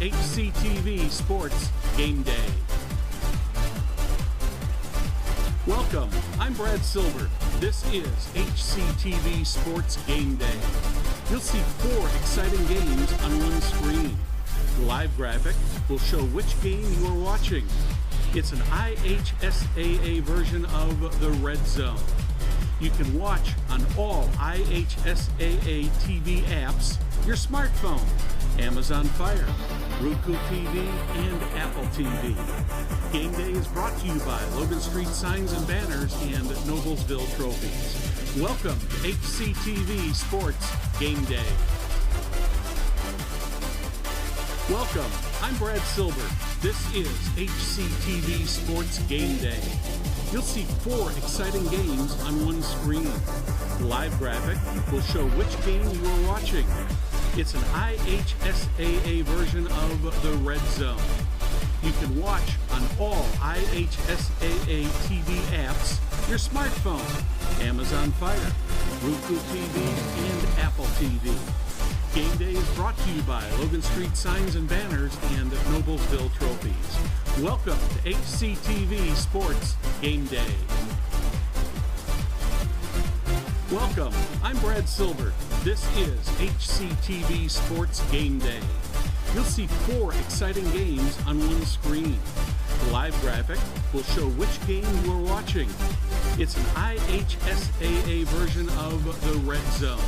HCTV Sports Game Day. Welcome, I'm Brad Silver. This is HCTV Sports Game Day. You'll see 4 exciting games on one screen. The live graphic will show which game you are watching. It's an IHSAA version of the Red Zone. You can watch on all IHSAA TV apps, your smartphone, Amazon Fire, Roku TV, and Apple TV. Game Day is brought to you by Logan Street Signs and Banners and Noblesville Trophies. Welcome to HCTV Sports Game Day. Welcome, I'm Brad Silver. This is HCTV Sports Game Day. You'll see 4 exciting games on one screen. The live graphic will show which game you are watching. It's an IHSAA version of the Red Zone. You can watch on all IHSAA TV apps, your smartphone, Amazon Fire, Roku TV, and Apple TV. Game Day is brought to you by Logan Street Signs and Banners and Noblesville Trophies. Welcome to HCTV Sports Game Day. Welcome, I'm Brad Silver. This is HCTV Sports Game Day. You'll see 4 exciting games on one screen. The live graphic will show which game you are watching. It's an IHSAA version of the Red Zone.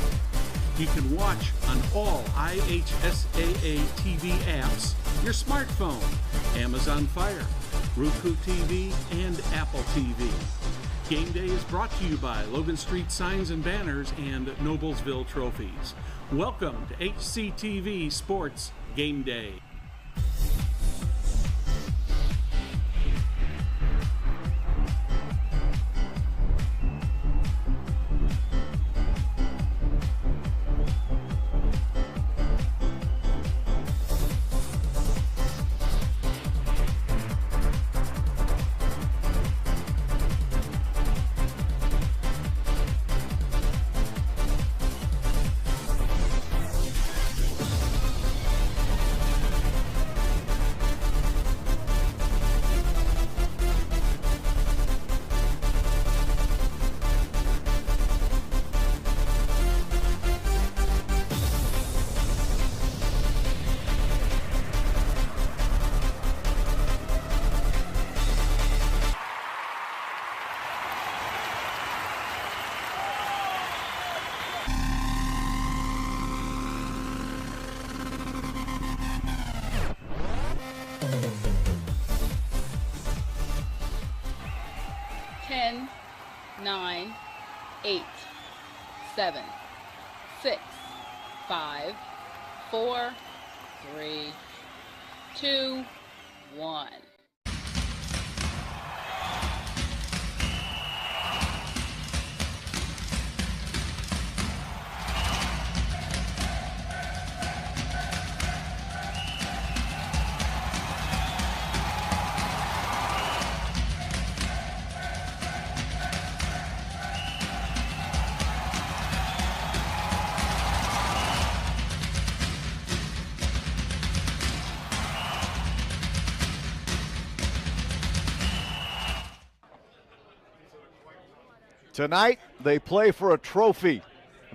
You can watch on all IHSAA TV apps, your smartphone, Amazon Fire, Roku TV, and Apple TV. Game Day is brought to you by Logan Street Signs and Banners and Noblesville Trophies. Welcome to HCTV Sports Game Day. Ten, 9, 8, 7, 6, 5, 4, 3, 2, 1. Tonight, they play for a trophy.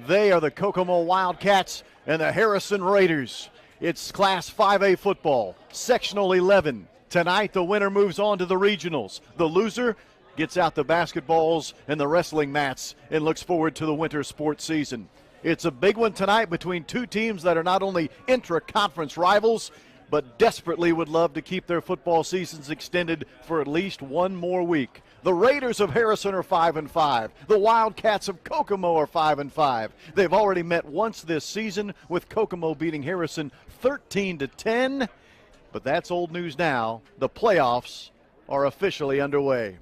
They are the Kokomo Wildcats and the Harrison Raiders. It's Class 5A football, Sectional 11. Tonight, the winner moves on to the regionals. The loser gets out the basketballs and the wrestling mats and looks forward to the winter sports season. It's a big one tonight between 2 teams that are not only intra-conference rivals, but desperately would love to keep their football seasons extended for at least one more week. The Raiders of Harrison are 5-5. The Wildcats of Kokomo are 5-5. They've already met once this season, with Kokomo beating Harrison 13-10. But that's old news now. The playoffs are officially underway.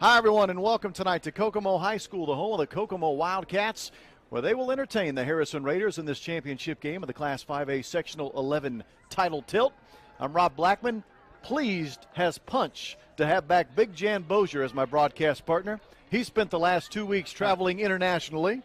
Hi, everyone, and welcome tonight to Kokomo High School, the home of the Kokomo Wildcats, where they will entertain the Harrison Raiders in this championship game of the Class 5A Sectional 11 title tilt. I'm Rob Blackman. Pleased has punch to have back Big Jan Bozier as my broadcast partner. He spent the last 2 weeks traveling internationally,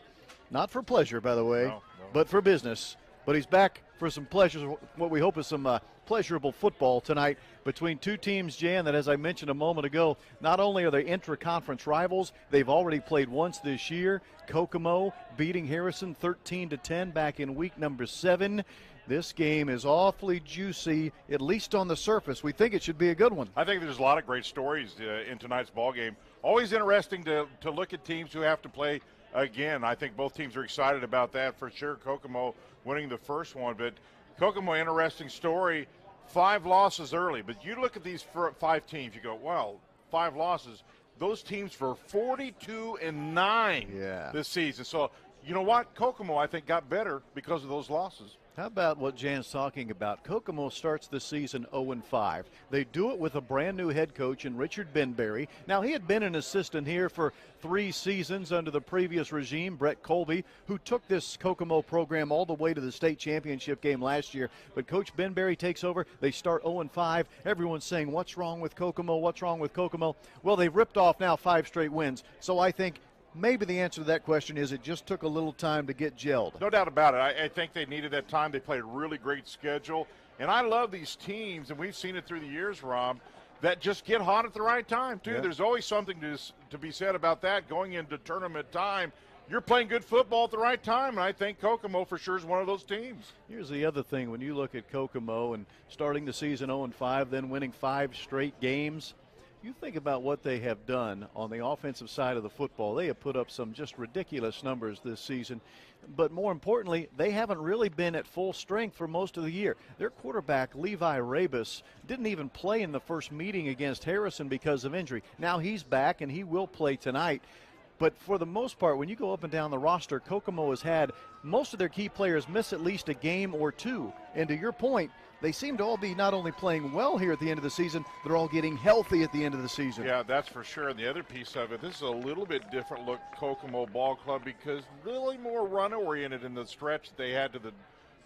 not for pleasure, by the way, but for business. But he's back for some pleasures, what we hope is some pleasurable football tonight between two teams, Jan, that, as I mentioned a moment ago, not only are they intra-conference rivals, they've already played once this year. Kokomo beating Harrison 13-10 back in week number 7. This game is awfully juicy, at least on the surface. We think it should be a good one. I think there's a lot of great stories in tonight's ball game. Always interesting to look at teams who have to play again. I think both teams are excited about that for sure. Kokomo winning the first one, but Kokomo, interesting story, 5 losses early. But you look at these 5 teams, you go, wow, 5 losses. Those teams were 42-9 this season. So you know what? Kokomo, I think, got better because of those losses. How about what Jan's talking about? Kokomo starts the season 0-5. They do it with a brand new head coach in Richard Benberry. Now, he had been an assistant here for 3 seasons under the previous regime, Brett Colby, who took this Kokomo program all the way to the state championship game last year. But Coach Benberry takes over. They start 0-5. Everyone's saying, what's wrong with Kokomo? What's wrong with Kokomo? Well, they've ripped off now 5 straight wins. So I think maybe the answer to that question is it just took a little time to get gelled. No doubt about it. I think they needed that time. They played a really great schedule. And I love these teams, and we've seen it through the years, Rob, that just get hot at the right time, too. Yeah. There's always something to be said about that going into tournament time. You're playing good football at the right time, and I think Kokomo for sure is one of those teams. Here's the other thing. When you look at Kokomo and starting the season 0-5, then winning 5 straight games, you think about what they have done on the offensive side of the football. They have put up some just ridiculous numbers this season. But more importantly, they haven't really been at full strength for most of the year. Their quarterback, Levi Rabus, didn't even play in the first meeting against Harrison because of injury. Now he's back, and he will play tonight. But for the most part, when you go up and down the roster, Kokomo has had most of their key players miss at least a game or 2. And to your point, they seem to all be not only playing well here at the end of the season, they're all getting healthy at the end of the season. Yeah, that's for sure. And the other piece of it, this is a little bit different look Kokomo ball club because really more run-oriented in the stretch that they had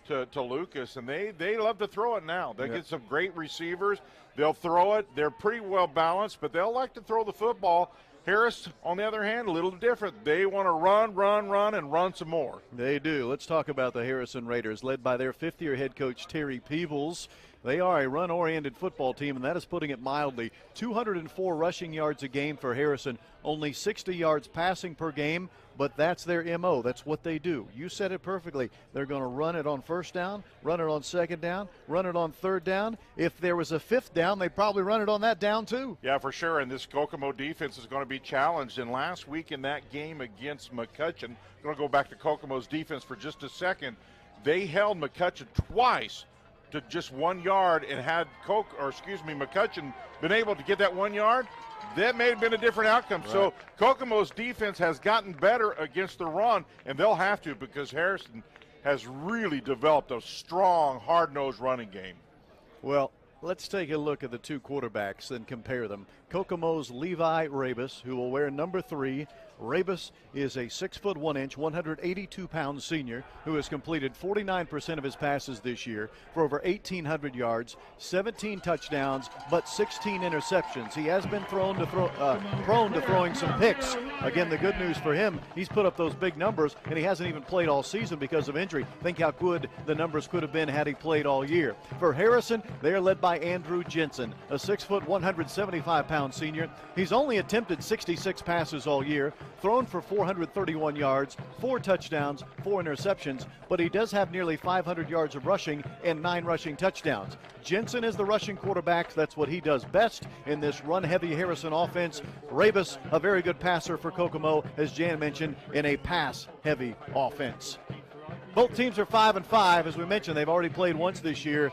to Lucas. And they love to throw it now. They get some great receivers. They'll throw it. They're pretty well balanced, but they'll like to throw the football. Harris, on the other hand, a little different. They want to run, and run some more. They do. Let's talk about the Harrison Raiders, led by their 5th-year head coach, Terry Peebles. They are a run-oriented football team, and that is putting it mildly. 204 rushing yards a game for Harrison, only 60 yards passing per game, but that's their M.O. That's what they do. You said it perfectly. They're going to run it on first down, run it on second down, run it on third down. If there was a 5th down, they'd probably run it on that down too. Yeah, for sure, and this Kokomo defense is going to be challenged. And last week in that game against McCutcheon, I'm going to go back to Kokomo's defense for just a second. They held McCutcheon twice to just 1 yard, and had McCutcheon been able to get that 1 yard, that may have been a different outcome. Right. So Kokomo's defense has gotten better against the run, and they'll have to because Harrison has really developed a strong, hard-nosed running game. Well, let's take a look at the 2 quarterbacks and compare them. Kokomo's Levi Rabus, who will wear number 3. Rabus is a 6'1", 182-pound senior who has completed 49% of his passes this year for over 1,800 yards, 17 touchdowns, but 16 interceptions. He has been prone to throwing some picks. Again, the good news for him, he's put up those big numbers, and he hasn't even played all season because of injury. Think how good the numbers could have been had he played all year. For Harrison, they are led by Andrew Jensen, a 6', 175-pound senior. He's only attempted 66 passes all year, thrown for 431 yards, 4 touchdowns, 4 interceptions, but he does have nearly 500 yards of rushing and 9 rushing touchdowns. Jensen is the rushing quarterback. That's what he does best in this run-heavy Harrison offense. Rabus, a very good passer for Kokomo, as Jan mentioned, in a pass-heavy offense. Both teams are 5-5. As we mentioned, they've already played once this year.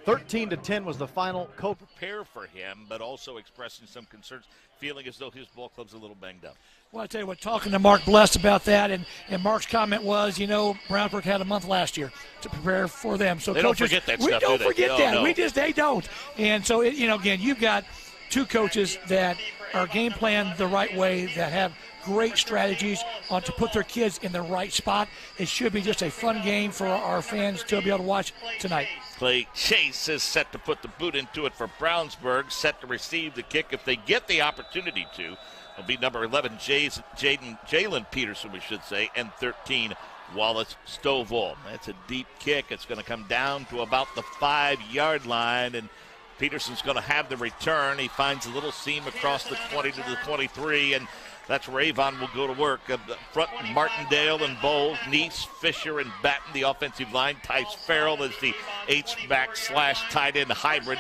13-10 was the final. Prepare for him, but also expressing some concerns, feeling as though his ball club's a little banged up. Well, I tell you what, talking to Mark Bless about that, and Mark's comment was, Brownsburg had a month last year to prepare for them. So they coaches, don't forget that we stuff, don't do they? forget that. No. They don't. And so, again, you've got 2 coaches that are game planned the right way, that have great strategies on to put their kids in the right spot. It should be just a fun game for our fans to be able to watch tonight. Clay Chase is set to put the boot into it for Brownsburg, set to receive the kick if they get the opportunity to. It'll be number 11, Jalen Peterson, we should say, and 13, Wallace Stovall. That's a deep kick. It's going to come down to about the 5-yard line, and Peterson's going to have the return. He finds a little seam across the 20 to the 23, and that's where Avon will go to work. Up front, Martindale and Bowles, Neese, Fisher, and Batten, the offensive line. Tice Farrell is the H-back / tight end hybrid.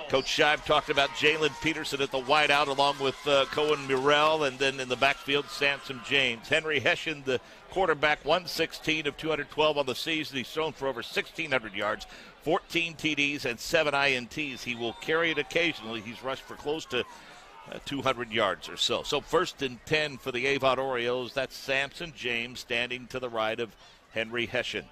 Coach Shive talked about Jalen Peterson at the wideout along with Cohen Murrell, and then in the backfield, Samson James. Henry Hessian, the quarterback, 116 of 212 on the season. He's thrown for over 1,600 yards, 14 TDs, and 7 INTs. He will carry it occasionally. He's rushed for close to 200 yards or so. So 1st and 10 for the Avon Orioles. That's Samson James standing to the right of Henry Hessian.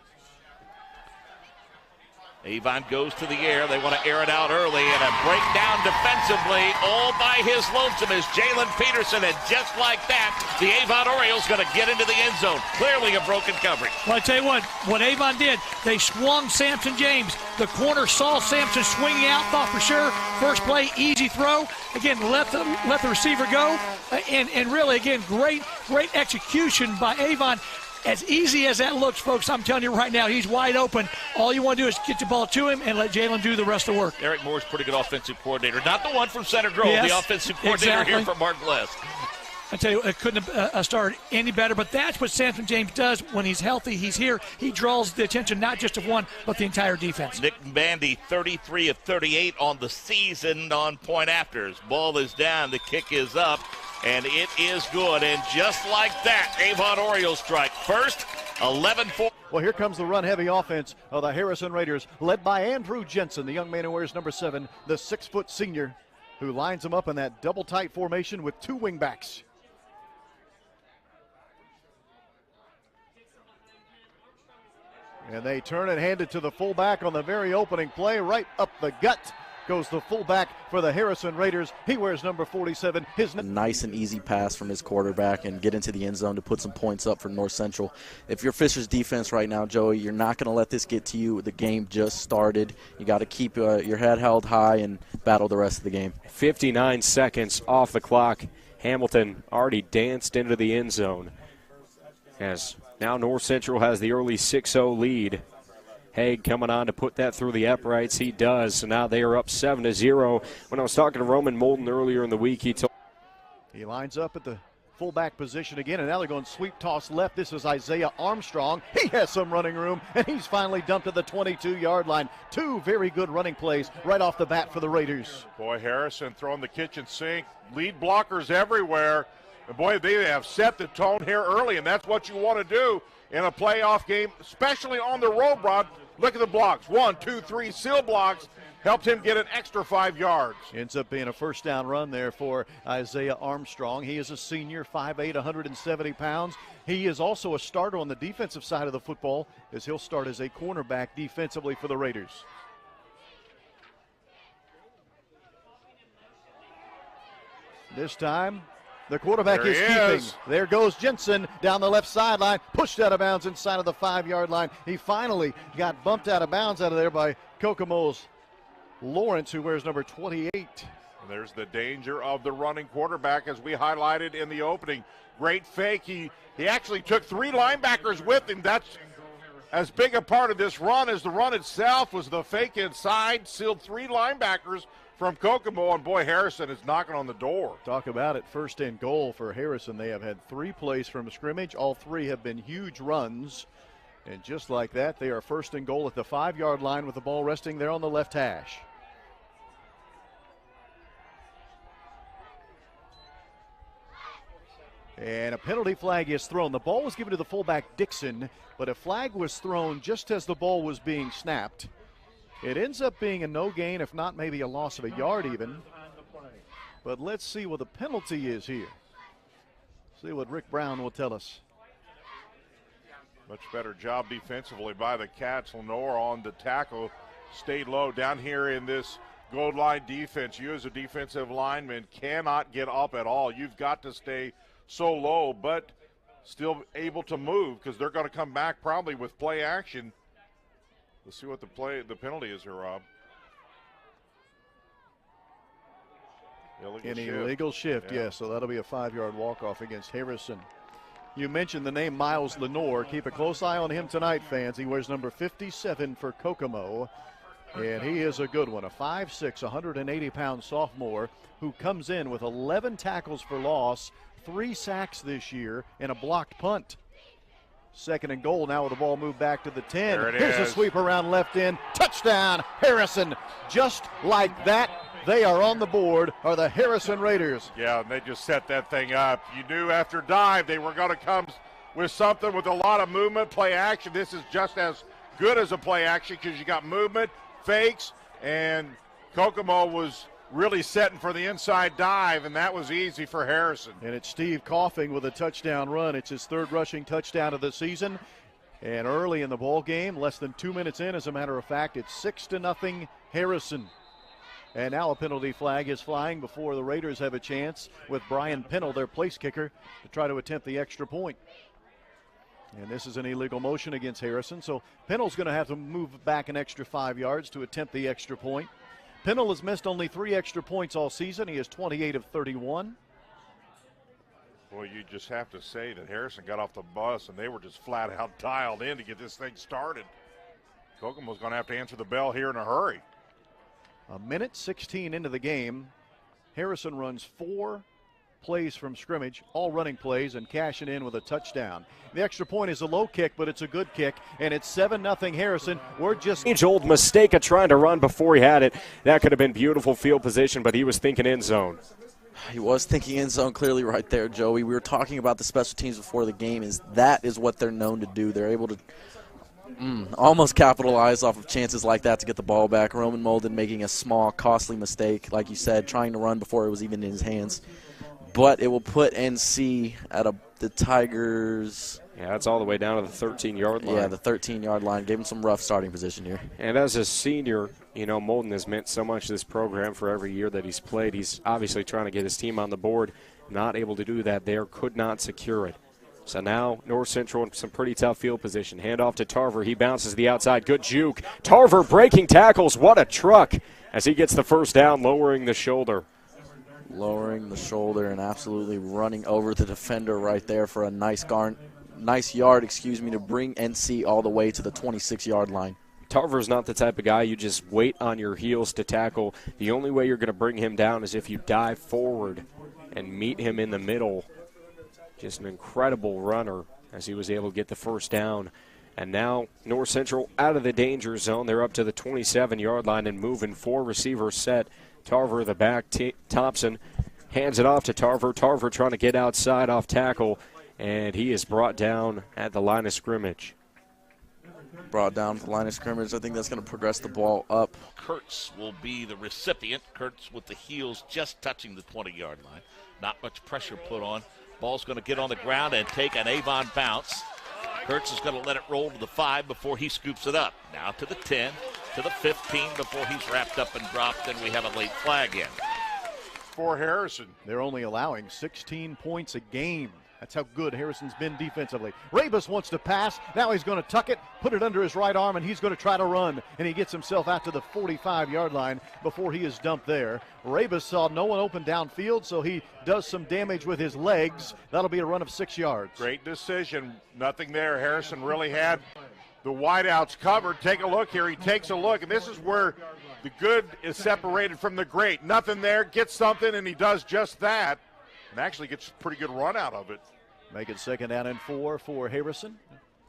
Avon goes to the air. They want to air it out early, and a breakdown defensively all by his lonesome is Jalen Peterson, and just like that, the Avon Orioles going to get into the end zone. Clearly a broken coverage. Well, I tell you what Avon did, they swung Samson James. The corner saw Samson swinging out, thought for sure, first play, easy throw. Again, let the receiver go, and really, again, great execution by Avon. As easy as that looks, folks, I'm telling you right now, he's wide open. All you want to do is get the ball to him and let Jalen do the rest of the work. Eric Moore's pretty good offensive coordinator. Not the one from Center Grove, yes, the offensive coordinator here for Mark Glass. I tell you, it couldn't have started any better, but that's what Samson James does when he's healthy. He's here. He draws the attention not just of one, but the entire defense. Nick Bandy, 33 of 38 on the season on point afters. Ball is down. The kick is up, and it is good. And just like that, Avon Orioles strike first, 11-4. Well, here comes the run-heavy offense of the Harrison Raiders, led by Andrew Jensen, the young man who wears number 7, the 6-foot senior, who lines them up in that double-tight formation with 2 wingbacks. And they turn and hand it to the fullback on the very opening play. Right up the gut goes the fullback for the Harrison Raiders. He wears number 47. A nice and easy pass from his quarterback and get into the end zone to put some points up for North Central. If you're Fisher's defense right now, Joey, you're not going to let this get to you. The game just started. You got to keep your head held high and battle the rest of the game. 59 seconds off the clock. Hamilton already danced into the end zone. As now North Central has the early 6-0 lead. Haig coming on to put that through the uprights. He does. So now they are up 7-0. When I was talking to Roman Moulton earlier in the week, he lines up at the fullback position again, and now they're going sweep toss left. This is Isaiah Armstrong. He has some running room, and he's finally dumped at the 22-yard line. 2 very good running plays right off the bat for the Raiders. Boy, Harrison throwing the kitchen sink. Lead blockers everywhere. And boy, they have set the tone here early, and that's what you want to do in a playoff game, especially on the road, Rod. Look at the blocks. 1, 2, 3 seal blocks. Helped him get an extra 5 yards. Ends up being a first down run there for Isaiah Armstrong. He is a senior, 5'8", 170 pounds. He is also a starter on the defensive side of the football, as he'll start as a cornerback defensively for the Raiders. This time, the quarterback is keeping. There goes Jensen down the left sideline, pushed out of bounds inside of the 5-yard line. He finally got bumped out of bounds out of there by Kokomo's Lawrence, who wears number 28. There's the danger of the running quarterback, as we highlighted in the opening. Great fake. He actually took 3 linebackers with him. That's as big a part of this run as the run itself was the fake inside, sealed 3 linebackers from Kokomo, and boy, Harrison is knocking on the door. Talk about it, 1st and goal for Harrison. They have had 3 plays from scrimmage. All 3 have been huge runs. And just like that, they are 1st and goal at the 5-yard line with the ball resting there on the left hash. And a penalty flag is thrown. The ball was given to the fullback Dixon, but a flag was thrown just as the ball was being snapped. It ends up being a no gain, if not maybe a loss of a yard even. But let's see what the penalty is here. See what Rick Brown will tell us. Much better job defensively by the Cats. Lenore on the tackle, stayed low down here in this goal line defense. You as a defensive lineman cannot get up at all. You've got to stay so low, but still able to move, because they're going to come back probably with play action. Let's see what the penalty is here, Rob. Illegal shift, yes. So that'll be a 5-yard walk-off against Harrison. You mentioned the name Miles Lenore. Keep a close eye on him tonight, fans. He wears number 57 for Kokomo, and he is a good one. A 5'6", 180-pound sophomore who comes in with 11 tackles for loss, 3 sacks this year, and a blocked punt. Second and goal now with the ball moved back to the 10. Here's a sweep around left end. Touchdown, Harrison. Just like that, they are on the board, are the Harrison Raiders. Yeah, and they just set that thing up. You knew after dive they were going to come with something with a lot of movement, play action. This is just as good as a play action because you got movement, fakes, and Kokomo was really setting for the inside dive, and that was easy for Harrison. And it's Steve Coughing with a touchdown run. It's his 3rd rushing touchdown of the season. And early in the ball game, less than 2 minutes in, as a matter of fact, it's 6-0 Harrison. And now a penalty flag is flying before the Raiders have a chance with Brian Pennell, their place kicker, to try to attempt the extra point. And this is an illegal motion against Harrison, so Pennell's going to have to move back an extra 5 yards to attempt the extra point. Pennell has missed only 3 extra points all season. He is 28 of 31. Well, you just have to say that Harrison got off the bus and they were just flat out dialed in to get this thing started. Kokomo's going to have to answer the bell here in a hurry. A minute 16 into the game, Harrison runs 4 plays from scrimmage, all running plays, and cashing in with a touchdown. The extra point is a low kick, but it's a good kick, and it's 7-0 Harrison. We're just age-old mistake of trying to run before he had it. That could have been beautiful field position, but he was thinking end zone. He was thinking end zone clearly right there, Joey. We were talking about the special teams before the game. That is what they're known to do. They're able to almost capitalize off of chances like that to get the ball back. Roman Molden making a small, costly mistake, like you said, trying to run before it was even in his hands. But it will put NC at the Tigers. Yeah, that's all the way down to the 13-yard line. Yeah, the 13-yard line. Gave him some rough starting position here. And as a senior, Molden has meant so much to this program for every year that he's played. He's obviously trying to get his team on the board. Not able to do that there. Could not secure it. So now North Central in some pretty tough field position. Hand off to Tarver. He bounces to the outside. Good juke. Tarver breaking tackles. What a truck as he gets the first down, lowering the shoulder. Lowering the shoulder and absolutely running over the defender right there for a nice yard, to bring NC all the way to the 26-yard line. Tarver's not the type of guy you just wait on your heels to tackle. The only way you're going to bring him down is if you dive forward and meet him in the middle. Just an incredible runner as he was able to get the first down. And now North Central out of the danger zone. They're up to the 27-yard line and moving. 4 receivers set. Tarver the back. Thompson hands it off to Tarver. Tarver trying to get outside off tackle, and he is brought down at the line of scrimmage. Brought down at the line of scrimmage. I think that's going to progress the ball up. Kurtz will be the recipient. Kurtz with the heels just touching the 20-yard line. Not much pressure put on. Ball's going to get on the ground and take an Avon bounce. Kurtz is going to let it roll to the 5 before he scoops it up. Now to the 10, to the 15 before he's wrapped up and dropped, and we have a late flag in. For Harrison. They're only allowing 16 points a game. That's how good Harrison's been defensively. Rabus wants to pass. Now he's going to tuck it, put it under his right arm, and he's going to try to run. And he gets himself out to the 45-yard line before he is dumped there. Rabus saw no one open downfield, so he does some damage with his legs. That'll be a run of 6 yards. Great decision. Nothing there. Harrison really had the wideouts covered. Take a look here. He takes a look, and this is where the good is separated from the great. Nothing there. Gets something, and he does just that. And actually gets a pretty good run out of it. Make it 2nd down and 4 for Harrison.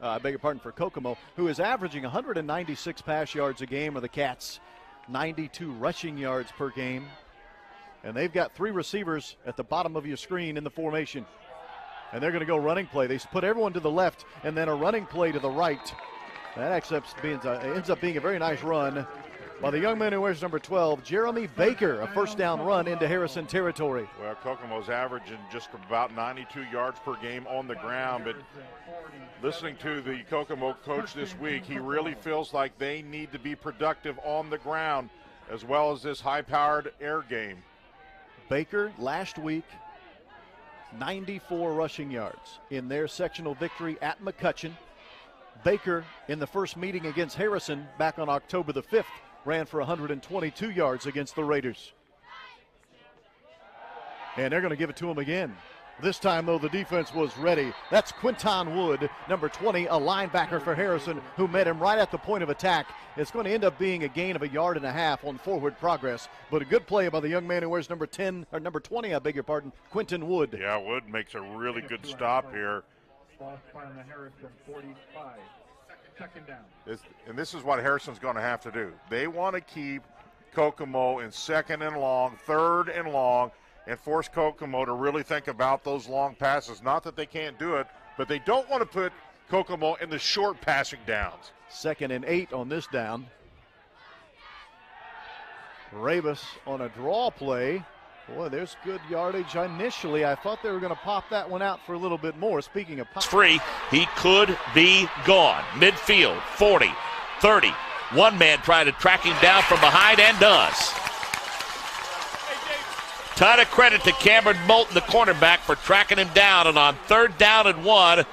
I beg your pardon, for Kokomo, who is averaging 196 pass yards a game, or the Cats 92 rushing yards per game. And they've got 3 receivers at the bottom of your screen in the formation. And they're going to go running play. They put everyone to the left and then a running play to the right. That ends up being a very nice run by the young man who wears number 12, Jeremy Baker, a first down run into Harrison territory. Well, Kokomo's averaging just about 92 yards per game on the ground, but listening to the Kokomo coach this week, he really feels like they need to be productive on the ground as well as this high-powered air game. Baker last week, 94 rushing yards in their sectional victory at McCutcheon. Baker, in the first meeting against Harrison back on October the 5th, ran for 122 yards against the Raiders. And they're going to give it to him again. This time, though, the defense was ready. That's Quinton Wood, number 20, a linebacker for Harrison, who met him right at the point of attack. It's going to end up being a gain of 1.5 yards on forward progress, but a good play by the young man who wears number 10, or number 20, I beg your pardon, Quinton Wood. Yeah, Wood makes a really good stop here. And this is what Harrison's going to have to do. They want to keep Kokomo in 2nd and long, 3rd and long, and force Kokomo to really think about those long passes. Not that they can't do it, but they don't want to put Kokomo in the short passing downs. 2nd and 8 on this down. Rabus on a draw play. Boy, there's good yardage initially. I thought they were going to pop that one out for a little bit more. Speaking of pop. Free, he could be gone. Midfield, 40, 30. One man trying to track him down from behind and does. Ton of credit to Cameron Moulton, the cornerback, for tracking him down. And on 3rd down and 1,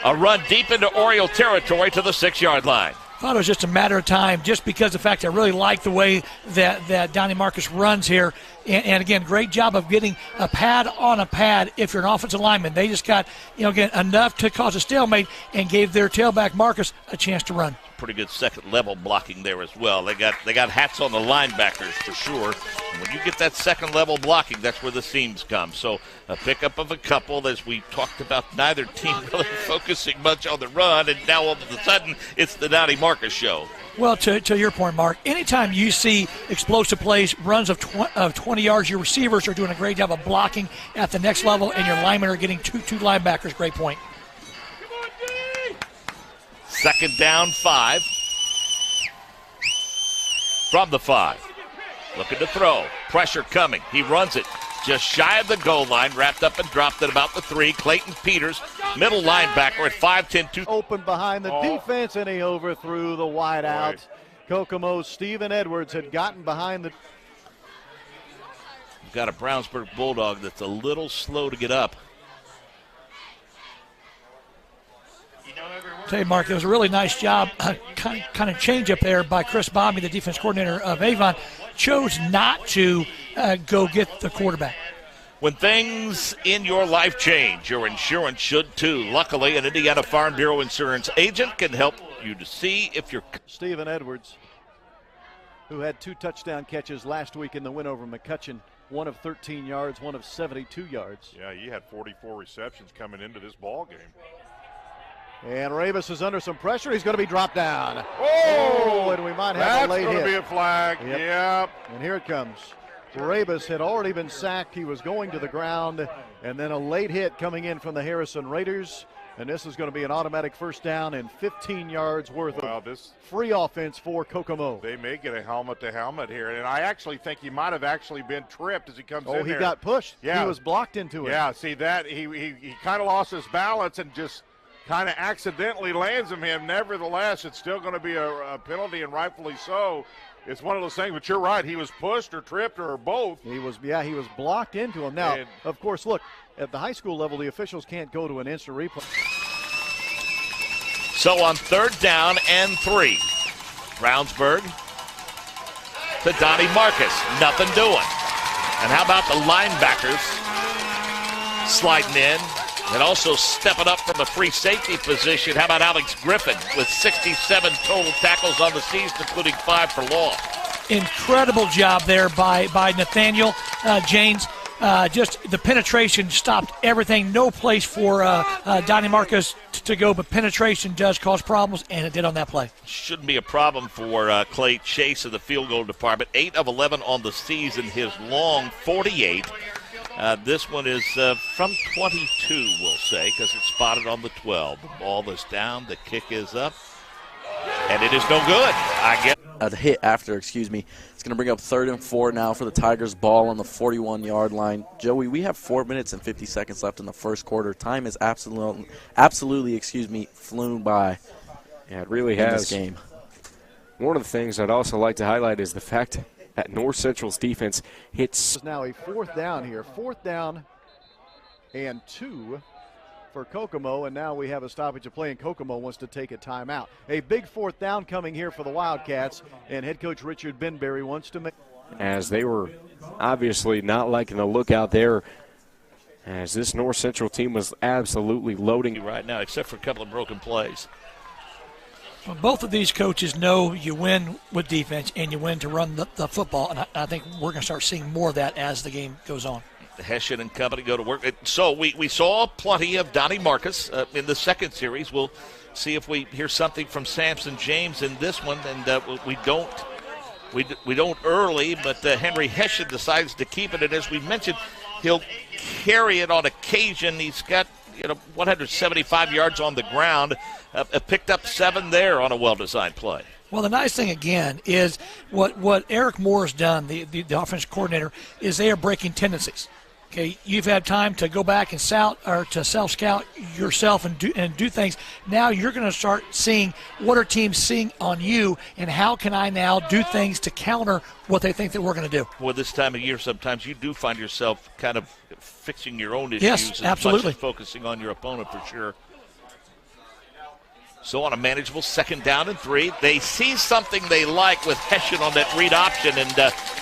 a run deep into Oriole territory to the 6-yard line. I thought it was just a matter of time, just because of the fact I really like the way that Donnie Marcus runs here. And again, great job of getting a pad on a pad if you're an offensive lineman. They just got, again, enough to cause a stalemate and gave their tailback Marcus a chance to run. Pretty good second level blocking there as well. They got hats on the linebackers for sure. And when you get that second level blocking, that's where the seams come. So a pickup of a couple, as we talked about, neither team really focusing much on the run, and now all of a sudden it's the Donnie Marcus show. Well, to your point, Mark, anytime you see explosive plays, runs of 20 yards, your receivers are doing a great job of blocking at the next level, and your linemen are getting two linebackers. Great point. 2nd down, 5. From the 5. Looking to throw. Pressure coming. He runs it just shy of the goal line. Wrapped up and dropped at about the 3. Clayton Peters, middle linebacker at 5'10", 2. Open behind the defense, and he overthrew the wide out. Kokomo's Stephen Edwards had gotten behind the. Got a Brownsburg Bulldog that's a little slow to get up. Tell you, Mark, it was a really nice job, kind of change up there by Chris Bobby, the defense coordinator of Avon. Chose not to go get the quarterback. When things in your life change, your insurance should too. Luckily, an Indiana Farm Bureau insurance agent can help you to see if you're. Stephen Edwards, who had 2 touchdown catches last week in the win over McCutcheon, one of 13 yards, one of 72 yards. Yeah, he had 44 receptions coming into this ball game. And Rabus is under some pressure. He's going to be dropped down. Oh, and we might have a late hit. That's going to be a flag. Yep. And here it comes. Rabus had already been sacked. He was going to the ground. And then a late hit coming in from the Harrison Raiders. And this is going to be an automatic 1st down and 15 yards worth of free offense for Kokomo. They may get a helmet-to-helmet here. And I actually think he might have actually been tripped as he comes in there. Oh, he got pushed. Yeah. He was blocked into it. Yeah, see that? He kind of lost his balance and just kind of accidentally lands him. Nevertheless, it's still going to be a penalty, and rightfully so. It's one of those things, but you're right. He was pushed or tripped or both. He was blocked into him. Now, of course, look, at the high school level, the officials can't go to an instant replay. So on 3rd down and 3, Brownsburg to Donnie Marcus. Nothing doing. And how about the linebackers sliding in? And also stepping up from the free safety position. How about Alex Griffin with 67 total tackles on the season, including 5 for loss? Incredible job there by Nathaniel James. Just the penetration stopped everything. No place for Donnie Marcus to go, but penetration does cause problems, and it did on that play. Shouldn't be a problem for Clay Chase of the field goal department. 8 of 11 on the season, his long 48. This one is from 22, we'll say, because it's spotted on the 12. The ball is down, the kick is up, and it is no good. A hit after, It's going to bring up 3rd and 4 now for the Tigers. Ball on the 41-yard line. Joey, we have 4 minutes and 50 seconds left in the first quarter. Time is absolutely, flown by. Yeah, it really has. This game. One of the things I'd also like to highlight is the fact that North Central's defense hits. It's now a 4th down here. 4th down and 2 for Kokomo, and now we have a stoppage of play, and Kokomo wants to take a timeout. A big 4th down coming here for the Wildcats, and head coach Richard Benberry wants to make. As they were obviously not liking the look out there as this North Central team was absolutely loading right now, except for a couple of broken plays. Well, both of these coaches know you win with defense and you win to run the football, and I think we're going to start seeing more of that as the game goes on. Hessian and company go to work. So we saw plenty of Donnie Marcus in the second series. We'll see if we hear something from Samson James in this one, and we don't early, but Henry Hessian decides to keep it, and as we mentioned, he'll carry it on occasion. He's got 175 yards on the ground, picked up 7 there on a well-designed play. Well, the nice thing, again, is what Eric Moore has done, the offensive coordinator, is they are breaking tendencies. Okay, you've had time to go back and self-scout yourself and do things. Now you're going to start seeing what are teams seeing on you, and how can I now do things to counter what they think that we're going to do. Well, this time of year, sometimes you do find yourself kind of fixing your own issues. Yes, absolutely. Much as focusing on your opponent for sure. So on a manageable 2nd down and 3, they see something they like with Hessian on that read option, and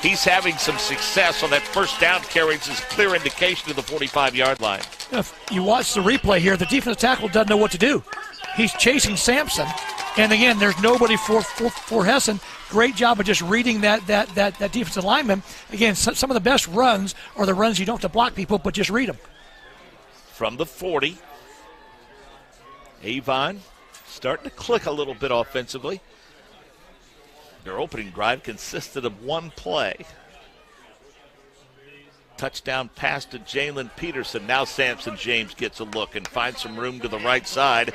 he's having some success on that 1st down carry. It's a clear indication to the 45-yard line. If you watch the replay here, the defensive tackle doesn't know what to do. He's chasing Sampson, and again, there's nobody for Hessian. Great job of just reading that defensive lineman. Again, some of the best runs are the runs you don't have to block people, but just read them. From the 40, Avon starting to click a little bit offensively. Their opening drive consisted of 1 play. Touchdown pass to Jalen Peterson. Now Samson James gets a look and finds some room to the right side.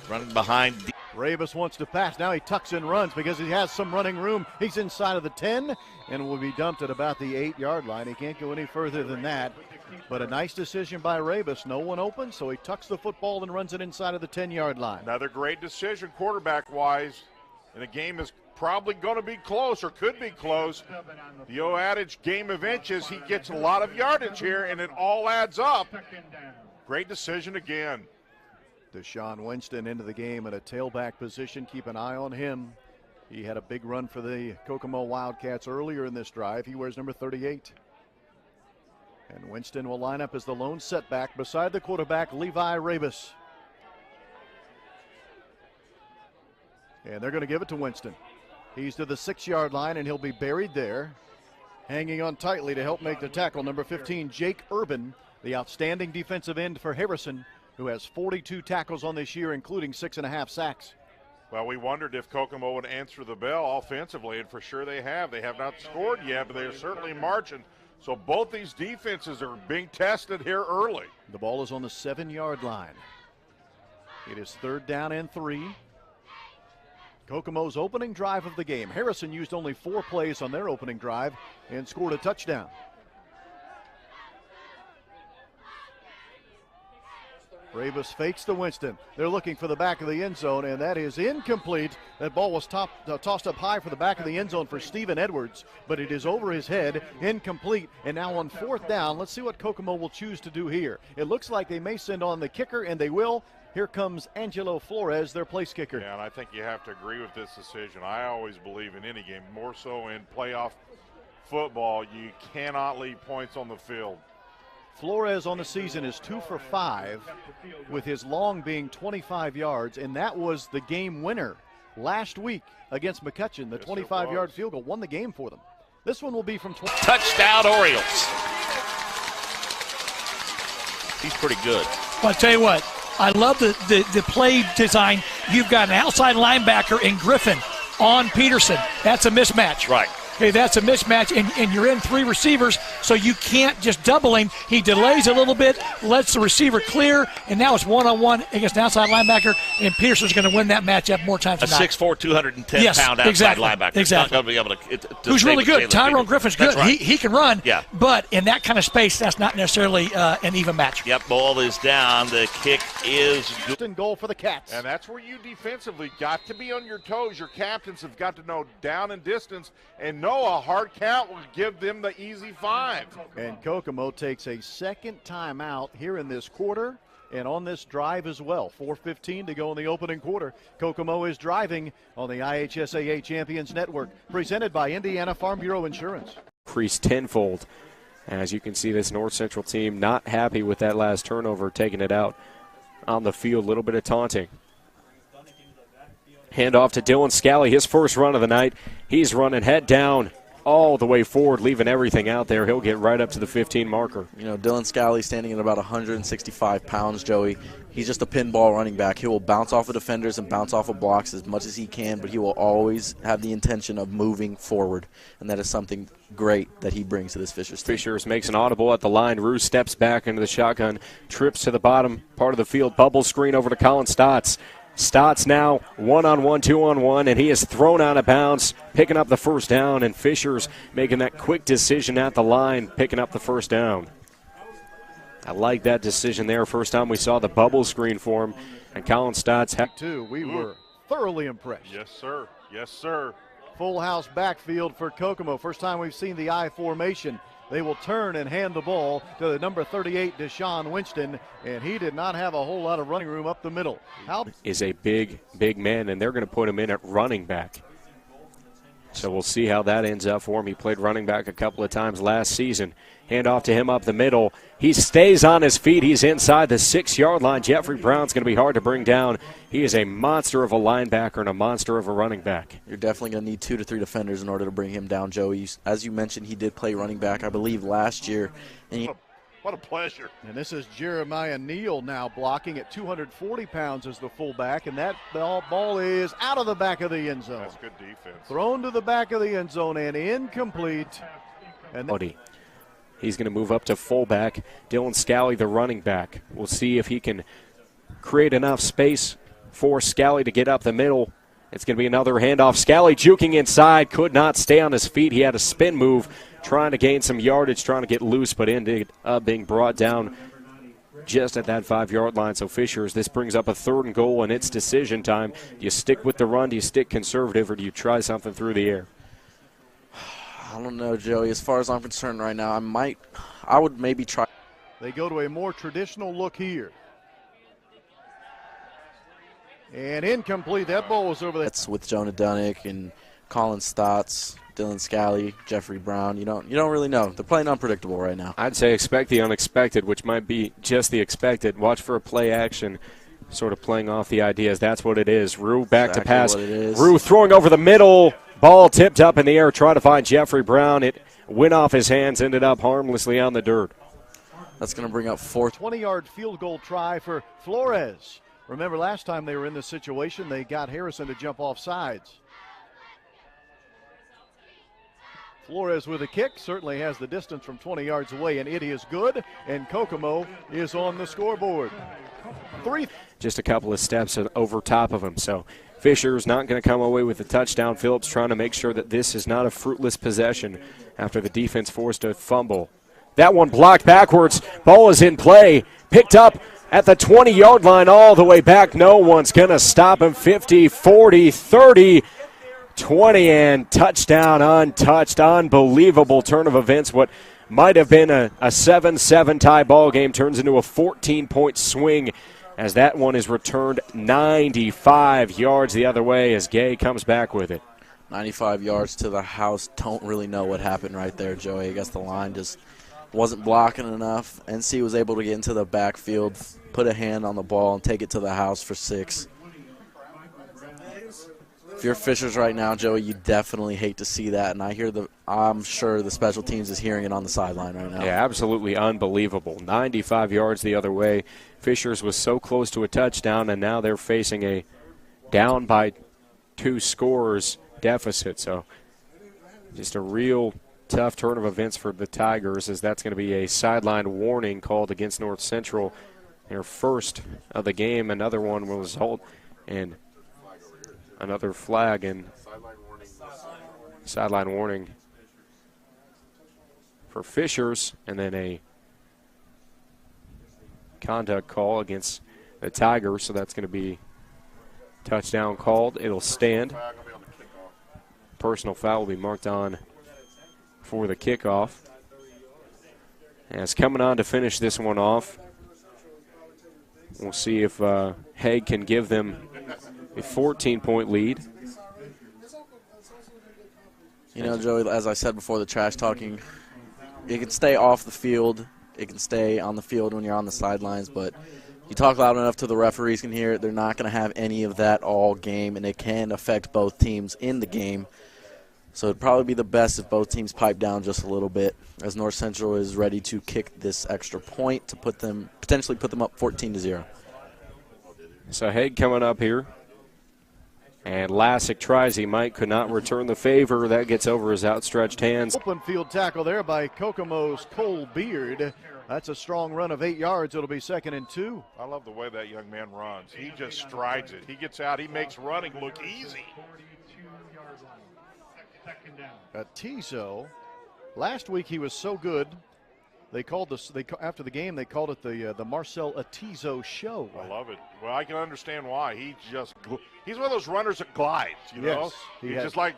Running behind. Ravis wants to pass. Now he tucks and runs because he has some running room. He's inside of the 10 and will be dumped at about the 8-yard line. He can't go any further than that. But a nice decision by Ravis. No one open, so he tucks the football and runs it inside of the 10-yard line. Another great decision quarterback-wise. And the game is probably going to be close or could be close. The old adage, game of inches, he gets a lot of yardage here, and it all adds up. Great decision again. Deshaun Winston into the game in a tailback position. Keep an eye on him. He had a big run for the Kokomo Wildcats earlier in this drive. He wears number 38. And Winston will line up as the lone setback beside the quarterback, Levi Ravis. And they're going to give it to Winston. He's to the 6-yard line, and he'll be buried there. Hanging on tightly to help make the tackle, number 15, Jake Urban, the outstanding defensive end for Harrison, who has 42 tackles on this year, including 6.5 sacks. Well, we wondered if Kokomo would answer the bell offensively, and for sure they have. They have not scored yet, but they are certainly marching. So both these defenses are being tested here early. The ball is on the 7-yard line. It is 3rd down and 3. Kokomo's opening drive of the game. Harrison used only 4 plays on their opening drive and scored a touchdown. Ravis fakes to Winston. They're looking for the back of the end zone, and that is incomplete. That ball was tossed up high for the back of the end zone for Steven Edwards, but it is over his head, incomplete. And now on 4th down, let's see what Kokomo will choose to do here. It looks like they may send on the kicker, and they will. Here comes Angelo Flores, their place kicker. Yeah, and I think you have to agree with this decision. I always believe in any game, more so in playoff football, you cannot leave points on the field. Flores on the season is 2 for 5, with his long being 25 yards, and that was the game winner last week against McCutcheon. The 25-yard field goal won the game for them. This one will be from 20. Touchdown Orioles. He's pretty good. Well, I tell you what, I love the play design. You've got an outside linebacker in Griffin on Peterson. That's a mismatch. Right. Okay, that's a mismatch, and you're in 3 receivers, so you can't just double him. He delays a little bit, lets the receiver clear, and now it's one-on-one against an outside linebacker, and Peterson's going to win that matchup more times than not. A 6'4", 210-pound outside linebacker. Exactly. Not going to be able to who's really good. Tyrone Griffin's good. Right. He can run, yeah. But in that kind of space, that's not necessarily an even match. Yep, ball is down. The kick is good. Goal for the Cats. And that's where you defensively got to be on your toes. Your captains have got to know down and distance and know a hard count will give them the easy 5. And Kokomo takes a second timeout here in this quarter and on this drive as well. 4:15 to go in the opening quarter. Kokomo is driving on the IHSAA Champions Network, presented by Indiana Farm Bureau Insurance. Increased tenfold As you can see, this North Central team not happy with that last turnover, taking it out on the field. A little bit of taunting. Handoff to Dylan Scally, his first run of the night. He's running head down all the way forward, leaving everything out there. He'll get right up to the 15 marker. You know, Dylan Scally standing at about 165 pounds, Joey. He's just a pinball running back. He will bounce off of defenders and bounce off of blocks as much as he can, but he will always have the intention of moving forward, and that is something great that he brings to this Fishers team. Fishers makes an audible at the line. Rue steps back into the shotgun, trips to the bottom part of the field, bubble screen over to Colin Stotts. Stotts now 1-on-1, 2-on-1, and he is thrown out of bounds, picking up the first down, and Fishers making that quick decision at the line, picking up the first down. I like that decision there. First time we saw the bubble screen for him, and Colin Stotts had We were thoroughly impressed. Yes, sir. Yes, sir. Full house backfield for Kokomo. First time we've seen the I formation. They will turn and hand the ball to the number 38, Deshaun Winston, and he did not have a whole lot of running room up the middle. Is a big man, and they're going to put him in at running back. So we'll see how that ends up for him. He played running back a couple of times last season. Hand off to him up the middle. He stays on his feet. He's inside the 6-yard line. Jeffrey Brown's going to be hard to bring down. He is a monster of a linebacker and a monster of a running back. You're definitely going to need 2 to 3 defenders in order to bring him down, Joey. As you mentioned, he did play running back, I believe, last year. And What a pleasure. And this is Jeremiah Neal now blocking at 240 pounds as the fullback, and that ball is out of the back of the end zone. That's good defense. Thrown to the back of the end zone and incomplete. And he's going to move up to fullback. Dylan Scally, the running back. We'll see if he can create enough space for Scally to get up the middle. It's going to be another handoff. Scally juking inside, could not stay on his feet. He had a spin move, trying to gain some yardage, trying to get loose, but ended up being brought down just at that 5-yard line. So Fishers, this brings up a 3rd and goal, and it's decision time. Do you stick with the run? Do you stick conservative, or do you try something through the air? I don't know, Joey. As far as I'm concerned right now, I would maybe try. they go to a more traditional look here. And incomplete. That ball was over the. That's with Jonah Dunnick and Colin Stotts, Dylan Scally, Jeffrey Brown. You don't really know. They're playing unpredictable right now. I'd say expect the unexpected, which might be just the expected. Watch for a play action, sort of playing off the ideas. That's what it is. Rue back to pass. Rue throwing over the middle. Ball tipped up in the air, trying to find Jeffrey Brown. It went off his hands, ended up harmlessly on the dirt. That's going to bring up 4th. 20-yard field goal try for Flores. Remember last time they were in this situation, they got Harrison to jump off sides. Flores with a kick, certainly has the distance from 20 yards away, and it is good, and Kokomo is on the scoreboard. Just a couple of steps over top of him, so Fisher's not going to come away with a touchdown. Phillips trying to make sure that this is not a fruitless possession after the defense forced a fumble. That one blocked backwards. Ball is in play. Picked up at the 20-yard line all the way back. No one's going to stop him. 50, 40, 30, 20, and touchdown untouched. Unbelievable turn of events. What might have been a 7-7 tie ball game turns into a 14-point swing as that one is returned 95 yards the other way as Gay comes back with it. 95 yards to the house. Don't really know what happened right there, Joey. I guess the line just wasn't blocking enough. NC was able to get into the backfield, put a hand on the ball, and take it to the house for 6. If you're Fishers right now, Joey, you definitely hate to see that, and I'm sure the special teams is hearing it on the sideline right now. Yeah, absolutely unbelievable. 95 yards the other way. Fishers was so close to a touchdown, and now they're facing a down by 2 scores deficit. So just a real tough turn of events for the Tigers, as that's going to be a sideline warning called against North Central. Their first of the game. Another one will result in another flag and sideline warning for Fishers, and then a conduct call against the Tigers. So that's going to be touchdown called. It'll stand. Personal foul will be marked on for the kickoff. As coming on to finish this one off, we'll see if Haig can give them a 14-point lead. You know, Joey, as I said before, the trash talking it can stay off the field. It can stay on the field when you're on the sidelines, but you talk loud enough to the referees can hear it. They're not going to have any of that all game, and it can affect both teams in the game. So it'd probably be the best if both teams pipe down just a little bit, as North Central is ready to kick this extra point to potentially put them up 14-0. So Haig coming up here. And Lassick tries. Mike could not return the favor. That gets over his outstretched hands. Open field tackle there by Kokomo's Cole Beard. That's a strong run of 8 yards. It'll be 2nd and 2. I love the way that young man runs. He just strides it. He gets out. He makes running look easy. Atizo, last week he was so good. They called this. After the game, they called it the Marcel Atizo Show. I love it. Well, I can understand why. He's one of those runners that glides. You know, he's just like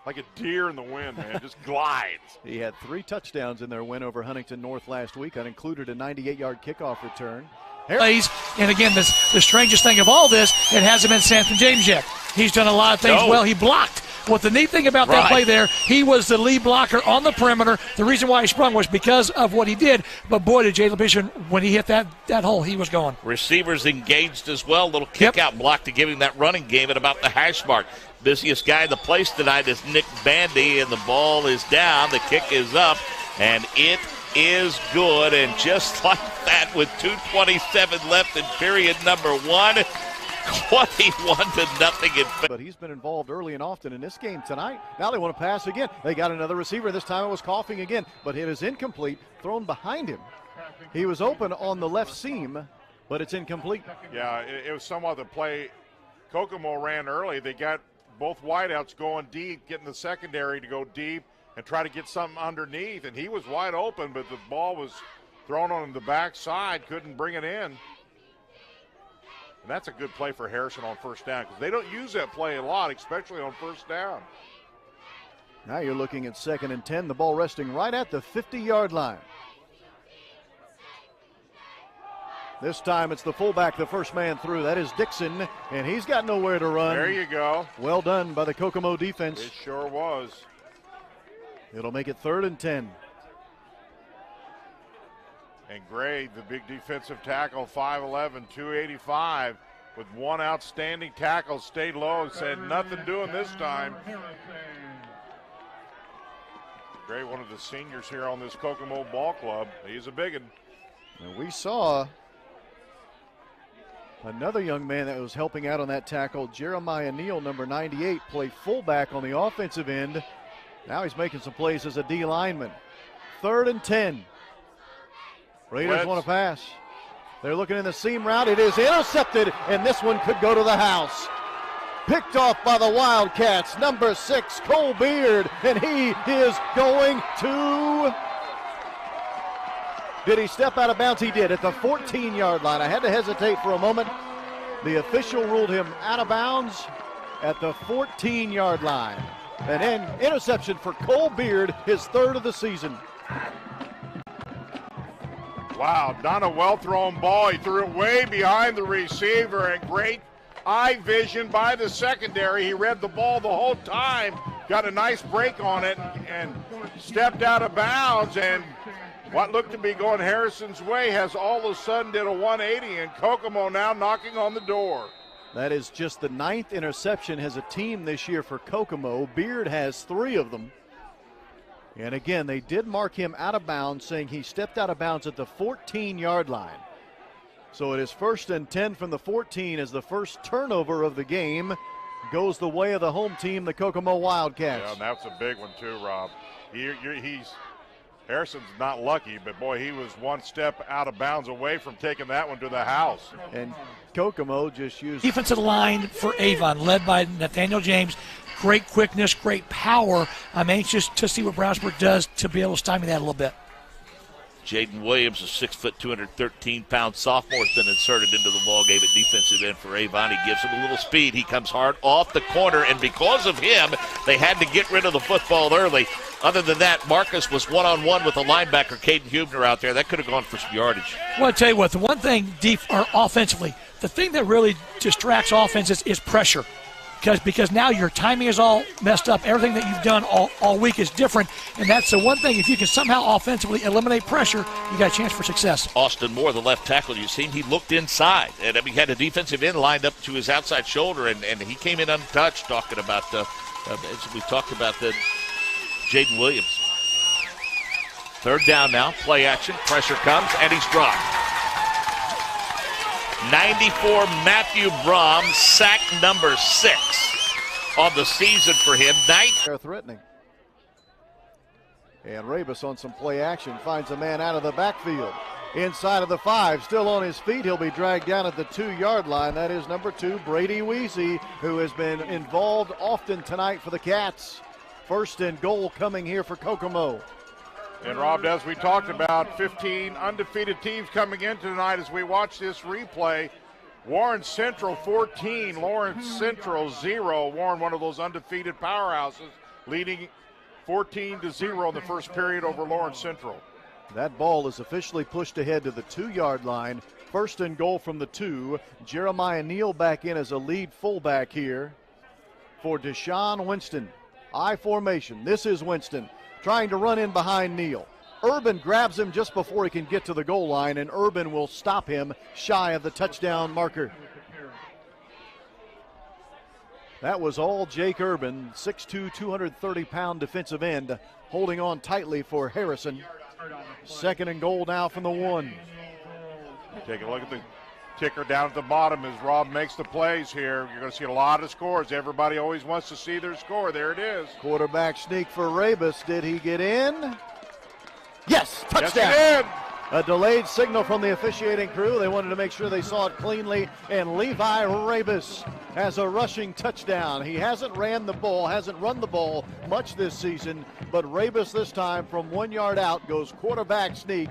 a deer in the wind, man. Just glides. He had 3 touchdowns in their win over Huntington North last week. That included a 98-yard kickoff return. And again, the strangest thing of all this, it hasn't been Samson James yet. He's done a lot of things well. He blocked. What the neat thing about that play there, he was the lead blocker on the perimeter. The reason why he sprung was because of what he did. But boy, did Jalen Bishop, when he hit that hole, he was gone. Receivers engaged as well. Little kick out block to give him that running game at about the hash mark. Busiest guy in the place tonight is Nick Bandy, and the ball is down. The kick is up, and it is good. And just like that, with 2:27 left in period number 1, 21-0. But he's been involved early and often in this game tonight. Now they want to pass again. They got another receiver. This time it was coughing again, but it is incomplete, thrown behind him. He was open on the left seam, but it's incomplete. Yeah, it was somewhat the play Kokomo ran early. They got both wideouts going deep, getting the secondary to go deep and try to get something underneath, and he was wide open, but the ball was thrown on the backside, couldn't bring it in. And that's a good play for Harrison on first down because they don't use that play a lot, especially on first down. Now you're looking at 2nd and 10, the ball resting right at the 50-yard line. This time it's the fullback, the first man through. That is Dixon, and he's got nowhere to run. There you go. Well done by the Kokomo defense. It sure was. It'll make it 3rd and 10. And Gray, the big defensive tackle, 5'11", 285, with one outstanding tackle, stayed low, said nothing doing this time. Gray, one of the seniors here on this Kokomo ball club. He's a big one. And we saw another young man that was helping out on that tackle, Jeremiah Neal, number 98, play fullback on the offensive end. Now he's making some plays as a D lineman. 3rd and 10. Raiders want to pass. They're looking in the seam route. It is intercepted, and this one could go to the house. Picked off by the Wildcats, number 6, Cole Beard, and he is going to... Did he step out of bounds? He did at the 14-yard line. I had to hesitate for a moment. The official ruled him out of bounds at the 14-yard line. And then interception for Cole Beard, his 3rd of the season. Wow, not a well-thrown ball. He threw it way behind the receiver, and great eye vision by the secondary. He read the ball the whole time, got a nice break on it, and stepped out of bounds, and what looked to be going Harrison's way has all of a sudden did a 180, and Kokomo now knocking on the door. That is just the 9th interception as a team this year for Kokomo. Beard has 3 of them. And again, they did mark him out of bounds, saying he stepped out of bounds at the 14-yard line. So it is 1st and 10 from the 14 as the first turnover of the game goes the way of the home team, the Kokomo Wildcats. Yeah, and that's a big one too, Rob. Harrison's not lucky, but boy, he was one step out of bounds away from taking that one to the house. And Kokomo just used defensive line for Avon, led by Nathaniel James. Great quickness, great power. I'm anxious to see what Brownsburg does to be able to stymie that a little bit. Jaden Williams, a 6', 213-pound sophomore, has been inserted into the ballgame at defensive end for Avon. He gives him a little speed. He comes hard off the corner, and because of him, they had to get rid of the football early. Other than that, Marcus was one-on-one with the linebacker, Caden Hubner, out there. That could have gone for some yardage. Well, I'll tell you what, the one thing offensively, the thing that really distracts offenses is pressure. because now your timing is all messed up. Everything that you've done all week is different, and that's the one thing. If you can somehow offensively eliminate pressure, you got a chance for success. Austin Moore, the left tackle, you've seen he looked inside, and he had a defensive end lined up to his outside shoulder, and he came in untouched. Talking about we talked about the Jaden Williams. Third down now, play action, pressure comes, and he's dropped. 94 Matthew Brom, sack number 6 on the season for him. They're threatening. And Rabus on some play action finds a man out of the backfield. Inside of the 5, still on his feet. He'll be dragged down at the 2-yard line. That is number 2, Brady Weezy, who has been involved often tonight for the Cats. First and goal coming here for Kokomo. And Rob, as we talked about, 15 undefeated teams coming in tonight as we watch this replay. Warren Central 14, Lawrence Central 0. Warren, one of those undefeated powerhouses, leading 14-0 in the first period over Lawrence Central. That ball is officially pushed ahead to the 2-yard line. First and goal from the 2. Jeremiah Neal back in as a lead fullback here for Deshaun Winston. I formation. This is Winston trying to run in behind Neal. Urban grabs him just before he can get to the goal line, and Urban will stop him shy of the touchdown marker. That was all Jake Urban, 6'2", 230-pound defensive end, holding on tightly for Harrison. Second and goal now from the 1. Take a look at the ticker down at the bottom as Rob makes the plays here. You're going to see a lot of scores. Everybody always wants to see their score. There it is. Quarterback sneak for Rabus. Did he get in? Yes, touchdown. Yes, he did. A delayed signal from the officiating crew. They wanted to make sure they saw it cleanly, and Levi Rabus has a rushing touchdown. He hasn't run the ball much this season, but Rabus this time from 1 yard out goes quarterback sneak.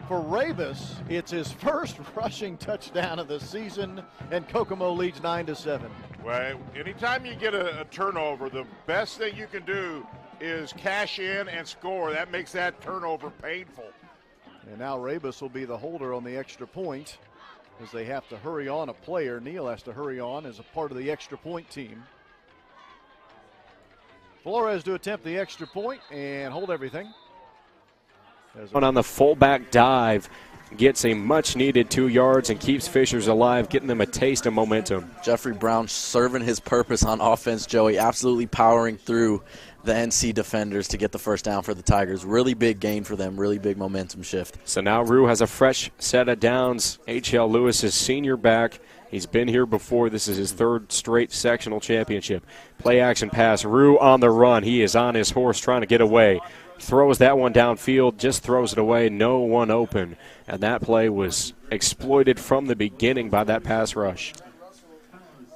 For Rabus, it's his first rushing touchdown of the season, and Kokomo leads 9-7. Well, anytime you get a turnover, the best thing you can do is cash in and score. That makes that turnover painful. And now Rabus will be the holder on the extra point as they have to hurry on a player. Neal has to hurry on as a part of the extra point team. Flores to attempt the extra point and hold everything. On the fullback dive, gets a much-needed 2 yards and keeps Fishers alive, getting them a taste of momentum. Jeffrey Brown serving his purpose on offense, Joey, absolutely powering through the NC defenders to get the first down for the Tigers. Really big gain for them, really big momentum shift. So now Rue has a fresh set of downs. H.L. Lewis is senior back. He's been here before. This is his 3rd straight sectional championship. Play action pass. Rue on the run. He is on his horse trying to get away. Throws that one downfield, just throws it away, no one open. And that play was exploited from the beginning by that pass rush.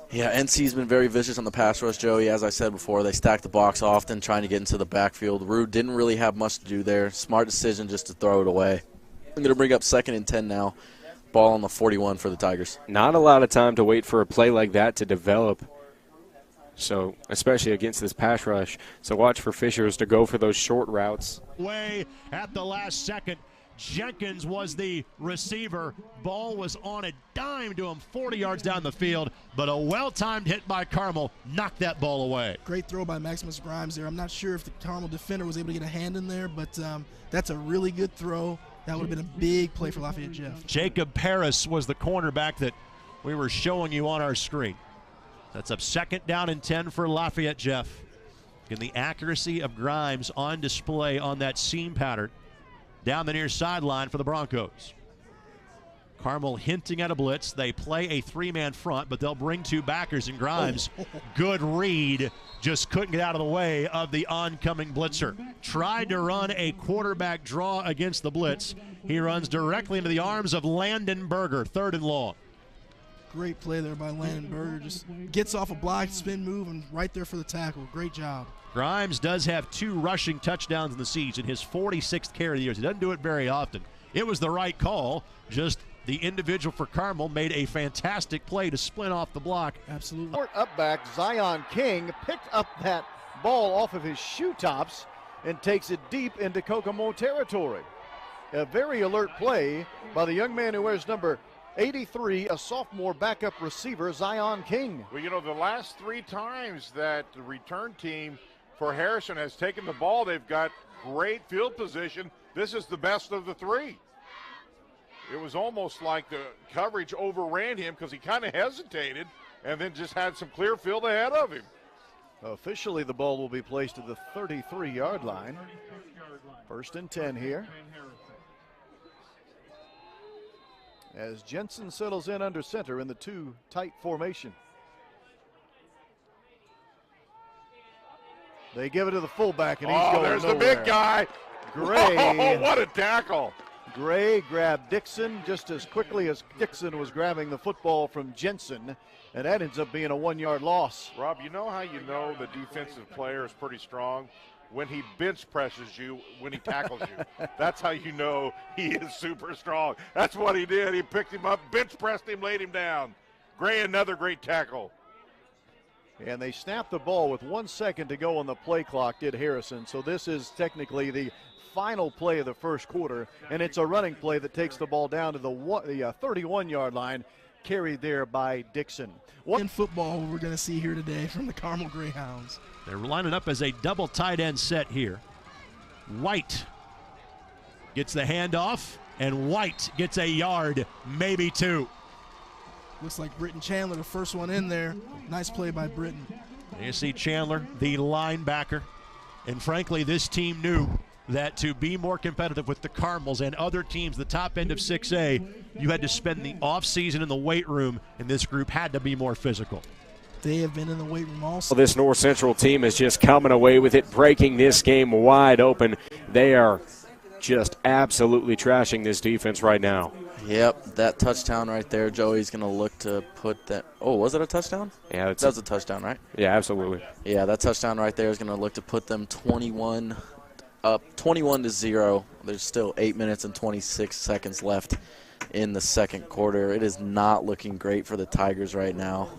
Yeah, NC's been very vicious on the pass rush, Joey. As I said before, they stack the box often, trying to get into the backfield. Rue didn't really have much to do there. Smart decision just to throw it away. I'm going to bring up 2nd and 10 now. Ball on the 41 for the Tigers. Not a lot of time to wait for a play like that to develop. So, especially against this pass rush. So watch for Fishers to go for those short routes. Way at the last second. Jenkins was the receiver. Ball was on a dime to him 40 yards down the field, but a well-timed hit by Carmel knocked that ball away. Great throw by Maximus Grimes there. I'm not sure if the Carmel defender was able to get a hand in there, but that's a really good throw. That would have been a big play for Lafayette Jeff. Jacob Paris was the cornerback that we were showing you on our screen. That's up 2nd down and 10 for Lafayette Jeff. And the accuracy of Grimes on display on that seam pattern down the near sideline for the Broncos. Carmel hinting at a blitz. They play a 3-man front, but they'll bring 2 backers, and Grimes, good read, just couldn't get out of the way of the oncoming blitzer. Tried to run a quarterback draw against the blitz. He runs directly into the arms of Landon Berger, 3rd and long. Great play there by Landon Berger. Just gets off a block, spin move, and right there for the tackle. Great job. Grimes does have 2 rushing touchdowns in the season, his 46th carry of the year. He doesn't do it very often. It was the right call. Just the individual for Carmel made a fantastic play to splint off the block. Absolutely. Short up back, Zion King picked up that ball off of his shoe tops and takes it deep into Kokomo territory. A very alert play by the young man who wears number 83, a sophomore backup receiver, Zion King. Well, you know, the last 3 times that the return team for Harrison has taken the ball, they've got great field position. This is the best of the 3. It was almost like the coverage overran him because he kind of hesitated and then just had some clear field ahead of him. Officially, the ball will be placed at the 33-yard line. 1st and 10 here. As Jensen settles in under center in the 2 tight formation. They give it to the fullback, and he's going there's nowhere. the big guy. Gray. Oh, what a tackle. Gray grabbed Dixon just as quickly as Dixon was grabbing the football from Jensen, and that ends up being a 1-yard loss. Rob, you know how you know the defensive player is pretty strong? When he bench presses you, when he tackles you. That's how you know he is super strong. That's what he did. He picked him up, bench pressed him, laid him down. Gray, another great tackle. And they snapped the ball with 1 second to go on the play clock, did Harrison. So this is technically the final play of the first quarter, and it's a running play that takes the ball down to the 31-yard line, carried there by Dixon. In football, we're going to see here today from the Carmel Greyhounds. They're lining up as a double tight end set here. White gets the handoff, and White gets a yard, maybe 2. Looks like Britton Chandler, the first one in there. Nice play by Britton. You see Chandler, the linebacker. And frankly, this team knew that to be more competitive with the Carmels and other teams, the top end of 6A, you had to spend the offseason in the weight room, and this group had to be more physical. They have been in the weight room also. This North Central team is just coming away with it, breaking this game wide open. They are just absolutely trashing this defense right now. Yep, that touchdown right there, Joey's going to look to put that. Oh, was it a touchdown? Yeah, that was a touchdown, right? Yeah, absolutely. Yeah, that touchdown right there is going to look to put them 21 to 0. There's still 8 minutes and 26 seconds left in the second quarter. It is not looking great for the Tigers right now.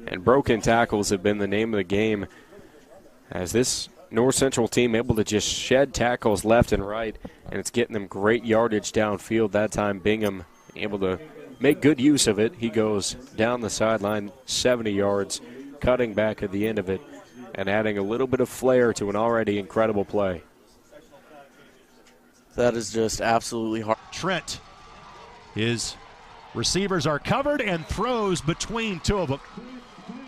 And broken tackles have been the name of the game, as this North Central team able to just shed tackles left and right, and it's getting them great yardage downfield. That time Bingham able to make good use of it. He goes down the sideline 70 yards, cutting back at the end of it and adding a little bit of flair to an already incredible play. That is just absolutely hard. Trent, his receivers are covered and throws between 2 of them.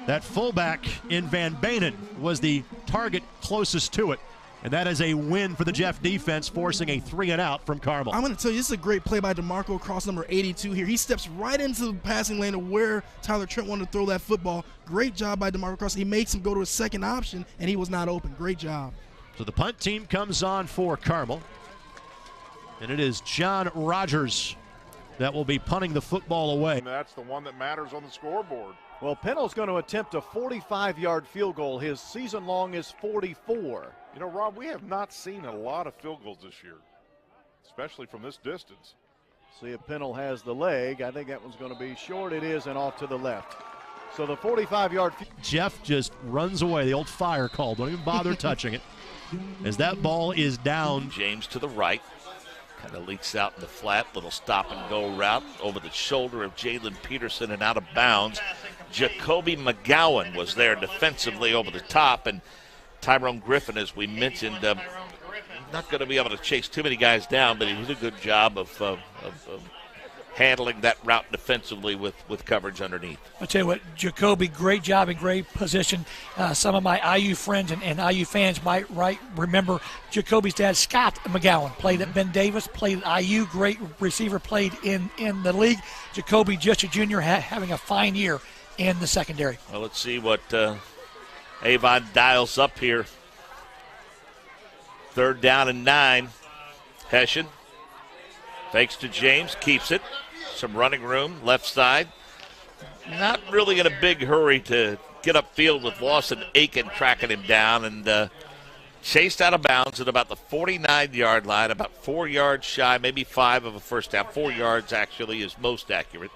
That fullback in Van Banen was the target closest to it. And that is a win for the Jeff defense, forcing a 3-and-out from Carmel. I'm going to tell you, this is a great play by DeMarco across number 82 here. He steps right into the passing lane of where Tyler Trent wanted to throw that football. Great job by DeMarco Cross. He makes him go to a second option, and he was not open. Great job. So the punt team comes on for Carmel. And it is John Rogers that will be punting the football away. And that's the one that matters on the scoreboard. Well, Pennell's going to attempt a 45-yard field goal. His season long is 44. You know, Rob, we have not seen a lot of field goals this year, especially from this distance. See if Pennell has the leg. I think that one's going to be short. It is, and off to the left. So the 45-yard. Jeff just runs away. The old fire call. Don't even bother touching it. As that ball is down. James to the right. Kind of leaks out in the flat. Little stop-and-go route over the shoulder of Jalen Peterson and out of bounds. Jacoby McGowan was there defensively over the top, and Tyrone Griffin, as we mentioned, not going to be able to chase too many guys down, but he did a good job of handling that route defensively with coverage underneath. I'll tell you what, Jacoby, great job in great position. Some of my IU friends and IU fans might remember Jacoby's dad, Scott McGowan, played at Ben Davis, played at IU, great receiver, played in the league. Jacoby, just a junior, having a fine year in the secondary. Well, let's see what Avon dials up here. 3rd down and 9. Hessian fakes to James, keeps it. Some running room, left side. Not really in a big hurry to get upfield with Lawson Aiken tracking him down, and chased out of bounds at about the 49-yard line, about 4 yards shy, maybe 5 of a first down. 4 yards, actually, is most accurate.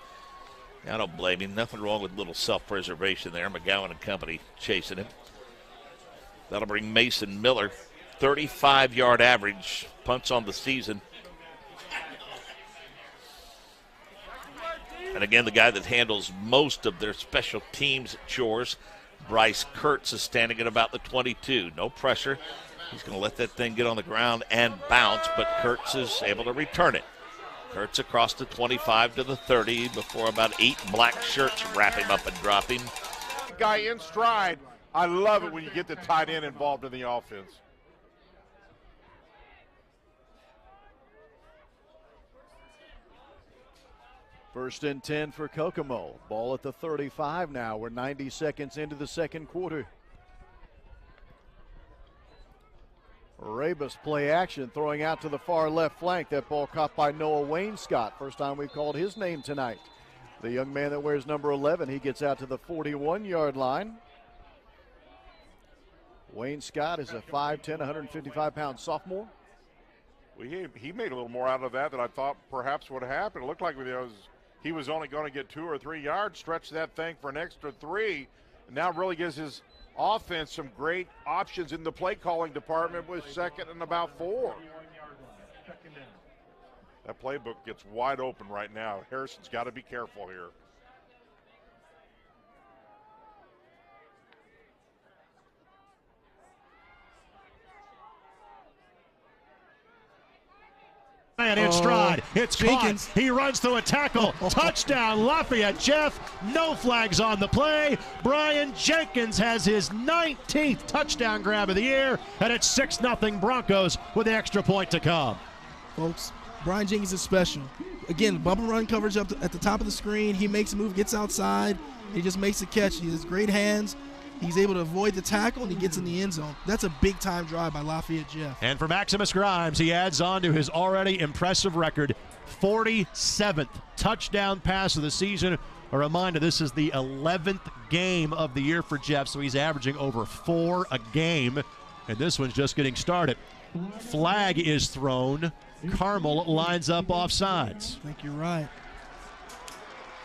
I don't blame him. Nothing wrong with a little self-preservation there. McGowan and company chasing him. That'll bring Mason Miller, 35-yard average, punts on the season. And again, the guy that handles most of their special teams chores, Bryce Kurtz, is standing at about the 22. No pressure. He's going to let that thing get on the ground and bounce, but Kurtz is able to return it. Kurtz across the 25 to the 30 before about 8 black shirts wrap him up and drop him. Guy in stride. I love it when you get the tight end involved in the offense. First and 10 for Kokomo. Ball at the 35 now. We're 90 seconds into the second quarter. Rabus play action, throwing out to the far left flank. That ball caught by Noah Wainscott. First time we've called his name tonight. The young man that wears number 11, he gets out to the 41-yard line. Wainscott is a 5'10", 155-pound sophomore. Well, he made a little more out of that than I thought perhaps would happen. It looked like he was only going to get 2 or 3 yards, stretch that thing for an extra 3, and now really gives his offense some great options in the play calling department with 2nd and about 4. That playbook gets wide open right now. Harrison's got to be careful here. And in stride, it's Jenkins. caught. He runs through a tackle. Touchdown, Lafayette Jeff. No flags on the play. Brian Jenkins has his 19th touchdown grab of the year, and it's 6-0 Broncos with the extra point to come. Folks, Brian Jenkins is special. Again, bump and run coverage up at the top of the screen. He makes a move, gets outside. He just makes a catch. He has great hands. He's able to avoid the tackle, and he gets in the end zone. That's a big-time drive by Lafayette Jeff. And for Maximus Grimes, he adds on to his already impressive record, 47th touchdown pass of the season. A reminder, this is the 11th game of the year for Jeff, so he's averaging over 4 a game, and this one's just getting started. Flag is thrown. Carmel lines up offsides. I think you're right.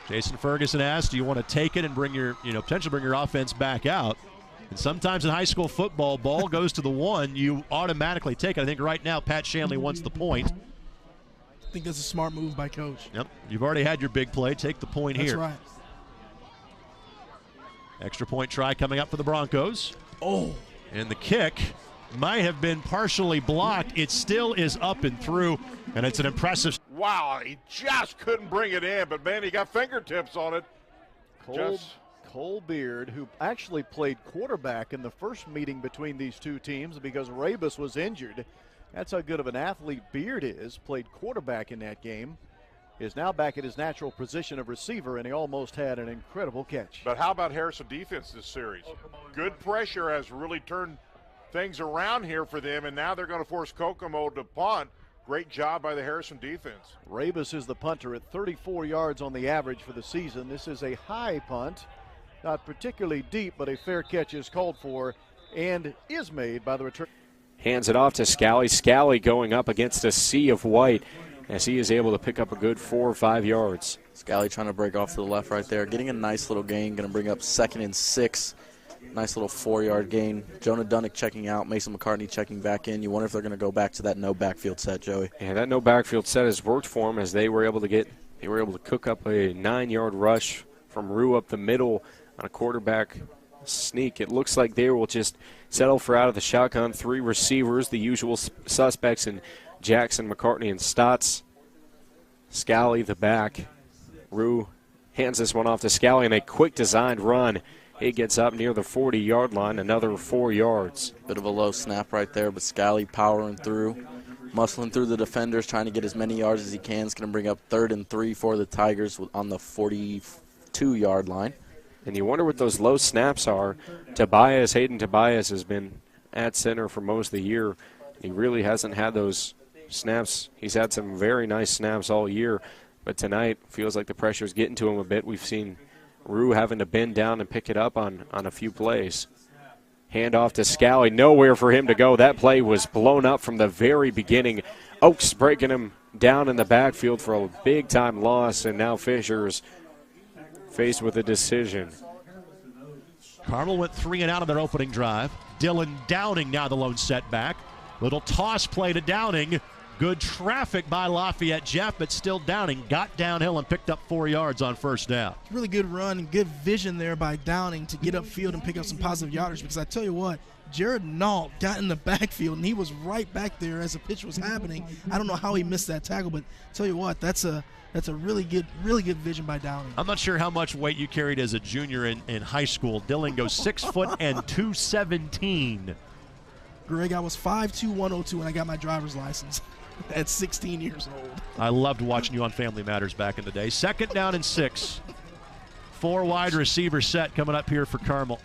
Jason Ferguson asked, do you want to take it and bring your, potentially bring your offense back out? And sometimes in high school football, ball goes to the 1, you automatically take it. I think right now Pat Shanley wants the point. I think that's a smart move by Coach. Yep, you've already had your big play. Take the point here. That's right. Extra point try coming up for the Broncos. Oh. And the kick might have been partially blocked. It still is up and through, and it's an impressive. Wow, he just couldn't bring it in, but man, he got fingertips on it. Cole Beard, who actually played quarterback in the first meeting between these two teams because Rabus was injured. That's how good of an athlete Beard is. Played quarterback in that game. Is now back at his natural position of receiver, and he almost had an incredible catch. But how about Harrison defense this series? Good pressure has really turned things around here for them, and now they're going to force Kokomo to punt. Great job by the Harrison defense. Rabus is the punter at 34 yards on the average for the season. This is a high punt, not particularly deep, but a fair catch is called for and is made by the return. Hands it off to Scally. Scally going up against a sea of white as he is able to pick up a good 4 or 5 yards. Scally trying to break off to the left right there, getting a nice little gain, going to bring up 2nd and 6. Nice little 4-yard gain. Jonah Dunnick checking out, Mason McCartney checking back in. You wonder if they're going to go back to that no backfield set, Joey. Yeah, that no backfield set has worked for them as they were able to cook up a 9-yard rush from Rue up the middle on a quarterback sneak. It looks like they will just settle for out of the shotgun. 3 receivers, the usual suspects in Jackson, McCartney, and Stotts. Scally the back. Rue hands this one off to Scally in a quick designed run. He gets up near the 40-yard line, another 4 yards. Bit of a low snap right there, but Scally powering through, muscling through the defenders, trying to get as many yards as he can. It's going to bring up 3rd and 3 for the Tigers on the 42-yard line. And you wonder what those low snaps are. Hayden Tobias has been at center for most of the year. He really hasn't had those snaps. He's had some very nice snaps all year, but tonight feels like the pressure's getting to him a bit. We've seen Rue having to bend down and pick it up on a few plays. Hand off to Scally. Nowhere for him to go. That play was blown up from the very beginning. Oaks breaking him down in the backfield for a big-time loss, and now Fisher's faced with a decision. Carmel went 3 and out on their opening drive. Dylan Downing now the lone setback. Little toss play to Downing. Good traffic by Lafayette Jeff, but still Downing got downhill and picked up 4 yards on first down. Really good run and good vision there by Downing to get upfield and pick up some positive yardage, because I tell you what, Jared Nault got in the backfield and he was right back there as the pitch was happening. I don't know how he missed that tackle, but tell you what, that's a really good vision by Downing. I'm not sure how much weight you carried as a junior in high school. Dylan goes 6 foot and 217. Greg, I was 5'2", 102 when I got my driver's license at 16 years old. I loved watching you on Family Matters back in the day. 2nd down and 6. 4 wide receiver set coming up here for Carmel.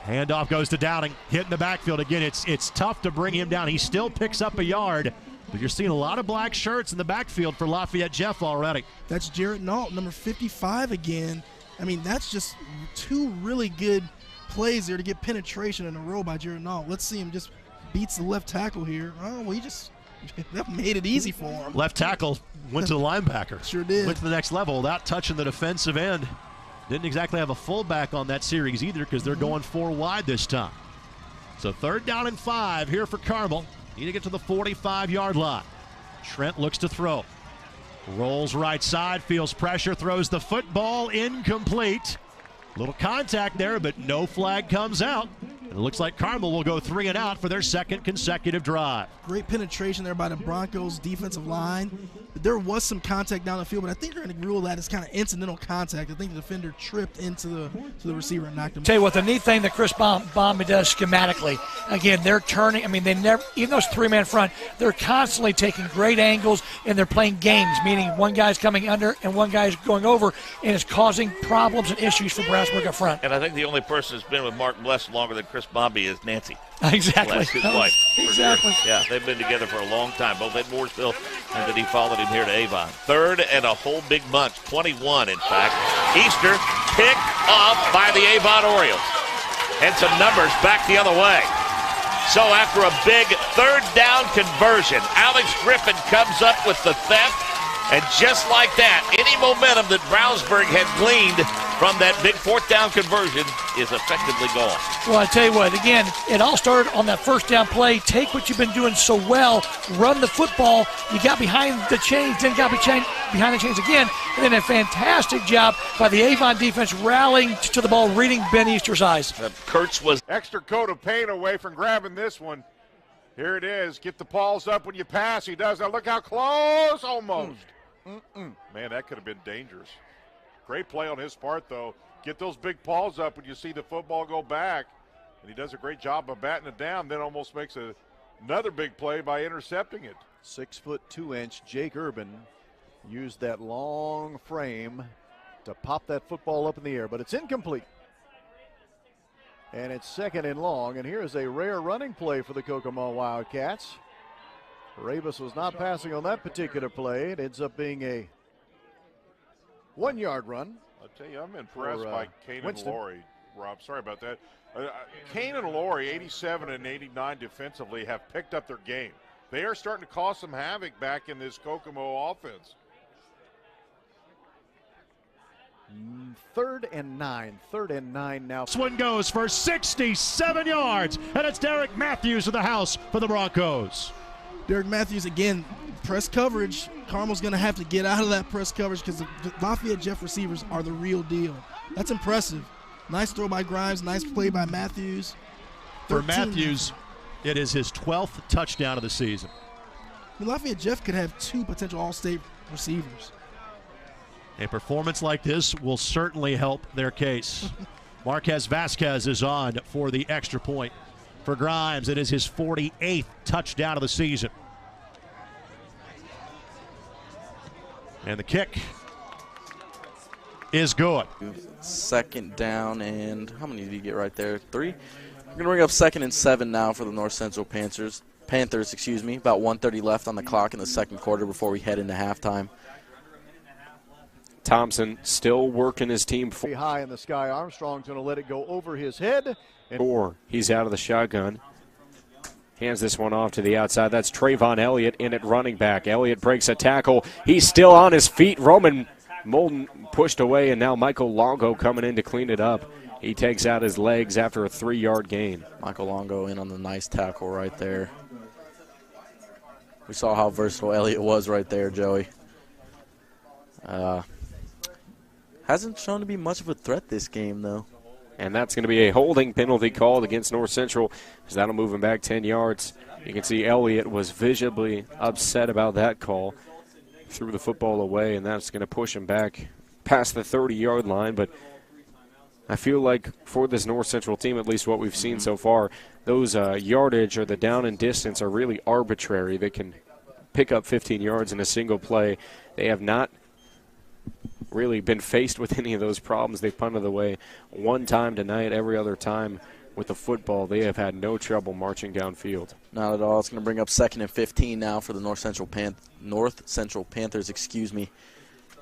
Handoff goes to Downing, hitting the backfield again. It's tough to bring him down. He still picks up a yard, but you're seeing a lot of black shirts in the backfield for Lafayette Jeff already. That's Jared Nault, number 55 again. I mean, that's just 2 really good plays there to get penetration in a row by Jared Nault. Let's see him just beats the left tackle here. Oh, well, he just that made it easy for him. Left tackle went to the linebacker. Sure did. Went to the next level without touching the defensive end. Didn't exactly have a fullback on that series either, because they're going 4 wide this time. So 3rd down and 5 here for Carmel. Need to get to the 45-yard line. Trent looks to throw. Rolls right side, feels pressure, throws the football, incomplete. Little contact there, but no flag comes out. And it looks like Carmel will go 3 and out for their 2nd consecutive drive. Great penetration there by the Broncos defensive line. There was some contact down the field, but I think they're going to rule that as kind of incidental contact. I think the defender tripped into the receiver and knocked him. Tell you what, the neat thing that Chris Bomby does schematically, again, they're turning. I mean, they never, even though it's 3-man front, they're constantly taking great angles and they're playing games, meaning one guy's coming under and one guy's going over, and it's causing problems and issues for Brownsburg up front. And I think the only person who's been with Mark Bless longer than Chris Bomby is Nancy. Exactly. His wife. Exactly. Sure. Yeah, they've been together for a long time, both at Mooresville, and then he followed him here to Avon. 3rd and a whole big bunch, 21 in fact. Easter picked off by the Avon Orioles. And some numbers back the other way. So after a big 3rd down conversion, Alex Griffin comes up with the theft. And just like that, any momentum that Brownsburg had gleaned from that big 4th down conversion is effectively gone. Well, I tell you what, again, it all started on that 1st down play. Take what you've been doing so well, run the football. You got behind the chains, then got behind the chains again, and then a fantastic job by the Avon defense rallying to the ball, reading Ben Easter's eyes. Kurtz was extra coat of paint away from grabbing this one. Here it is. Get the paws up when you pass. He does. Now look how close, almost. Man, that could have been dangerous. Great play on his part, though. Get those big paws up when you see the football go back. And he does a great job of batting it down, then almost makes another big play by intercepting it. 6 foot 2 inch Jake Urban used that long frame to pop that football up in the air, but it's incomplete. And it's 2nd and long, and here's a rare running play for the Kokomo Wildcats. Rabus was not passing on that particular play. It ends up being a 1-yard run. I'll tell you, I'm impressed by Kane and Laurie, Rob. Sorry about that. Kane and Laurie, 87 and 89 defensively, have picked up their game. They are starting to cause some havoc back in this Kokomo offense. 3rd and 9. 3rd and 9 now. This one goes for 67 yards, and it's Derek Matthews of the house for the Broncos. Derek Matthews, again, press coverage. Carmel's going to have to get out of that press coverage because the Lafayette Jeff receivers are the real deal. That's impressive. Nice throw by Grimes. Nice play by Matthews. For Matthews, it is his 12th touchdown of the season. Lafayette Jeff could have 2 potential All-State receivers. A performance like this will certainly help their case. Marquez Vasquez is on for the extra point. For Grimes, it is his 48th touchdown of the season. And the kick is good. 2nd down, and how many did you get right there? 3? We're going to bring up 2nd and 7 now for the North Central Panthers. About 1:30 left on the clock in the 2nd quarter before we head into halftime. Thompson still working his team. High in the sky. Armstrong's going to let it go over his head. He's out of the shotgun. Hands this one off to the outside. That's Trayvon Elliott in at running back. Elliott breaks a tackle. He's still on his feet. Roman Molden pushed away, and now Michael Longo coming in to clean it up. He takes out his legs after a 3-yard gain. Michael Longo in on the nice tackle right there. We saw how versatile Elliott was right there, Joey. Hasn't shown to be much of a threat this game, though. And that's going to be a holding penalty called against North Central, as that'll move him back 10 yards. You can see Elliott was visibly upset about that call. Threw the football away, and that's going to push him back past the 30-yard line. But I feel like for this North Central team, at least what we've seen so far, those yardage or the down and distance are really arbitrary. They can pick up 15 yards in a single play. They have not really been faced with any of those problems. They punted away one time tonight. Every other time with the football, they have had no trouble marching downfield. Not at all. It's going to bring up 2nd and 15 now for the North Central Panthers.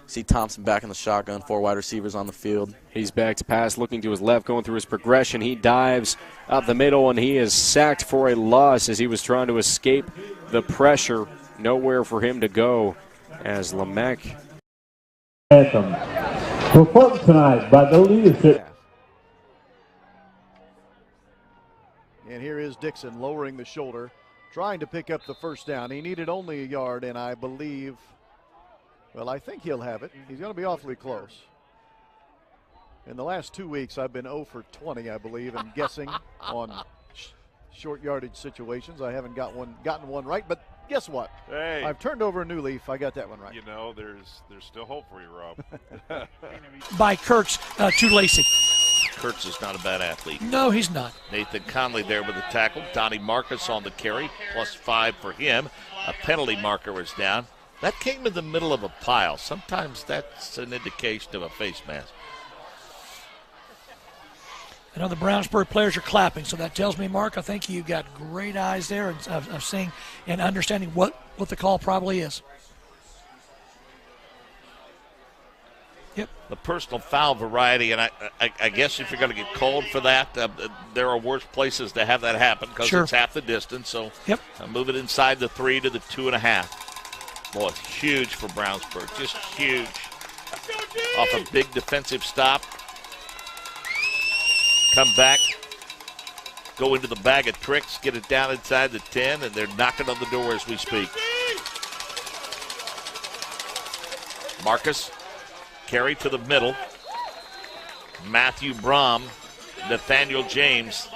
See Thompson back in the shotgun, 4 wide receivers on the field. He's back to pass, looking to his left, going through his progression. He dives up the middle, and he is sacked for a loss as he was trying to escape the pressure. Nowhere for him to go as Lamech. Anthem performed tonight by the leadership. And here is Dixon lowering the shoulder, trying to pick up the first down. He needed only a yard, and I believe, well, I think he'll have it. He's going to be awfully close. In the last 2 weeks, I've been 0 for 20, I believe, and guessing on short yardage situations. I haven't gotten one right, but guess what? Hey, I've turned over a new leaf. I got that one right. You know, there's still hope for you, Rob. By Kurtz to Lacey. Kurtz is not a bad athlete. No, he's not. Nathan Conley there with the tackle. Donnie Marcus on the carry, +5 for him. A penalty marker was down. That came in the middle of a pile. Sometimes that's an indication of a face mask. I know the Brownsburg players are clapping, so that tells me, Mark, I think you've got great eyes there of seeing and understanding what the call probably is. Yep. The personal foul variety, and I guess if you're going to get called for that, there are worse places to have that happen because Sure. It's half the distance. So Yep. Move it inside the 3 to the 2.5. Boy, it's huge for Brownsburg, just huge. Off a big defensive stop. Come back, go into the bag of tricks, get it down inside the 10, and they're knocking on the door as we speak. Marcus, carry to the middle. Matthew Brom, Nathaniel James.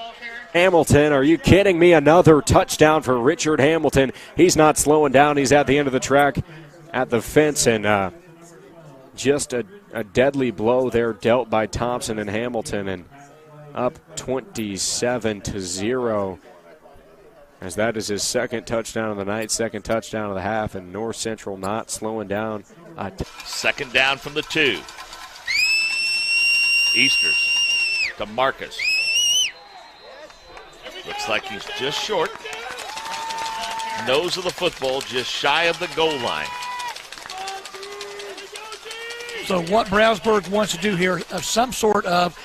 Hamilton, are you kidding me? Another touchdown for Richard Hamilton. He's not slowing down. He's at the end of the track at the fence, and just a deadly blow there dealt by Thompson and Hamilton, and up 27-0, as that is his second touchdown of the night, second touchdown of the half, and North Central not slowing down. Second down from the 2. Easters to Marcus. Looks like he's just short. Nose of the football, just shy of the goal line. So what Brownsburg wants to do here of some sort of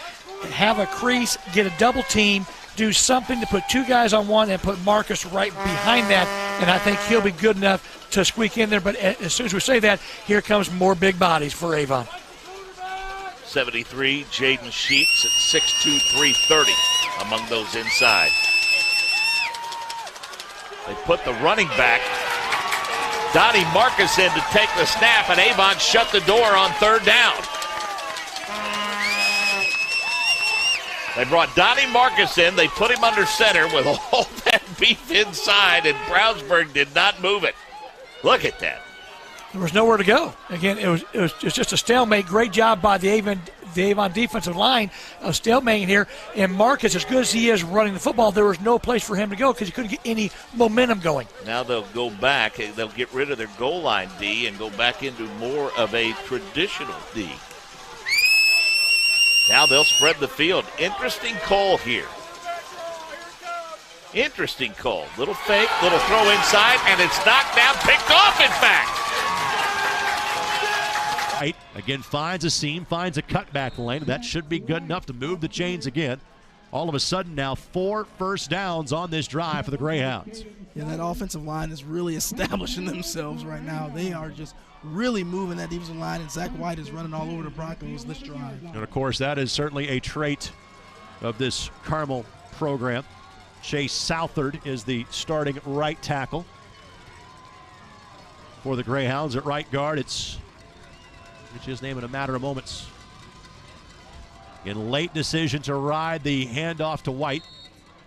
have a crease, get a double team, do something to put 2 guys on one and put Marcus right behind that, and I think he'll be good enough to squeak in there. But as soon as we say that, here comes more big bodies for Avon. 73, Jaden Sheets at 6'2", 330 among those inside. They put the running back, Donnie Marcus, in to take the snap, and Avon shut the door on 3rd down. They brought Donnie Marcus in. They put him under center with all that beef inside, and Brownsburg did not move it. Look at that. There was nowhere to go. Again, it was just a stalemate. Great job by the Avon defensive line of stalemating here. And Marcus, as good as he is running the football, there was no place for him to go because he couldn't get any momentum going. Now they'll go back. They'll get rid of their goal line D and go back into more of a traditional D. Now they'll spread the field. Interesting call here. Interesting call. Little fake, little throw inside, and it's knocked down, picked off, in fact. Right. Again, finds a seam, finds a cutback lane. That should be good enough to move the chains again. All of a sudden now 4 first downs on this drive for the Greyhounds. Yeah, that offensive line is really establishing themselves right now. They are just really moving that defensive line, and Zach White is running all over the Broncos this drive. And, of course, that is certainly a trait of this Carmel program. Chase Southard is the starting right tackle. for the Greyhounds at right guard. It's his name in a matter of moments. In late decision to ride the handoff to White.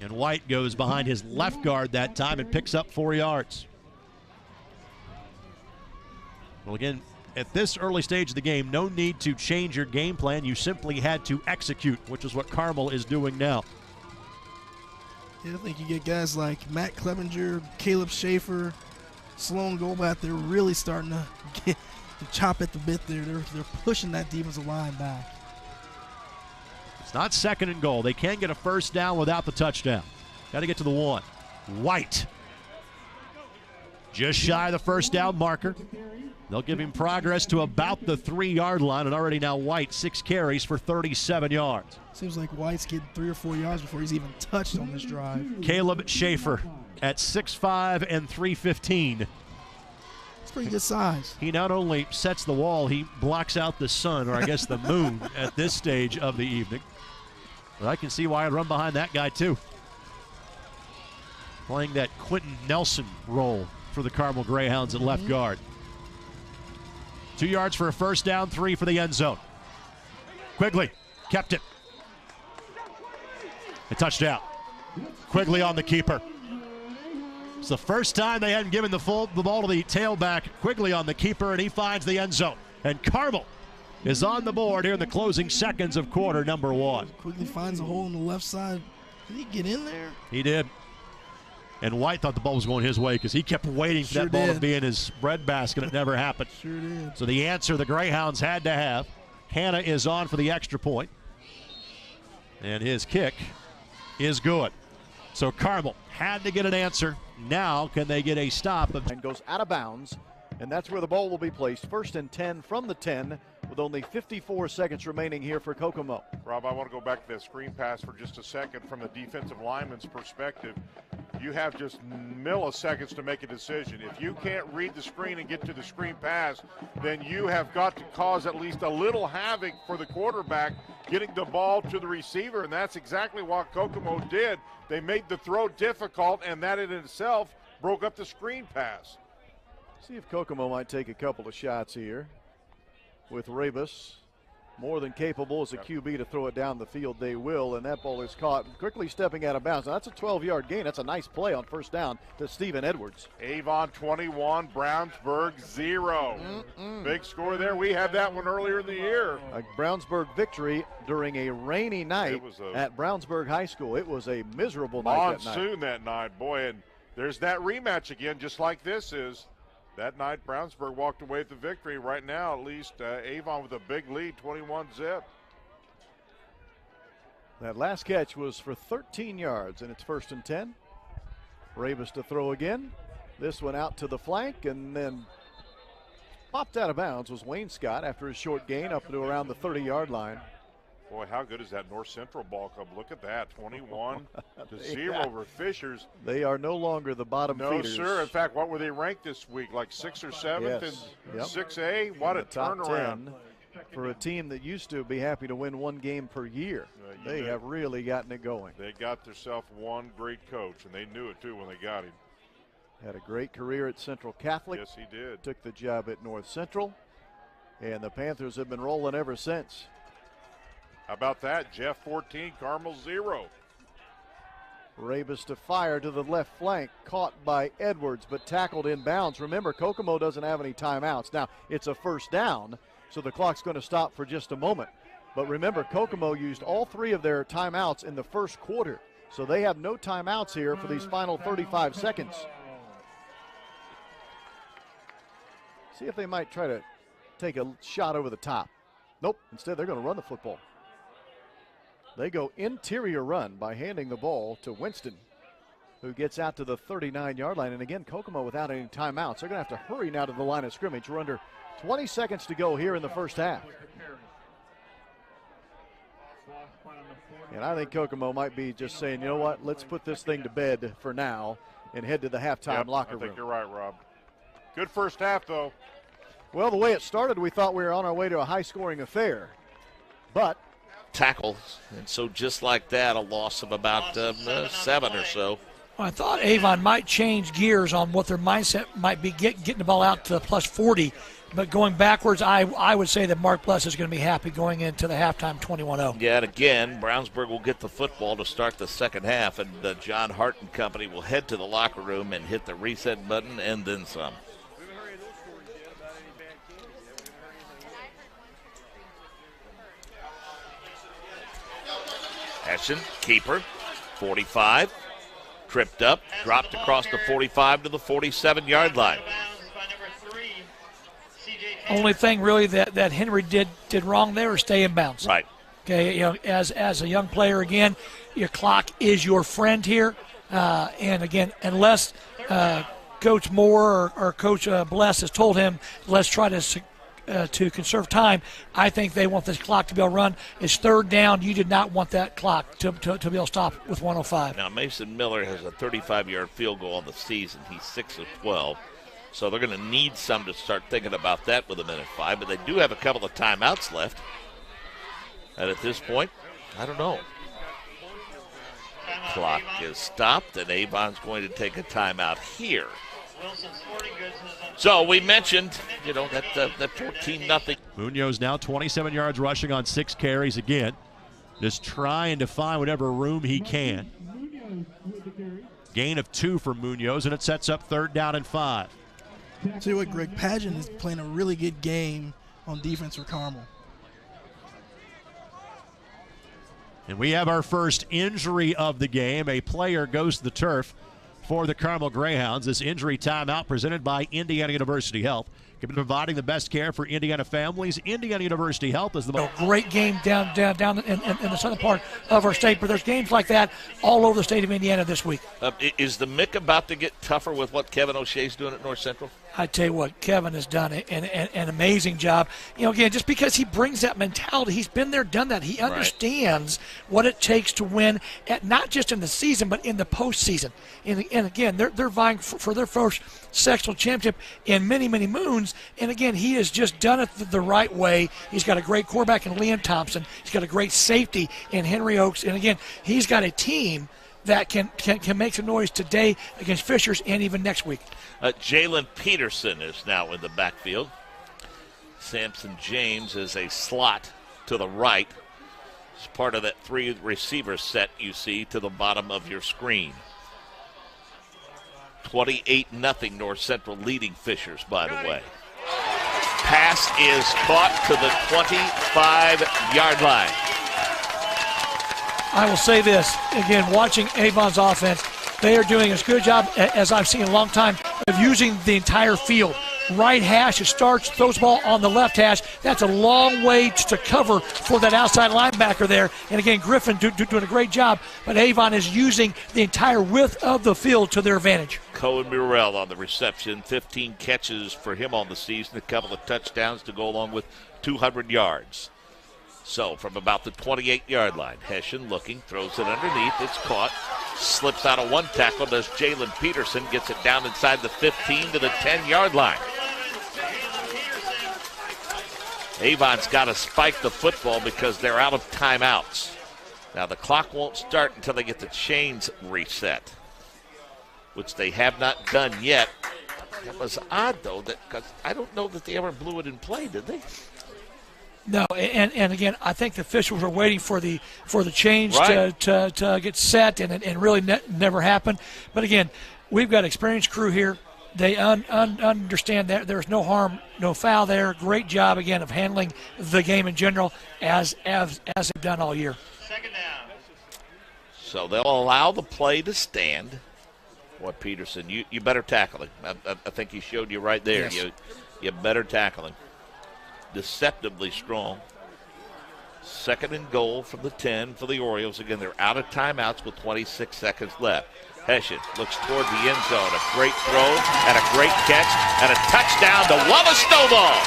And White goes behind his left guard that time and picks up 4 yards. Well, again, at this early stage of the game, no need to change your game plan. You simply had to execute, which is what Carmel is doing now. Yeah, I think you get guys like Matt Clevenger, Caleb Schaefer, Sloan Golbat. They're really starting to chop at the bit there. They're pushing that defensive line back. It's not second and goal. They can get a first down without the touchdown. Got to get to the 1. White. Just shy of the first down marker. They'll give him progress to about the 3-yard line, and already now White, 6 carries for 37 yards. Seems like White's getting 3 or 4 yards before he's even touched on this drive. Caleb Schaefer at 6'5" and 315. It's pretty good size. He not only sets the wall, he blocks out the sun, or I guess the moon, at this stage of the evening. But I can see why I'd run behind that guy, too. Playing that Quentin Nelson role for the Carmel Greyhounds at left guard. 2 yards for a first down, 3 for the end zone. Quigley kept it. A touchdown. Quigley on the keeper. It's the first time they hadn't given the ball to the tailback. Quigley on the keeper, and he finds the end zone. And Carmel is on the board here in the closing seconds of quarter number 1. Quigley finds a hole on the left side. Did he get in there? He did. And White thought the ball was going his way because he kept waiting for that ball to be in his breadbasket. It never happened. Sure did. So the answer the Greyhounds had to have. Hanna is on for the extra point. And his kick is good. So Carmel had to get an answer. Now can they get a stop? And goes out of bounds. And that's where the ball will be placed. First and 10 from the 10 with only 54 seconds remaining here for Kokomo. Rob, I want to go back to that screen pass for just a second from the defensive lineman's perspective. You have just milliseconds to make a decision. If you can't read the screen and get to the screen pass, then you have got to cause at least a little havoc for the quarterback getting the ball to the receiver, and that's exactly what Kokomo did. They made the throw difficult, and that in itself broke up the screen pass. See if Kokomo might take a couple of shots here with Rabus. More than capable as a QB to throw it down the field. They will, and that ball is caught quickly stepping out of bounds. Now, that's a 12-yard gain. That's a nice play on first down to Stephen Edwards. Avon 21, Brownsburg 0. Big score there. We had that one earlier in the year. A Brownsburg victory during a rainy night at Brownsburg High School. It was a miserable night that night. Monsoon that night, boy, and there's that rematch again, just like this is. That night, Brownsburg walked away with the victory. Right now, at least, Avon with a big lead, 21-zip. That last catch was for 13 yards, and it's first and 10. Rabus to throw again. This one out to the flank, and then popped out of bounds was Wayne Scott after his short gain up to around the 30-yard line. Boy, how good is that North Central ball club? Look at that, 21-0 over Fishers. They are no longer the bottom feeders. No, sir. In fact, what were they ranked this week? Like 6th or 7th in 6A? What a turnaround. For a team that used to be happy to win one game per year. They have really gotten it going. They got themselves one great coach, and they knew it, too, when they got him. Had a great career at Central Catholic. Yes, he did. Took the job at North Central, and the Panthers have been rolling ever since. How about that? Jeff 14, Carmel 0. Rabus to fire to the left flank, caught by Edwards, but tackled in bounds. Remember, Kokomo doesn't have any timeouts. Now, it's a first down, so the clock's going to stop for just a moment. But remember, Kokomo used all 3 of their timeouts in the first quarter, so they have no timeouts here for these final 35 seconds. See if they might try to take a shot over the top. Nope, instead they're going to run the football. They go interior run by handing the ball to Winston, who gets out to the 39-yard line. And again, Kokomo without any timeouts. They're going to have to hurry now to the line of scrimmage. We're under 20 seconds to go here in the first half. And I think Kokomo might be just saying, you know what, let's put this thing to bed for now and head to the halftime locker room. I think you're right, Rob. Good first half, though. Well, the way it started, we thought we were on our way to a high-scoring affair. But tackles, and so just like that, a loss of about 7 or so. Well, I thought Avon might change gears on what their mindset might be, getting the ball out to plus 40. But going backwards, I would say that Mark Bless is going to be happy going into the halftime 21-0. Yeah, and again, Brownsburg will get the football to start the second half, and John Hart and company will head to the locker room and hit the reset button and then some. Hessian, keeper, 45, tripped up, dropped across the 45 to the 47-yard line. Only thing really that Henry did wrong there is stay in bounds. Right. Okay, as a young player, again, your clock is your friend here. And again, unless Coach Moore or Coach Bless has told him, let's try to conserve time, I think they want this clock to be able to run. It's third down. You did not want that clock to be able to stop with 105. Now, Mason Miller has a 35-yard field goal on the season. He's 6 of 12. So they're going to need some to start thinking about that with 1:05. But they do have a couple of timeouts left. And at this point, I don't know. Clock is stopped, and Avon's going to take a timeout here. So we mentioned, that 14-0. Munoz now 27 yards rushing on 6 carries again. Just trying to find whatever room he can. Gain of 2 for Munoz, and it sets up 3rd down and 5. Tell you what, Greg, Pageant is playing a really good game on defense for Carmel. And we have our first injury of the game. A player goes to the turf for the Carmel Greyhounds. This injury timeout presented by Indiana University Health. Providing the best care for Indiana families. Indiana University Health is the great game down in the southern part of our state, but there's games like that all over the state of Indiana this week. Is the MIC about to get tougher with what Kevin O'Shea's doing at North Central? I tell you what, Kevin has done an amazing job. Again, just because he brings that mentality, he's been there, done that. He understands what it takes to win, not just in the season, but in the postseason. And again, they're vying for their first sectional championship in many, many moons. And again, he has just done it the right way. He's got a great quarterback in Liam Thompson. He's got a great safety in Henry Oakes. And again, he's got a team that can make some noise today against Fishers and even next week. Jalen Peterson is now in the backfield. Samson James is a slot to the right. It's part of that 3 receiver set you see to the bottom of your screen. 28-0 North Central leading Fishers, by the way. Pass is caught to the 25-yard line. I will say this, again, watching Avon's offense, they are doing as good a job as I've seen in a long time of using the entire field. Right hash, it starts, throws the ball on the left hash. That's a long way to cover for that outside linebacker there. And again, Griffin doing a great job, but Avon is using the entire width of the field to their advantage. Cohen Murrell on the reception, 15 catches for him on the season, a couple of touchdowns to go along with 200 yards. So from about the 28-yard line, Hessian looking, throws it underneath, it's caught, slips out of one tackle, does Jalen Peterson, gets it down inside the 15 to the 10-yard line. Avon's got to spike the football because they're out of timeouts. Now the clock won't start until they get the chains reset, which they have not done yet. That was odd, though, because I don't know that they ever blew it in play, did they? No, and again, I think the officials were waiting for the change to get set, and it really never happened. But again, we've got an experienced crew here. They understand that there's no harm, no foul there. Great job again of handling the game in general, as they've done all year. Second down. So they'll allow the play to stand. Boy, Peterson, you better tackle him. I think he showed you right there. Yes. You better tackle him. Deceptively strong. 2nd and goal from the 10 for the Orioles. Again, they're out of timeouts with 26 seconds left. Hessian looks toward the end zone. A great throw and a great catch and a touchdown to Wallace Snowball.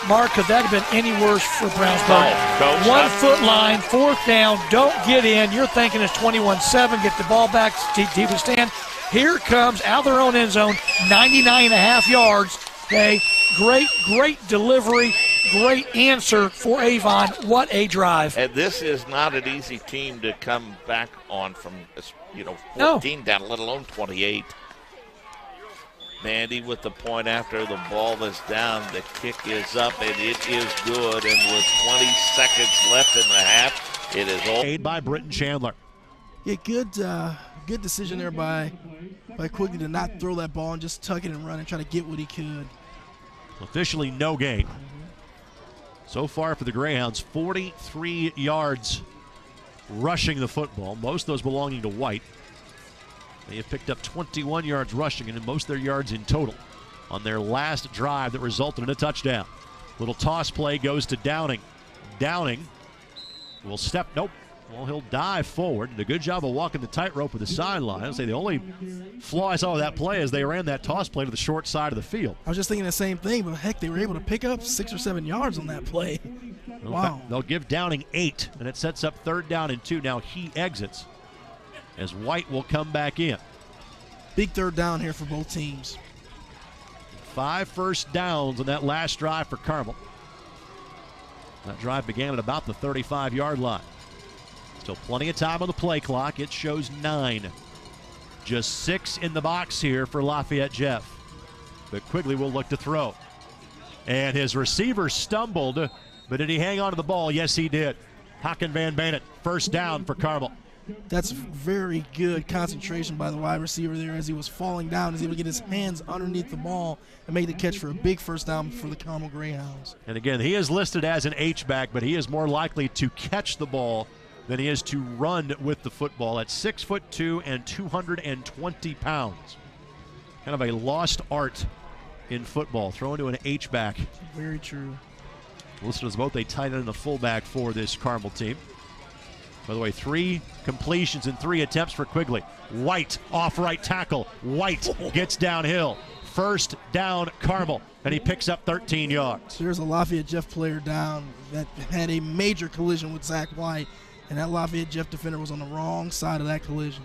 Mark, could that have been any worse for Brownsburg? No, 1 foot line, 4th down, don't get in. You're thinking it's 21-7, get the ball back, deep to stand. Here comes out of their own end zone, 99.5 yards. Okay, great delivery, great answer for Avon. What a drive. And this is not an easy team to come back on from, 14 down, let alone 28. Mandy with the point after the ball is down. The kick is up, and it is good. And with 20 seconds left in the half, it is all. Made by Britton Chandler. Yeah, good decision there by Quigley to not throw that ball and just tuck it and run and try to get what he could. Officially no gain. So far for the Greyhounds, 43 yards rushing the football, most of those belonging to White. They have picked up 21 yards rushing and most of their yards in total on their last drive that resulted in a touchdown. Little toss play goes to Downing. Downing will step, nope. Well, he'll dive forward. Did a good job of walking the tightrope with the sideline. I'll say the only flaw I saw of that play is they ran that toss play to the short side of the field. I was just thinking the same thing, but heck, they were able to pick up 6 or 7 yards on that play. Wow. They'll give Downing 8, and it sets up 3rd down and 2. Now he exits as White will come back in. Big 3rd down here for both teams. 5 first downs on that last drive for Carmel. That drive began at about the 35-yard line. Still plenty of time on the play clock. It shows 9. Just 6 in the box here for Lafayette Jeff. But Quigley will look to throw. And his receiver stumbled, but did he hang on to the ball? Yes, he did. Hakan Van Bennett, 1st down for Carmel. That's very good concentration by the wide receiver there as he was falling down. He's able to get his hands underneath the ball and make the catch for a big 1st down for the Carmel Greyhounds. And again, he is listed as an H-back, but he is more likely to catch the ball than he is to run with the football at 6'2" and 220 pounds. Kind of a lost art in football, throwing to an H-back. Very true. Listed as both a tight end and a fullback for this Carmel team. By the way, 3 completions and 3 attempts for Quigley. White off right tackle. White gets downhill. 1st down Carmel, and he picks up 13 yards. There's a Lafayette Jeff player down that had a major collision with Zach White, and that Lafayette Jeff defender was on the wrong side of that collision.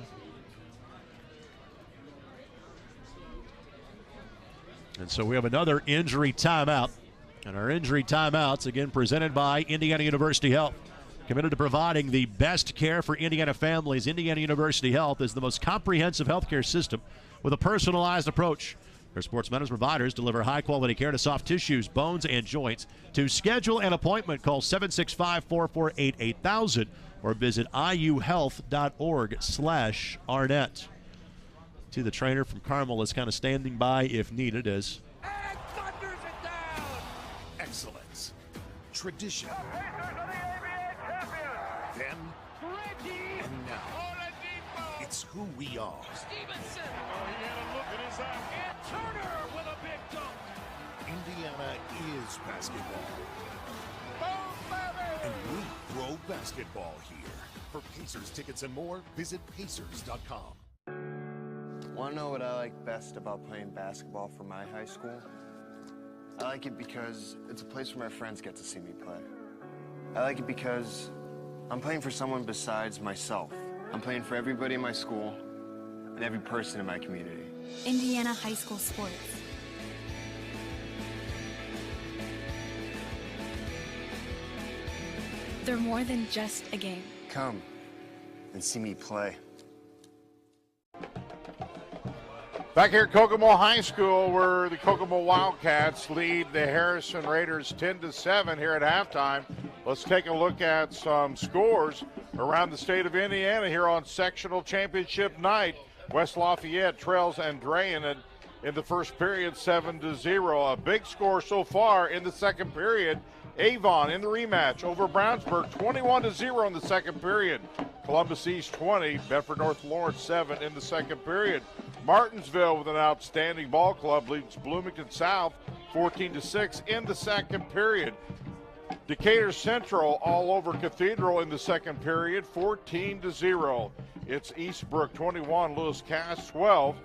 And so we have another injury timeout. And our injury timeouts, again, presented by Indiana University Health. Committed to providing the best care for Indiana families, Indiana University Health is the most comprehensive healthcare system with a personalized approach. Their sports medicine providers deliver high-quality care to soft tissues, bones, and joints. To schedule an appointment, call 765-448-8000 or visit iuhealth.org/Arnett. See, the trainer from Carmel is kind of standing by if needed as excellence, tradition, then, and now, it's who we are. Stevenson. Oh, he had a look at his eye. And Turner with a big dunk. Indiana is basketball. And we grow basketball here. For Pacers tickets and more, visit Pacers.com. Want to know what I like best about playing basketball for my high school? I like it because it's a place where my friends get to see me play. I like it because I'm playing for someone besides myself. I'm playing for everybody in my school and every person in my community. Indiana high school sports. They're more than just a game. Come and see me play. Back here at Kokomo High School, where the Kokomo Wildcats lead the Harrison Raiders 10-7 here at halftime. Let's take a look at some scores around the state of Indiana here on sectional championship night. West Lafayette trails Andrean in the first period 7-0. A big score so far in the second period. Avon in the rematch over Brownsburg 21-0 in the second period. Columbus East 20, Bedford North Lawrence 7 in the second period. Martinsville with an outstanding ball club leads Bloomington South 14-6 in the second period. Decatur Central all over Cathedral in the second period 14-0. It's Eastbrook 21, Lewis Cass 12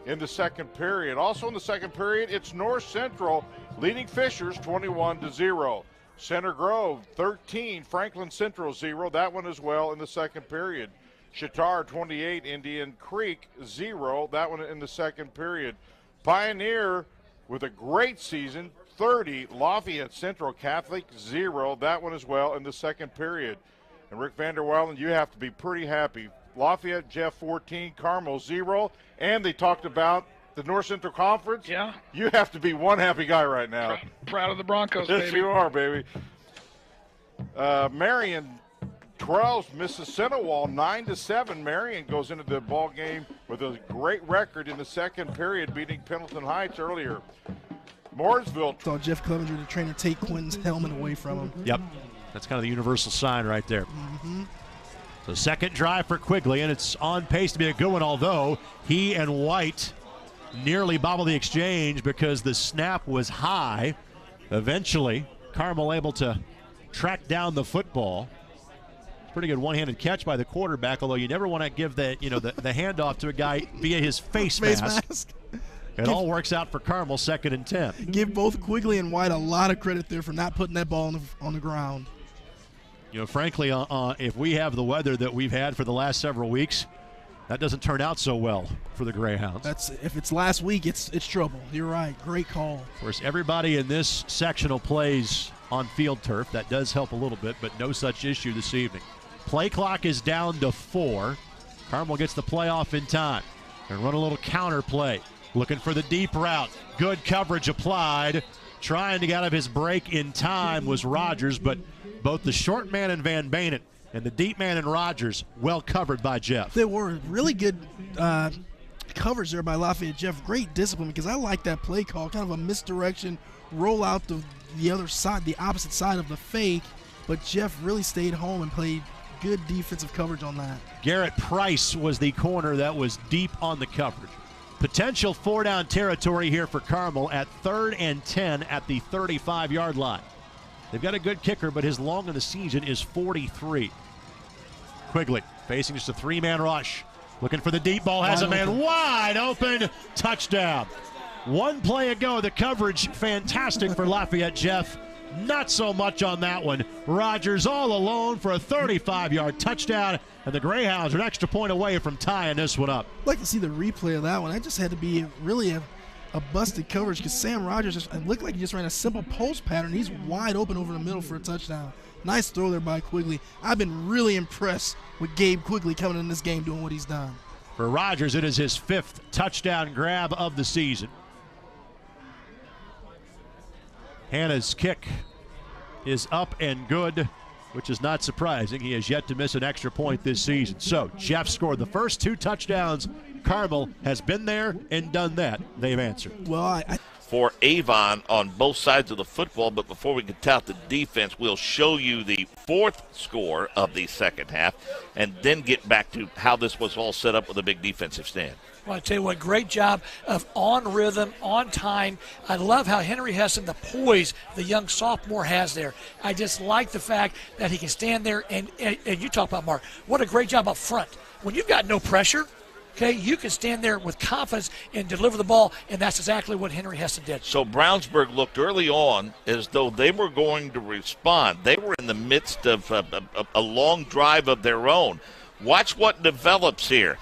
in the second period. Also in the second period, it's North Central leading Fishers 21-0. Center Grove 13, Franklin Central 0. That one as well in the second period. Chautard 28, Indian Creek 0. That one in the second period. Pioneer with a great season, 30, Lafayette Central Catholic 0. That one as well in the second period. And Rick Vanderweilen, you have to be pretty happy. Lafayette, Jeff 14, Carmel 0. And they talked about the North Central Conference. Yeah. You have to be one happy guy right now. Proud of the Broncos, Yes, baby. you are, baby. Marion 12 Mississinawa 9-7. Marion goes into the ball game with a great record in the second period, beating Pendleton Heights earlier. Mooresville. Saw Jeff Clevenger, the trainer, take Quentin's helmet away from him. Yep. That's kind of the universal sign right there. Mm-hmm. So second drive for Quigley, and it's on pace to be a good one, although he and White nearly bobbled the exchange because the snap was high. Eventually, Carmel able to track down the football. Pretty good one-handed catch by the quarterback, although you never want to give the handoff to a guy via his face mask. It all works out for Carmel, 2nd and 10. Give both Quigley and White a lot of credit there for not putting that ball on the ground. You know, frankly, if we have the weather that we've had for the last several weeks, that doesn't turn out so well for the Greyhounds. If it's last week, it's trouble. You're right. Great call. Of course, everybody in this sectional plays on field turf. That does help a little bit, but no such issue this evening. Play clock is down to 4. Carmel gets the play off in time and run a little counter play. Looking for the deep route. Good coverage applied. Trying to get out of his break in time was Rogers, but both the short man and Van Banen and the deep man and Rogers well covered by Jeff. They were really good coverage there by Lafayette Jeff. Great discipline, because I like that play call. Kind of a misdirection, roll out the other side, the opposite side of the fake, but Jeff really stayed home and played good defensive coverage on that. Garrett Price was the corner that was deep on the coverage. Potential 4-down territory here for Carmel at 3rd and 10 at the 35-yard line. They've got a good kicker, but his long in the season is 43. Quigley facing just a 3-man rush. Looking for the deep ball, has a man wide open. Touchdown. One play ago, the coverage fantastic for Lafayette Jeff. Not so much on that one. Rogers all alone for a 35-yard touchdown, and the Greyhounds are an extra point away from tying this one up. I'd like to see the replay of that one. That just had to be really a busted coverage, because Sam Rogers it looked like he just ran a simple post pattern. He's wide open over the middle for a touchdown. Nice throw there by Quigley. I've been really impressed with Gabe Quigley coming in this game doing what he's done. For Rogers, it is his 5th touchdown grab of the season. Hannah's kick is up and good, which is not surprising. He has yet to miss an extra point this season. So Jeff scored the first 2 touchdowns. Carmel has been there and done that. They've answered. Well, for Avon on both sides of the football, but before we can tout the defense, we'll show you the 4th score of the second half and then get back to how this was all set up with a big defensive stand. Well, I tell you what, great job of on rhythm, on time. I love how Henry Hessen, the poise the young sophomore has there. I just like the fact that he can stand there, and you talk about, Mark, what a great job up front. When you've got no pressure, okay, you can stand there with confidence and deliver the ball, and that's exactly what Henry Hessen did. So Brownsburg looked early on as though they were going to respond. They were in the midst of a long drive of their own. Watch what develops here.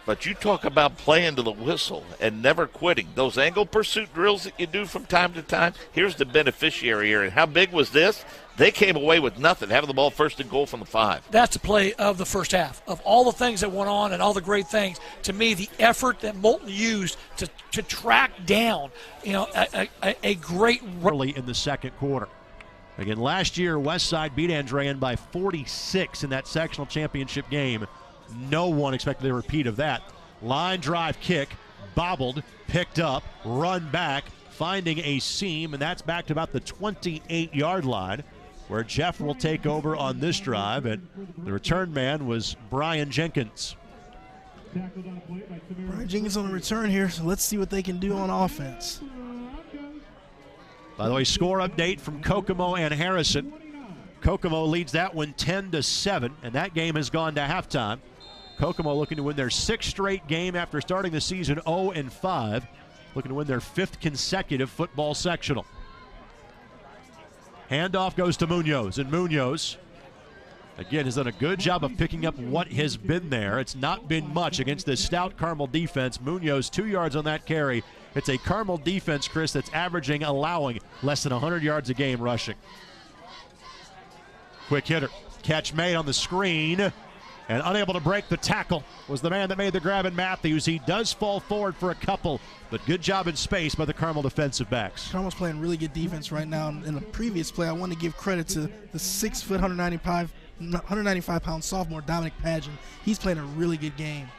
But you talk about playing to the whistle and never quitting. Those angle pursuit drills that you do from time to time, here's the beneficiary here. And how big was this? They came away with nothing, having the ball 1st and goal from the 5. That's the play of the first half. Of all the things that went on and all the great things, to me, the effort that Moulton used to track down, a great early in the second quarter. Again, last year, Westside beat Andrean by 46 in that sectional championship game. No one expected a repeat of that. Line drive kick, bobbled, picked up, run back, finding a seam, and that's back to about the 28-yard line, where Jeff will take over on this drive, and the return man was Brian Jenkins. Brian Jenkins on the return here, so let's see what they can do on offense. By the way, score update from Kokomo and Harrison. Kokomo leads that one 10-7, and that game has gone to halftime. Kokomo looking to win their 6th straight game after starting the season 0-5, looking to win their 5th consecutive football sectional. Handoff goes to Munoz, and Munoz again, has done a good job of picking up what has been there. It's not been much against this stout Carmel defense. Munoz 2 yards on that carry. It's a Carmel defense, Chris, that's allowing less than 100 yards a game rushing. Quick hitter. Catch made on the screen, and unable to break the tackle was the man that made the grab in Matthews. He does fall forward for a couple, but good job in space by the Carmel defensive backs. Carmel's playing really good defense right now. In the previous play, I want to give credit to the 6 foot, 195-pound sophomore Dominic Pageant. He's playing a really good game.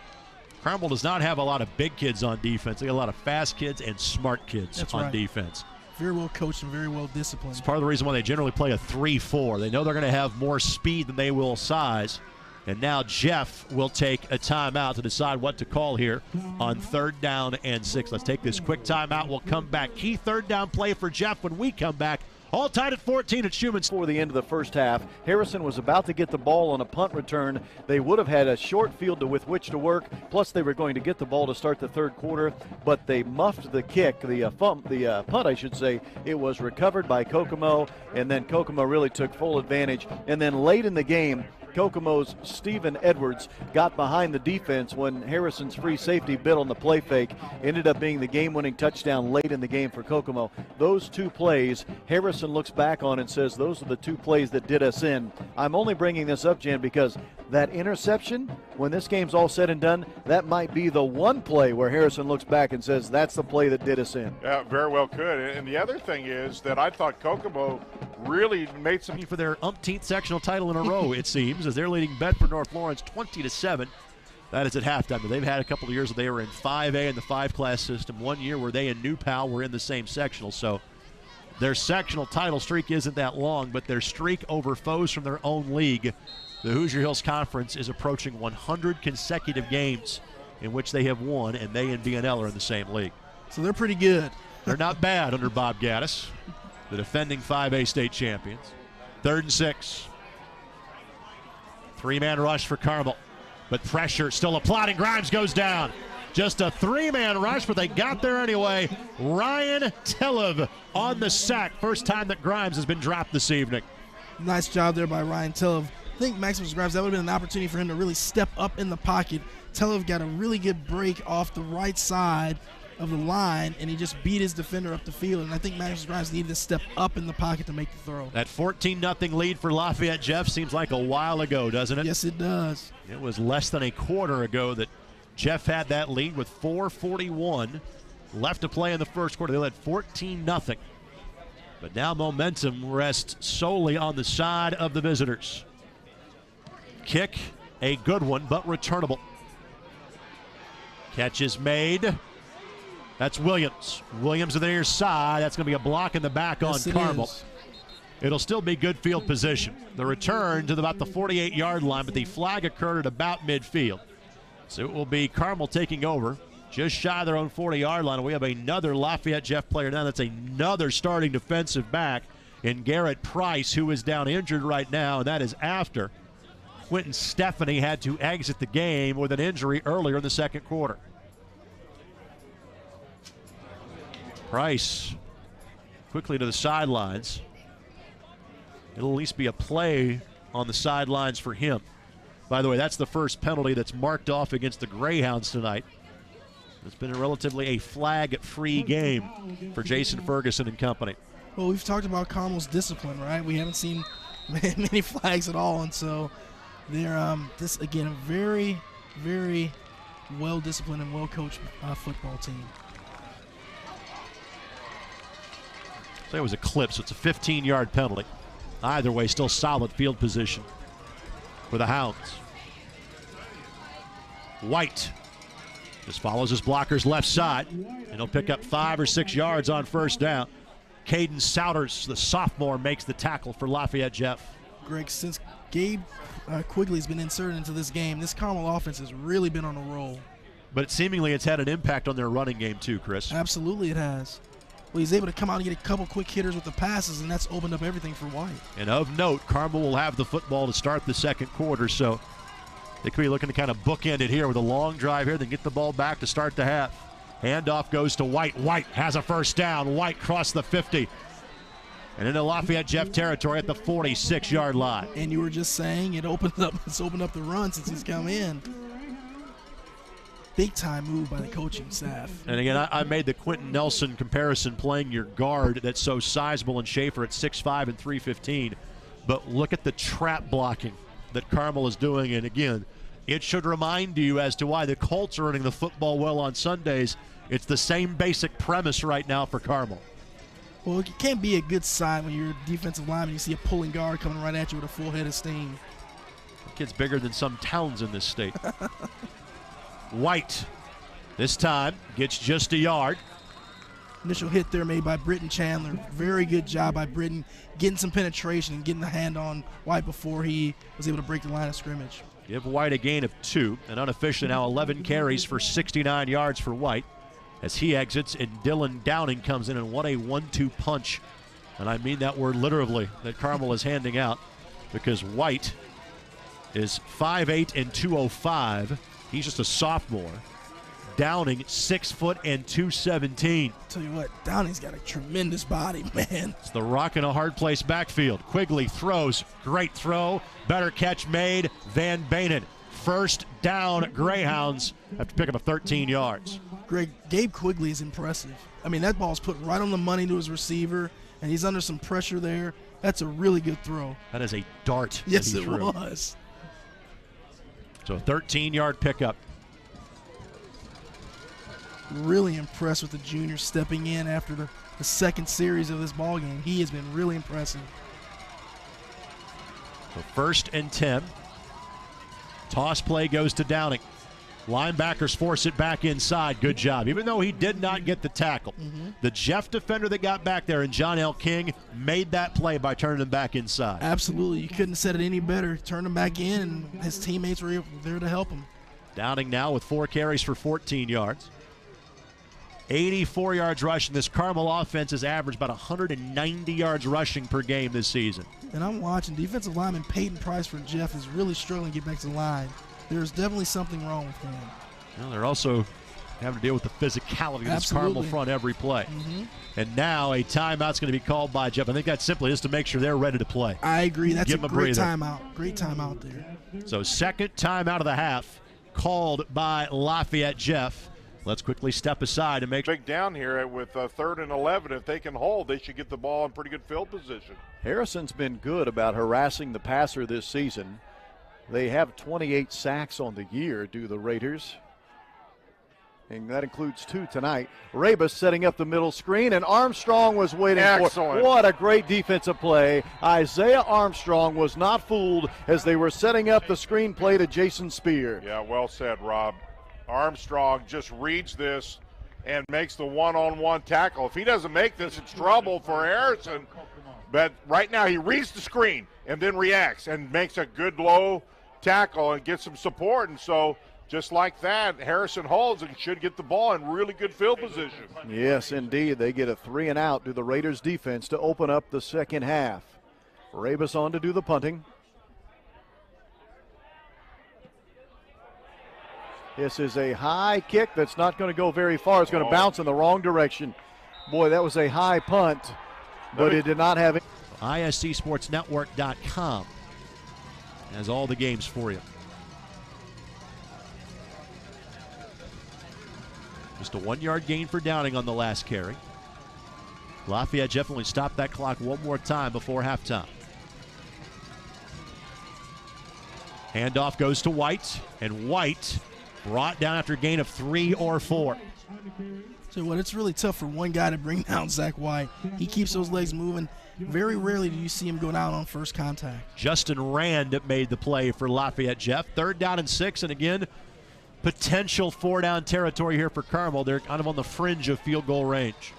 Carmel does not have a lot of big kids on defense. They got a lot of fast kids and smart kids on defense. Very well coached and very well disciplined. It's part of the reason why they generally play a 3-4. They know they're going to have more speed than they will size. And now Jeff will take a timeout to decide what to call here on 3rd down and 6. Let's take this quick timeout. We'll come back. Key 3rd down play for Jeff when we come back. All tied at 14 at Schumann. Before the end of the first half, Harrison was about to get the ball on a punt return. They would have had a short field with which to work, plus they were going to get the ball to start the 3rd quarter, but they muffed the kick, the punt, I should say. It was recovered by Kokomo, and then Kokomo really took full advantage. And then late in the game, Kokomo's Stephen Edwards got behind the defense when Harrison's free safety bit on the play fake. Ended up being the game-winning touchdown late in the game for Kokomo. Those 2 plays, Harrison looks back on and says those are the 2 plays that did us in. I'm only bringing this up, Jan, because that interception, when this game's all said and done, that might be the one play where Harrison looks back and says that's the play that did us in. Yeah, very well could. And the other thing is that I thought Kokomo really made some for their umpteenth sectional title in a row, it seems, as they're leading Bedford North Lawrence 20-7. That is at halftime. They've had a couple of years where they were in 5A in the 5-class system. 1 year where they and New Pal were in the same sectional. So their sectional title streak isn't that long, but their streak over foes from their own league, the Hoosier Hills Conference, is approaching 100 consecutive games in which they have won, and they and BNL are in the same league. So they're pretty good. They're not bad under Bob Gaddis, the defending 5A state champions. 3rd and 6. 3-man rush for Carmel, but pressure still applied, and Grimes goes down. Just a 3-man rush, but they got there anyway. Ryan Tillev on the sack. First time that Grimes has been dropped this evening. Nice job there by Ryan Tillev. I think Maximus Grimes, that would have been an opportunity for him to really step up in the pocket. Tillev got a really good break off the right side of the line, and he just beat his defender up the field. And I think Maximus Grimes needed to step up in the pocket to make the throw. That 14-0 lead for Lafayette, Jeff, seems like a while ago, doesn't it? Yes, it does. It was less than a quarter ago that Jeff had that lead with 4:41 left to play in the first quarter. They led 14-0. But now momentum rests solely on the side of the visitors. Kick, a good one, but returnable. Catch is made. That's Williams. Williams to the near side. That's going to be a block in the back on Carmel. It'll still be good field position. The return to about the 48-yard line, but the flag occurred at about midfield. So it will be Carmel taking over just shy of their own 40-yard line. We have another Lafayette Jeff player now. That's another starting defensive back in Garrett Price, who is down injured right now, and that is after Quentin Stephanie had to exit the game with an injury earlier in the 2nd quarter. Price quickly to the sidelines. It'll at least be a play on the sidelines for him. By the way, that's the first penalty that's marked off against the Greyhounds tonight. It's been a flag-free game for Jason Ferguson and company. Well, we've talked about Carmel's discipline, right? We haven't seen many flags at all, and so they're this again a very, very well-disciplined and well-coached football team. So it was a clip, so it's a 15-yard penalty. Either way, still solid field position for the Hounds. White just follows his blockers left side, and he'll pick up 5 or 6 yards on first down. Caden Souders, the sophomore, makes the tackle for Lafayette Jeff. Greg, since Gabe Quigley's been inserted into this game, this Carmel offense has really been on a roll. But seemingly it's had an impact on their running game too, Chris. Absolutely it has. Well, he's able to come out and get a couple quick hitters with the passes, and that's opened up everything for White. And of note, Carmel will have the football to start the 2nd quarter, so they could be looking to kind of bookend it here with a long drive here, then get the ball back to start the half. Handoff goes to White. White has a first down. White crossed the 50. and into Lafayette Jeff territory at the 46-yard line. And you were just saying it's opened up the run since he's come in. Big time move by the coaching staff. And again, I made the Quentin Nelson comparison playing your guard that's so sizable in Schaefer at 6'5" and 315. But look at the trap blocking that Carmel is doing. And again, it should remind you as to why the Colts are running the football well on Sundays. It's the same basic premise right now for Carmel. Well, it can't be a good sign when you're a defensive lineman. You see a pulling guard coming right at you with a full head of steam. The kid's bigger than some towns in this state. White, this time, gets just a yard. Initial hit there made by Britton Chandler. Very good job by Britton getting some penetration and getting the hand on White before he was able to break the line of scrimmage. Give White a gain of 2, and unofficially now 11 carries for 69 yards for White as he exits, and Dylan Downing comes in, and what a 1-2 punch. And I mean that word literally that Carmel is handing out, because White is 5'8" and 205. He's just a sophomore. Downing 6 foot and 217. Tell you what, Downing's got a tremendous body, man. It's the rock in a hard place backfield. Quigley throws, great throw, better catch made. Van Banen, first down. Greyhounds have to pick up a 13 yards. Greg, Gabe Quigley is impressive. I mean, that ball's put right on the money to his receiver, and he's under some pressure there. That's a really good throw. That is a dart. Yes, it was. So a 13-yard pickup. Really impressed with the junior stepping in after the second series of this ball game. He has been really impressive. So 1st and 10. Toss play goes to Downing. Linebackers force it back inside. Good job. Even though he did not get the tackle, the Jeff defender that got back there and John L. King made that play by turning him back inside. Absolutely. You couldn't have said it any better. Turned him back in, and his teammates were there to help him. Downing now with 4 carries for 14 yards. 84 yards rushing. This Carmel offense has averaged about 190 yards rushing per game this season. And I'm watching defensive lineman Peyton Price for Jeff is really struggling to get back to the line. There's definitely something wrong with him. Well, they're also having to deal with the physicality of this Carmel front every play. And now a timeout's going to be called by Jeff. I think that's simply just to make sure they're ready to play. I agree. That's Give a great timeout. Great timeout there. So second timeout of the half called by Lafayette Jeff. Let's quickly step aside and make big down here with 3rd and 11. If they can hold, they should get the ball in pretty good field position. Harrison's been good about harassing the passer this season. They have 28 sacks on the year, do the Raiders. And that includes 2 tonight. Rabus setting up the middle screen, and Armstrong was waiting for it. What a great defensive play. Isaiah Armstrong was not fooled as they were setting up the screen play to Jason Spear. Yeah, well said, Rob. Armstrong just reads this and makes the one-on-one tackle. If he doesn't make this, it's trouble for Harrison. But right now he reads the screen and then reacts and makes a good low tackle and gets some support. And so just like that, Harrison holds and should get the ball in really good field position. Yes, indeed. They get a 3 and out to the Raiders defense to open up the second half. Rabus on to do the punting. This is a high kick that's not going to go very far. It's going to bounce in the wrong direction. Boy, that was a high punt, but it did not have it. ISCSportsNetwork.com has all the games for you. Just a 1-yard gain for Downing on the last carry. Lafayette Jeff only stopped that clock one more time before halftime. Handoff goes to White, and White brought down after a gain of 3 or 4. So what, it's really tough for one guy to bring down Zach White. He keeps those legs moving. Very rarely do you see him go down on first contact. Justin Rand made the play for Lafayette Jeff. 3rd down and 6, and again, potential 4-down territory here for Carmel. They're kind of on the fringe of field goal range.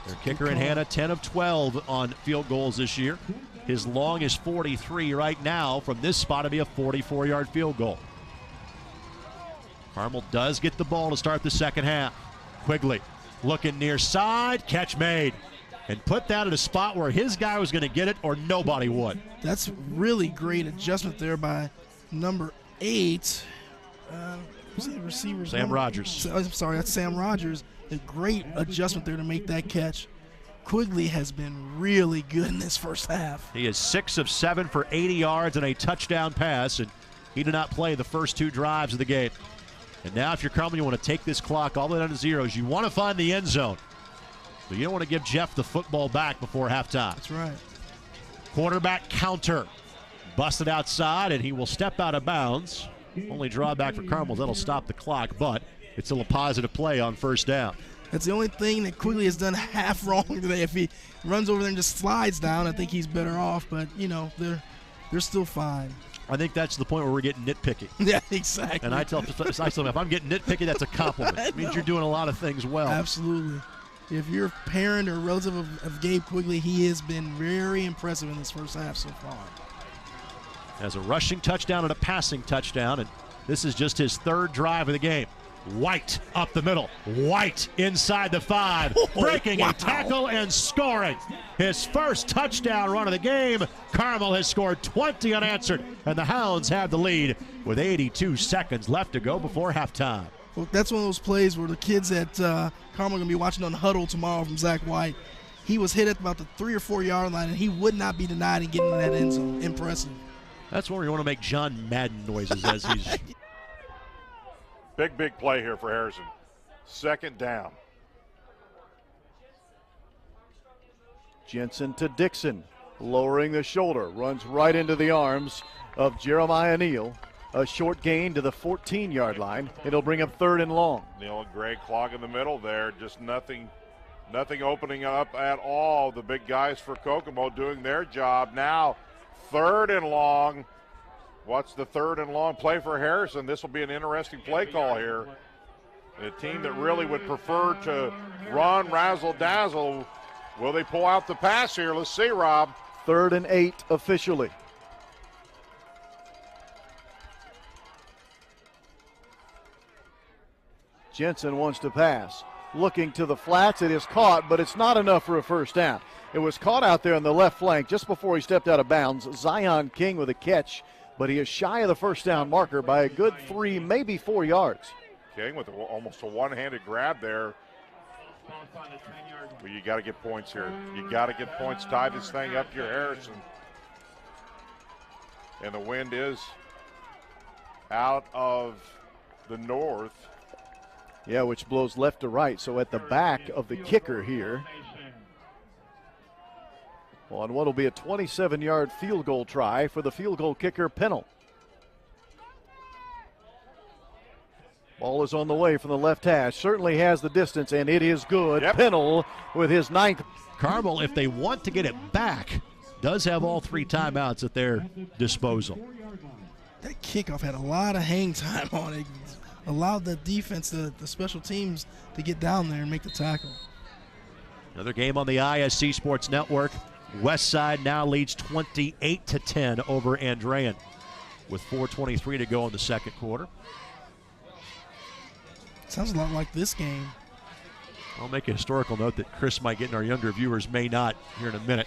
Their kicker in Hannah, 10 of 12 on field goals this year. His long is 43 right now. From this spot, it'll be a 44-yard field goal. Carmel does get the ball to start the second half. Quigley looking near side, catch made. And put that at a spot where his guy was going to get it or nobody would. That's really great adjustment there by number 8. Who's the receiver's Sam number? Rogers. I'm sorry, that's Sam Rogers. A great adjustment there to make that catch. Quigley has been really good in this first half. He is 6 of 7 for 80 yards and a touchdown pass, and he did not play the first 2 drives of the game. And now if you're Carmel, you want to take this clock all the way down to zeros. You want to find the end zone, but you don't want to give Jeff the football back before halftime. That's right. Quarterback counter. Busted outside, and he will step out of bounds. Only drawback for Carmel, that'll stop the clock, but it's still a positive play on first down. That's the only thing that Quigley has done half wrong today. If he runs over there and just slides down, I think he's better off, but, you know, they're still fine. I think that's the point where we're getting nitpicky. Yeah, exactly. And I tell them, if I'm getting nitpicky, that's a compliment. It means you're doing a lot of things well. Absolutely. If you're a parent or a relative of Gabe Quigley, he has been very impressive in this first half so far. Has a rushing touchdown and a passing touchdown, and this is just his 3rd drive of the game. White up the middle. White inside the 5, breaking a tackle and scoring. His first touchdown run of the game. Carmel has scored 20 unanswered, and the Hounds have the lead with 82 seconds left to go before halftime. Well, that's one of those plays where the kids at Carmel are going to be watching on Huddle tomorrow from Zach White. He was hit at about the 3 or 4 yard line, and he would not be denied in getting in that end zone. Impressive. That's where you want to make John Madden noises as he's... Big play here for Harrison. 2nd down. Jensen to Dixon, lowering the shoulder, runs right into the arms of Jeremiah Neal. A short gain to the 14-yard line. It'll bring up 3rd and long. Neal and Gray clog in the middle there. Just nothing opening up at all. The big guys for Kokomo doing their job. Now 3rd and long. What's the 3rd and long play for Harrison? This will be an interesting play call here. A team that really would prefer to run, razzle dazzle. Will they pull out the pass here? Let's see, Rob. 3rd and 8 officially. Jensen wants to pass. Looking to the flats. It is caught, but it's not enough for a first down. It was caught out there on the left flank just before he stepped out of bounds. Zion King with a catch, but he is shy of the first down marker by a good 3, maybe 4 yards. King with almost a one-handed grab there. Well, you got to get points here. You got to get points. Tie this thing up here, Harrison. And the wind is out of the north. Yeah, which blows left to right. So at the back of the kicker here. On what will be a 27-yard field goal try for the field goal kicker, Pennell. Ball is on the way from the left hash. Certainly has the distance, and it is good. Yep. Pennell with his 9th. Carmel, if they want to get it back, does have all 3 timeouts at their disposal. That kickoff had a lot of hang time on it. Allowed the defense, the special teams, to get down there and make the tackle. Another game on the ISC Sports Network. Westside now leads 28-10 over Andrean with 4:23 to go in the second quarter. Sounds a lot like this game. I'll make a historical note that Chris might get, and our younger viewers may not here in a minute.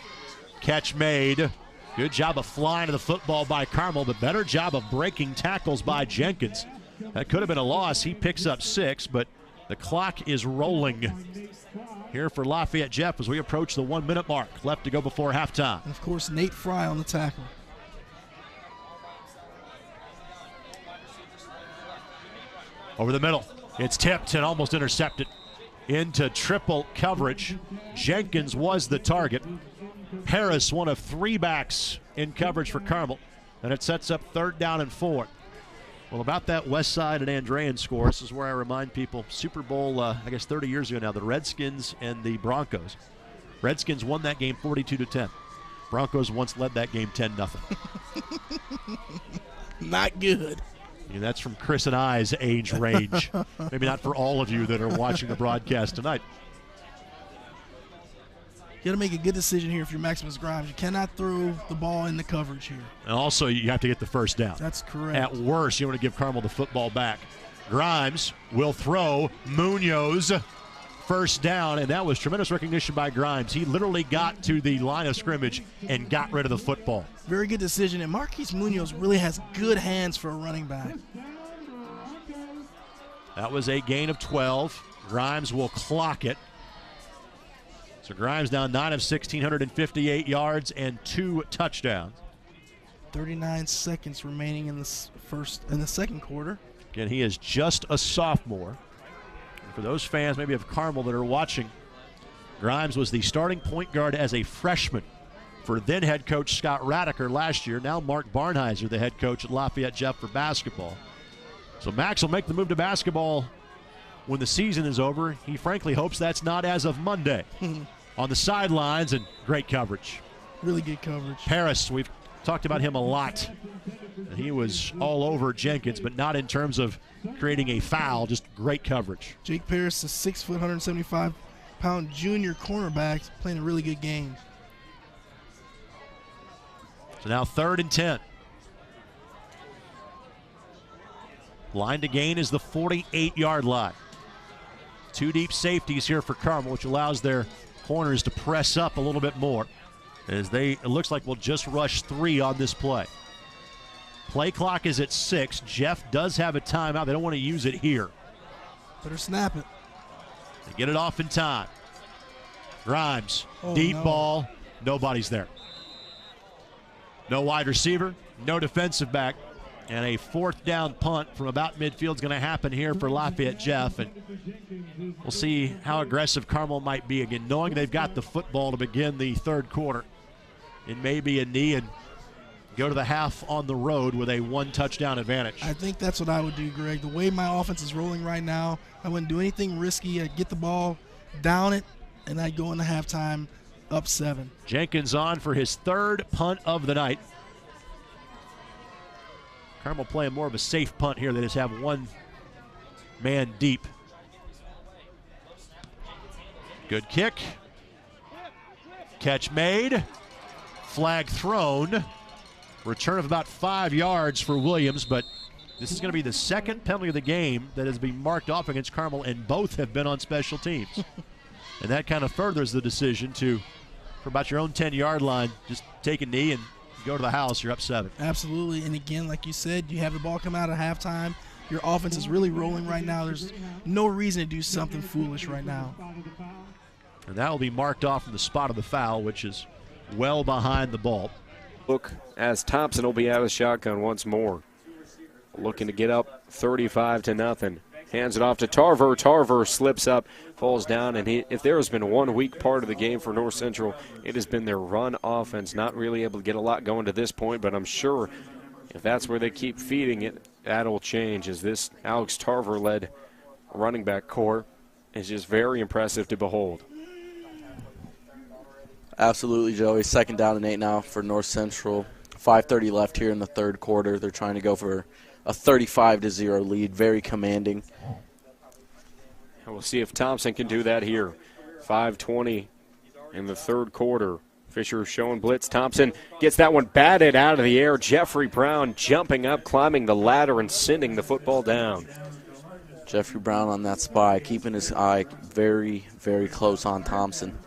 Catch made. Good job of flying to the football by Carmel, but better job of breaking tackles by Jenkins. That could have been a loss. He picks up 6, but the clock is rolling here for Lafayette Jeff as we approach the 1-minute mark. Left to go before halftime. And of course, Nate Fry on the tackle. Over the middle. It's tipped and almost intercepted into triple coverage. Jenkins was the target. Harris, one of 3 backs in coverage for Carmel. And it sets up 3rd down and 4. Well, about that West Side and Andrean score, this is where I remind people, Super Bowl, I guess 30 years ago now, the Redskins and the Broncos. Redskins won that game 42-10. Broncos once led that game 10-0. Not good. And that's from Chris and I's age range. Maybe not for all of you that are watching the broadcast tonight. You got to make a good decision here if you're Maximus Grimes. You cannot throw the ball in the coverage here. And also, you have to get the first down. That's correct. At worst, you want to give Carmel the football back. Grimes will throw. Munoz, first down, and that was tremendous recognition by Grimes. He literally got to the line of scrimmage and got rid of the football. Very good decision, and Marquise Munoz really has good hands for a running back. That was a gain of 12. Grimes will clock it. So Grimes down 9 of 16, 158 yards and 2 touchdowns. 39 seconds remaining in the second quarter. Again, he is just a sophomore. And for those fans maybe of Carmel that are watching, Grimes was the starting point guard as a freshman for then head coach Scott Radiker last year. Now Mark Barnheiser, the head coach at Lafayette Jeff for basketball. So Max will make the move to basketball when the season is over. He frankly hopes that's not as of Monday. On the sidelines, and great coverage. Really good coverage. Paris, we've talked about him a lot. And he was all over Jenkins, but not in terms of creating a foul, just great coverage. Jake Paris, a 6 foot, 175-pound junior cornerback, playing a really good game. So now 3rd and 10. Line to gain is the 48-yard line. 2 deep safeties here for Carmel, which allows their corners to press up a little bit more, as it looks like we'll just rush 3 on this play. Play clock is at 6. Jeff does have a timeout. They don't want to use it here. Better snap it. They get it off in time. Grimes, deep ball, nobody's there. No wide receiver, no defensive back, and a 4th down punt from about midfield is going to happen here for Lafayette Jeff. And we'll see how aggressive Carmel might be again, knowing they've got the football to begin the 3rd quarter. It may be a knee and go to the half on the road with a 1-touchdown advantage. I think that's what I would do, Greg. The way my offense is rolling right now, I wouldn't do anything risky. I'd get the ball, down it, and I'd go into halftime up 7. Jenkins on for his 3rd punt of the night. Carmel playing more of a safe punt here. They just have 1 man deep. Good kick. Catch made. Flag thrown. Return of about 5 yards for Williams, but this is going to be the 2nd penalty of the game that has been marked off against Carmel, and both have been on special teams. And that kind of furthers the decision to, for about your own 10-yard line, just take a knee and go to the house. You're up 7. Absolutely. And again, like you said, you have the ball come out at halftime. Your offense is really rolling right now. There's no reason to do something foolish right now. And that will be marked off from the spot of the foul, which is well behind the ball. Look, as Thompson will be out of shotgun once more. Looking to get up 35-0. Hands it off to Tarver. Tarver slips up, falls down, and if there has been one weak part of the game for North Central, it has been their run offense. Not really able to get a lot going to this point, but I'm sure if that's where they keep feeding it, that'll change, as this Alex Tarver-led running back core is just very impressive to behold. Absolutely, Joey. 2nd down and 8 now for North Central. 5:30 left here in the 3rd quarter. They're trying to go for a 35-0 lead, very commanding. And we'll see if Thompson can do that here. 5:20 in the 3rd quarter. Fisher showing blitz. Thompson gets that one batted out of the air. Jeffrey Brown jumping up, climbing the ladder, and sending the football down. Jeffrey Brown on that spy, keeping his eye very, very close on Thompson.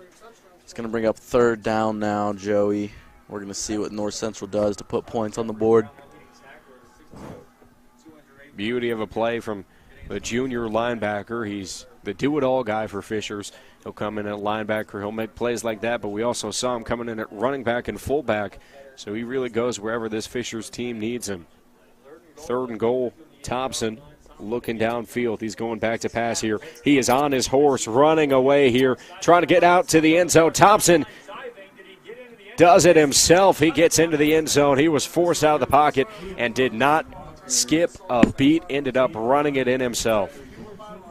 It's going to bring up 3rd down now, Joey. We're going to see what North Central does to put points on the board. Beauty of a play from the junior linebacker. He's the do-it-all guy for Fishers. He'll come in at linebacker. He'll make plays like that, but we also saw him coming in at running back and fullback, so he really goes wherever this Fishers team needs him. 3rd and goal, Thompson looking downfield. He's going back to pass here. He is on his horse, running away here, trying to get out to the end zone. Thompson does it himself. He gets into the end zone. He was forced out of the pocket and did not skip a beat, ended up running it in himself.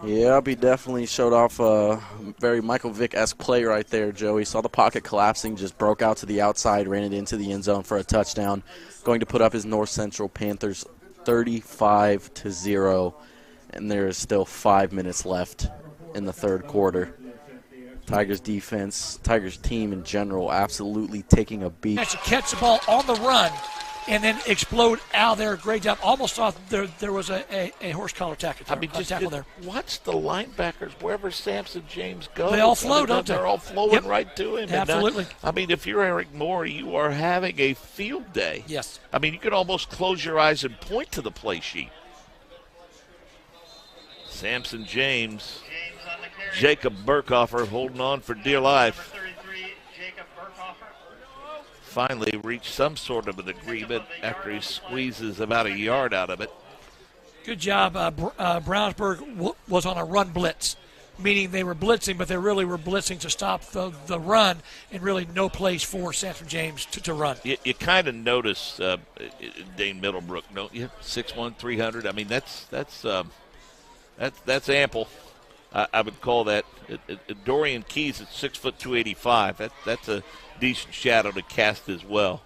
Yep, he definitely showed off a very Michael Vick-esque play right there, Joey. Saw the pocket collapsing, just broke out to the outside, ran it into the end zone for a touchdown. Going to put up his North Central Panthers 35-0, and there is still 5 minutes left in the 3rd quarter. Tigers defense, Tigers team in general, absolutely taking a beat. To catch the ball on the run and then explode out there. Great job. Almost thought there was a horse collar tackle there. Watch the linebackers wherever Samson James goes. They all flow, don't they? They're all flowing right to him. Absolutely. And if you're Eric Moore, you are having a field day. Yes. I mean, you could almost close your eyes and point to the play sheet. Samson James Jacob Burkhofer holding on for dear life. Finally reached some sort of an agreement after he squeezes about a yard out of it. Good job. Brownsburg was on a run blitz, meaning they were blitzing, but they really were blitzing to stop the run, and really no place for Sanford James to run. You kind of notice Dane Middlebrook, don't you? 6'1", 300. I mean, that's ample. I would call that. Dorian Keys at 6 foot 285. That's a decent shadow to cast as well.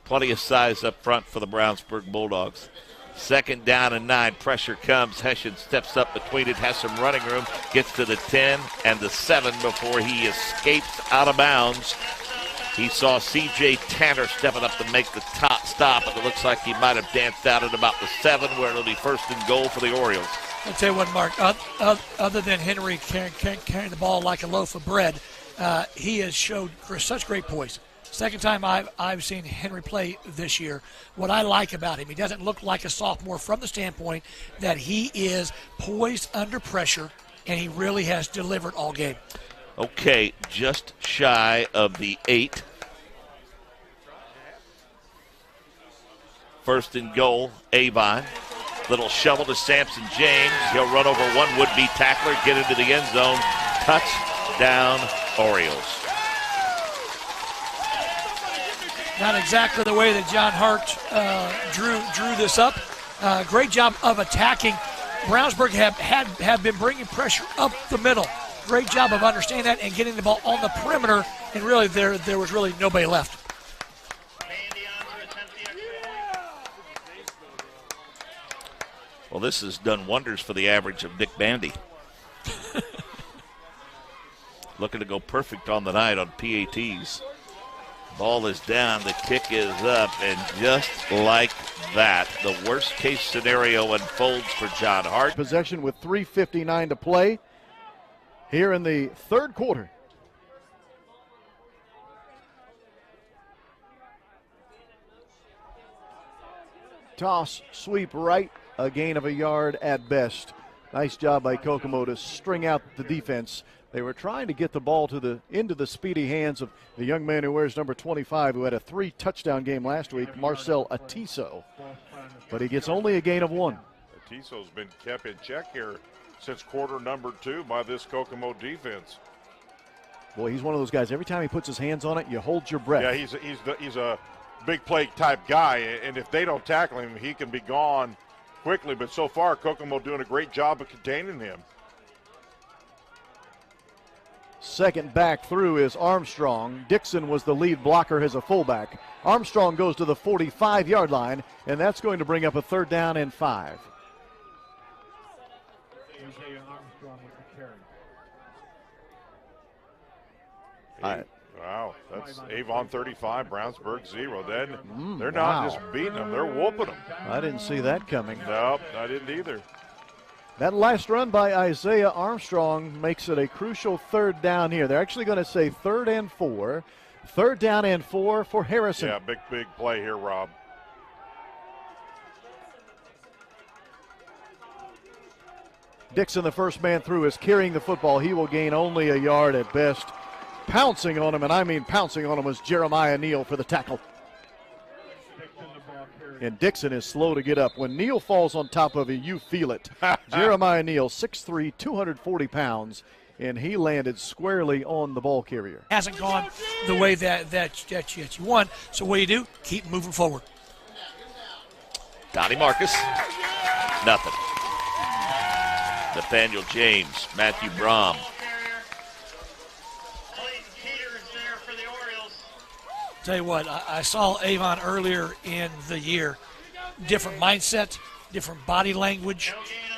Plenty of size up front for the Brownsburg Bulldogs. 2nd down and 9. Pressure comes. Hessian steps up between it, has some running room, gets to the 10 and the 7 before he escapes out of bounds. He saw C.J. Tanner stepping up to make the top stop, and it looks like he might have danced out at about the 7, where it'll be 1st and goal for the Orioles. I'll tell you what, Mark, other than Henry carrying the ball like a loaf of bread, he has showed such great poise. Second time I've seen Henry play this year. What I like about him, he doesn't look like a sophomore from the standpoint that he is poised under pressure, and he really has delivered all game. Okay, just shy of the 8. 1st and goal, Avon. Little shovel to Samson James. He'll run over one would-be tackler, get into the end zone. Touchdown, Orioles. Not exactly the way that John Hart drew this up. Great job of attacking. Brownsburg have been bringing pressure up the middle. Great job of understanding that and getting the ball on the perimeter, and really there was really nobody left. Well, this has done wonders for the average of Nick Bandy. Looking to go perfect on the night on PATs. Ball is down, the kick is up, and just like that, the worst-case scenario unfolds for John Hart. Possession with 3:59 to play here in the 3rd quarter. Toss, sweep right, a gain of a yard at best. Nice job by Kokomo to string out the defense. They were trying to get the ball into the speedy hands of the young man who wears number 25, who had a 3-touchdown game last week, Marcel Atiso. But he gets only a gain of 1. Atiso's been kept in check here since quarter number 2 by this Kokomo defense. Boy, he's one of those guys. Every time he puts his hands on it, you hold your breath. Yeah, he's a big play type guy, and if they don't tackle him, he can be gone quickly. But so far, Kokomo doing a great job of containing him. Second back through is Armstrong. Dixon was the lead blocker as a fullback. Armstrong goes to the 45-yard line, and that's going to bring up a 3rd down and 5. Wow, that's Avon 35, Brownsburg 0. Then they're not just beating them, they're whooping them. I didn't see that coming. Nope, I didn't either. That last run by Isaiah Armstrong makes it a crucial 3rd down here. They're actually going to say 3rd and 4. 3rd down and 4 for Harrison. Yeah, big play here, Rob. Dixon, the first man through, is carrying the football. He will gain only a yard at best. Pouncing on him, and I mean pouncing on him, was Jeremiah Neal for the tackle. And Dixon is slow to get up. When Neal falls on top of you, you feel it. Jeremiah Neal, 6'3", 240 pounds, and he landed squarely on the ball carrier. Hasn't gone the way that you want, so what do? Keep moving forward. Donnie Marcus, nothing. Nathaniel James, Matthew Brom. Tell you what, I saw Avon earlier in the year. Different mindset, different body language.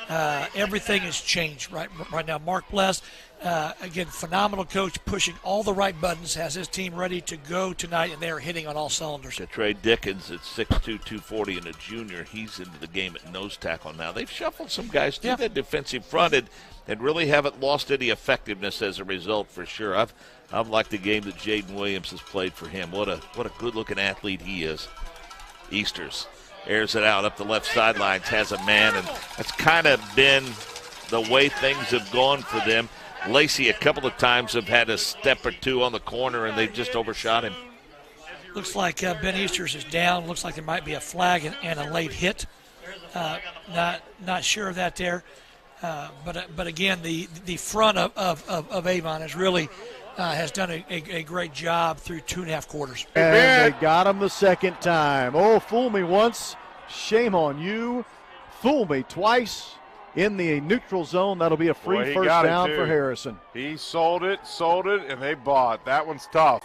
Everything has changed right now. Mark Bless, again, phenomenal coach, pushing all the right buttons, has his team ready to go tonight, and they are hitting on all cylinders. Trey Dickens at 6'2", 240 and a junior. He's into the game at nose tackle now. They've shuffled some guys to that defensive front and really haven't lost any effectiveness as a result, for sure. I've liked the game that Jaden Williams has played for him. What a good-looking athlete he is. Easters airs it out up the left sidelines, has a man, and that's kind of been the way things have gone for them. Lacey a couple of times have had a step or two on the corner, and they've just overshot him. Looks like Ben Easters is down. Looks like there might be a flag and a late hit. Not sure of that there. But again, the front of Avon has really has done a great job through 2.5 quarters. And they got him the second time. Oh, fool me once, shame on you. Fool me twice in the neutral zone. That'll be a free first down for Harrison. He sold it, and they bought. That one's tough.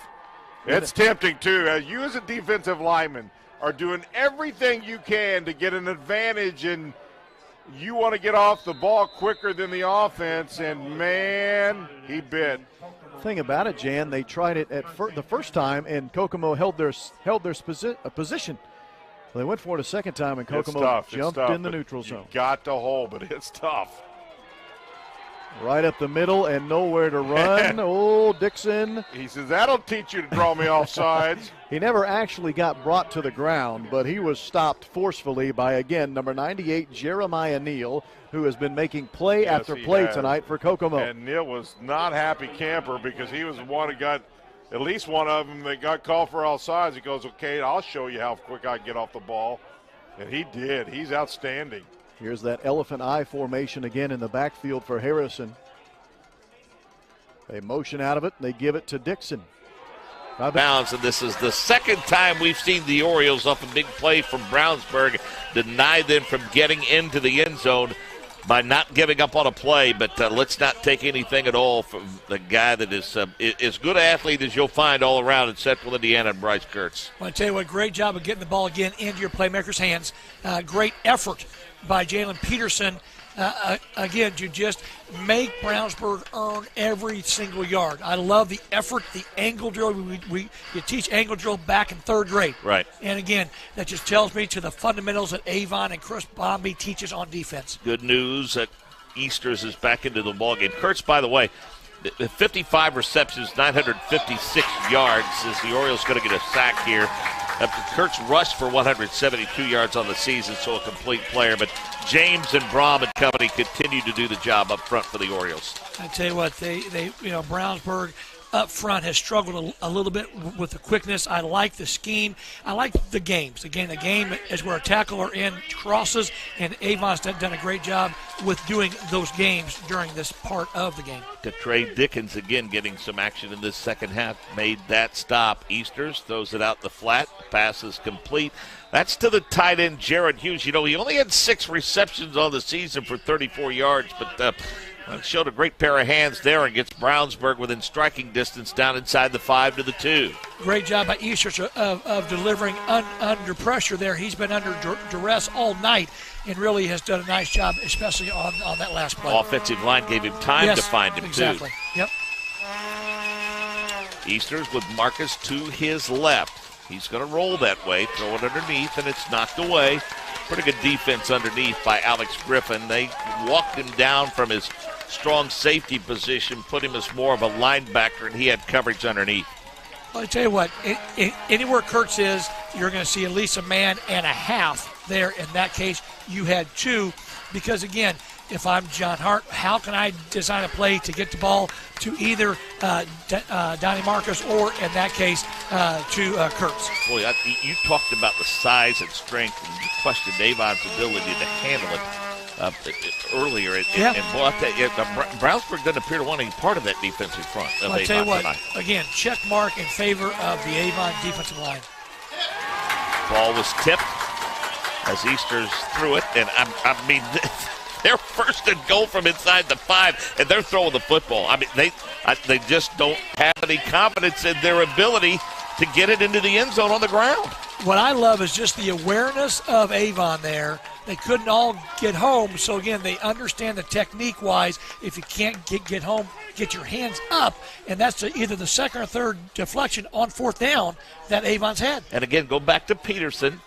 It's tempting, too. You as a defensive lineman are doing everything you can to get an advantage, and you want to get off the ball quicker than the offense, and, man, he bit. Thing about it, Jan, they tried it at the first time, and Kokomo held their position. They went for it a second time, and Kokomo jumped in the neutral zone. You got to hold, but it's tough. Right up the middle and nowhere to run. Oh, Dixon. He says, that'll teach you to draw me off sides. He never actually got brought to the ground, but he was stopped forcefully by, again, number 98, Jeremiah Neal, who has been making play after play tonight for Kokomo. And Neal was not happy camper because he was the one who got at least one of them that got called for all sides. He goes, okay, I'll show you how quick I get off the ball. And he did. He's outstanding. Here's that elephant eye formation again in the backfield for Harrison. They motion out of it, and they give it to Dixon. Bounds, and this is the second time we've seen the Orioles off a big play from Brownsburg deny them from getting into the end zone by not giving up on a play. But let's not take anything at all from the guy that is as good an athlete as you'll find all around in Central Indiana, Bryce Kurtz. Well, I tell you what, great job of getting the ball again into your playmaker's hands. Great effort by Jalen Peterson. Again, to just make Brownsburg earn every single yard. I love the effort, the angle drill. You teach angle drill back in 3rd grade. Right. And again, that just tells me to the fundamentals that Avon and Chris Bombi teaches on defense. Good news that Easters is back into the ballgame. Kurtz, by the way, 55 receptions, 956 yards. Is the Orioles going to get a sack here? Kurtz rushed for 172 yards on the season, so a complete player. But James and Brom and company continue to do the job up front for the Orioles. I tell you what, they Brownsburg up front has struggled a little bit with the quickness. I like the scheme. I like the games. Again, the game is where a tackle or in crosses, and Avon's done a great job with doing those games during this part of the game. Trey Dickens again getting some action in this second half. Made that stop. Easters throws it out the flat. Pass is complete. That's to the tight end, Jared Hughes. You know, he only had 6 receptions on the season for 34 yards, but showed a great pair of hands there and gets Brownsburg within striking distance down inside the 5 to the 2. Great job by Easters of delivering under pressure there. He's been under duress all night and really has done a nice job, especially on that last play. Offensive line gave him time to find him, exactly. too. Yep. Easters with Marcus to his left. He's going to roll that way, throw it underneath, and it's knocked away. Pretty good defense underneath by Alex Griffin. They walked him down from his strong safety position, put him as more of a linebacker, and he had coverage underneath. Well, I tell you what, anywhere Kurtz is, you're going to see at least a man and a half there. In that case, you had 2, because, again, if I'm John Hart, how can I design a play to get the ball to either Donnie Marcus or, in that case, to Kurtz? Boy, you talked about the size and strength, and you questioned Avon's ability to handle it earlier. And boy, I'll tell you, Brownsburg doesn't appear to want any part of that defensive front. I'll tell you what, again, check mark in favor of the Avon defensive line. Ball was tipped as Easters threw it, and I mean, they're first and goal from inside the 5, and they're throwing the football. I mean, they just don't have any confidence in their ability to get it into the end zone on the ground. What I love is just the awareness of Avon there. They couldn't all get home, so again, they understand the technique-wise. If you can't get home, get your hands up, and that's either the second or third deflection on 4th down that Avon's had. And again, go back to Peterson,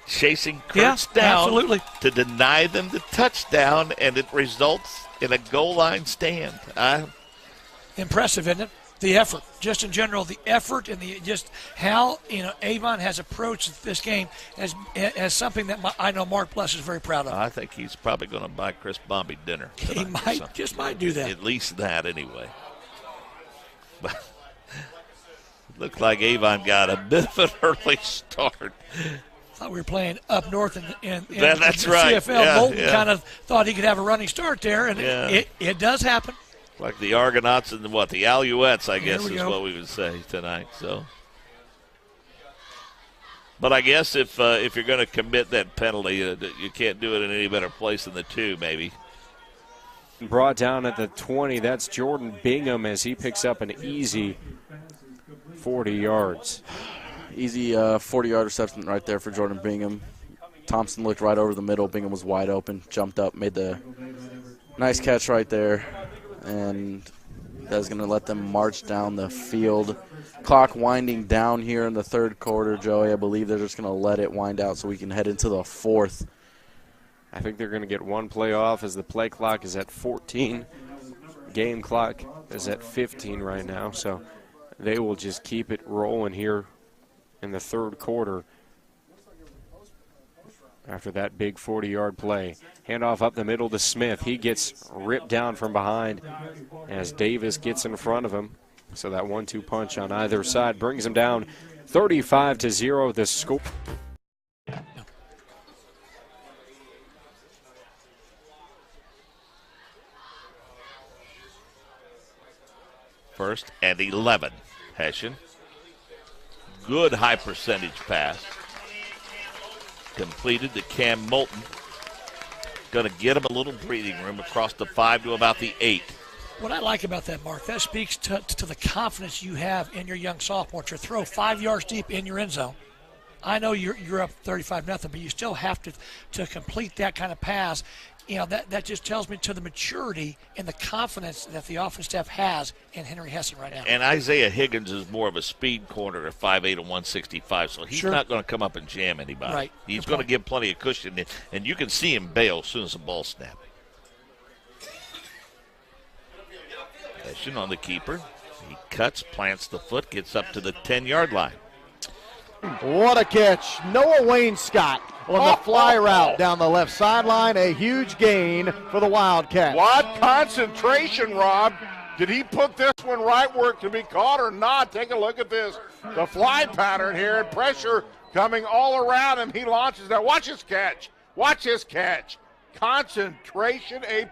chasing Kurtz down absolutely, to deny them the touchdown, and it results in a goal line stand. Impressive, isn't it? the effort, just in general, the effort and just how Avon has approached this game as something that I know Mark Bless is very proud of. I think he's probably going to buy Chris Bombay dinner tonight. He might do that. At least that anyway. But it looked like Avon got a bit of an early start. Thought we were playing up north in that's the right. CFL. Yeah, Bolton kind of thought he could have a running start there, and it does happen. Like the Argonauts and the Alouettes, I guess is go. what we would say tonight. So, but I guess if you're going to commit that penalty, you can't do it in any better place than the 2, maybe. Brought down at the 20. That's Jordan Bingham as he picks up an easy 40 yards. Easy 40-yard reception right there for Jordan Bingham. Thompson looked right over the middle. Bingham was wide open, jumped up, made the nice catch right there. And that's going to let them march down the field. Clock winding down here in the third quarter, Joey. I believe they're just going to let it wind out so we can head into the fourth. I think they're going to get one play off as the play clock is at 14. Game clock is at 15 right now, so they will just keep it rolling here in the third quarter after that big 40-yard play. Handoff up the middle to Smith. He gets ripped down from behind as Davis gets in front of him. So that 1-2 punch on either side brings him down 35-0 the score. First and 11, Hessian. Good high percentage pass. Completed to Cam Moulton. Going to get him a little breathing room across the 5 to about the 8. What I like about that, Mark, that speaks to the confidence you have in your young sophomore to throw 5 yards deep in your end zone. I know you're up 35-0, but you still have to complete that kind of pass. That just tells me to the maturity and the confidence that the offense staff has in Henry Hessen right now. And Isaiah Higgins is more of a speed corner at 5'8" and 165, so he's not going to come up and jam anybody. Right. He's going to give plenty of cushion, and you can see him bail as soon as the ball snaps. Hessian on the keeper. He cuts, plants the foot, gets up to the 10-yard line. What a catch. Noah Wayne Scott on the fly route down the left sideline. A huge gain for the Wildcats. What concentration, Rob. Did he put this one right where it can be caught or not? Take a look at this. The fly pattern here and pressure coming all around him. He launches that. Watch his catch. Watch his catch. Concentration A+.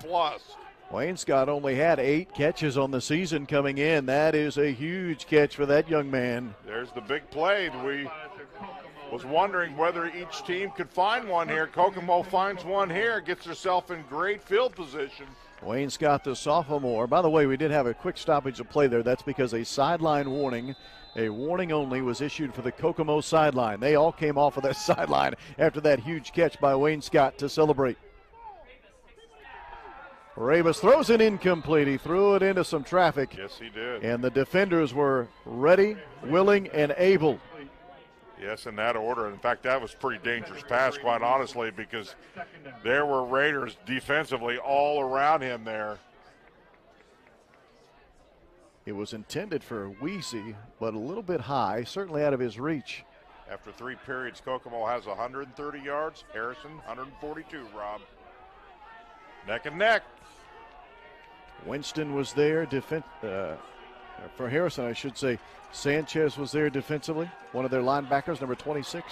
Wayne Scott only had 8 catches on the season coming in. That is a huge catch for that young man. There's the big play. We was wondering whether each team could find one here. Kokomo finds one here, gets herself in great field position. Wayne Scott, the sophomore. By the way, we did have a quick stoppage of play there. That's because a sideline warning, a warning only, was issued for the Kokomo sideline. They all came off of that sideline after that huge catch by Wayne Scott to celebrate. Rebus throws it incomplete. He threw it into some traffic. Yes, he did. And the defenders were ready, willing, and able. Yes, in that order. In fact, that was a pretty dangerous pass, quite honestly, because there were Raiders defensively all around him there. It was intended for Weezy, but a little bit high, certainly out of his reach. After 3 periods, Kokomo has 130 yards. Harrison, 142, Rob. Neck and neck. Winston was there for Harrison, I should say. Sanchez was there defensively, one of their linebackers, number 26.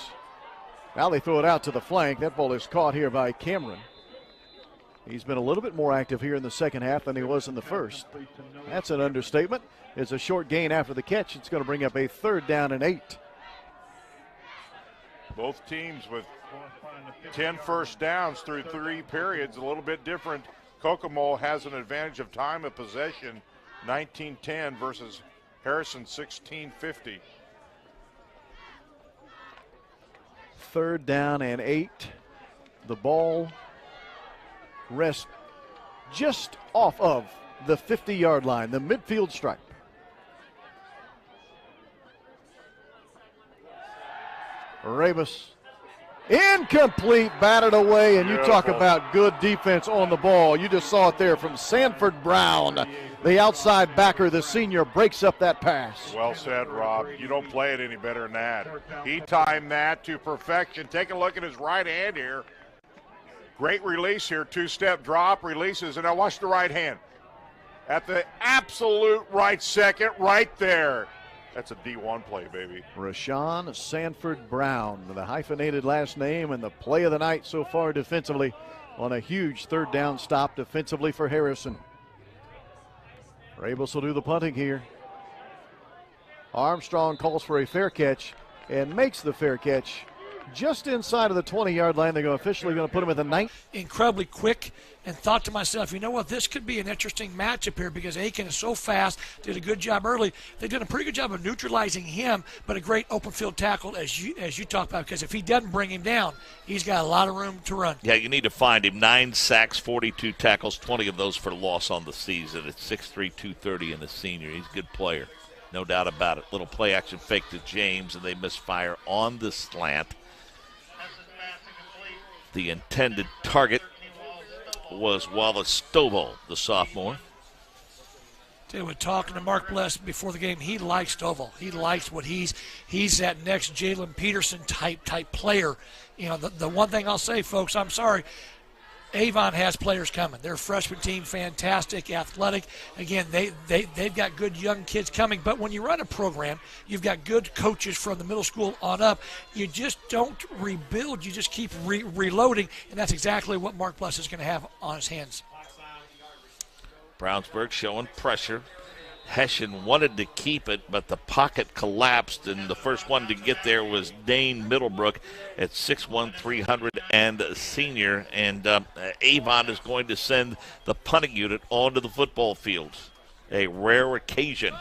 Now they throw it out to the flank. That ball is caught here by Cameron. He's been a little bit more active here in the second half than he was in the first. That's an understatement. It's a short gain after the catch. It's going to bring up a 3rd down and 8. Both teams with 10 first downs through 3 periods, a little bit different. Kokomo has an advantage of time of possession, 19-10 versus Harrison 16-50. 3rd down and 8. The ball rests just off of the 50-yard line, the midfield stripe. Rebus Incomplete, batted away, and you talk Beautiful. about good defense on the ball. You just saw it there from Sanford Brown. The outside backer, the senior, breaks up that pass. Well said, Rob. You don't play it any better than that. He timed that to perfection. Take a look at his right hand here. Great release here. Two-step drop, releases, and now watch the right hand. At the absolute right second, right there. That's a D1 play, baby. Rashawn Sanford Brown, the hyphenated last name, and the play of the night so far defensively on a huge third down stop defensively for Harrison. Rabus will do the punting here. Armstrong calls for a fair catch and makes the fair catch just inside of the 20-yard line. They're officially going to put him at the 9. Incredibly quick, and thought to myself, you know what, this could be an interesting matchup here because Aiken is so fast, did a good job early. They did a pretty good job of neutralizing him, but a great open field tackle as you talked about, because if he doesn't bring him down, he's got a lot of room to run. Yeah, you need to find him. 9 sacks, 42 tackles, 20 of those for loss on the season. It's 6'3", 230 and a senior. He's a good player, no doubt about it. Little play action fake to James, and they misfire on the slant. The intended target was Wallace Stovall, the sophomore. Tell you what, talking to Mark Bless before the game, he likes Stovall. He likes what he's that next Jalen Peterson type player. You know, the one thing I'll say, folks, I'm sorry, Avon has players coming. Their freshman team, fantastic, athletic. Again, they've got good young kids coming. But when you run a program, you've got good coaches from the middle school on up. You just don't rebuild. You just keep reloading, and that's exactly what Mark Bless is going to have on his hands. Brownsburg showing pressure. Hessian wanted to keep it, but the pocket collapsed, and the first one to get there was Dane Middlebrook at 6'1", 300 and a senior. And Avon is going to send the punting unit onto the football field. A rare occasion.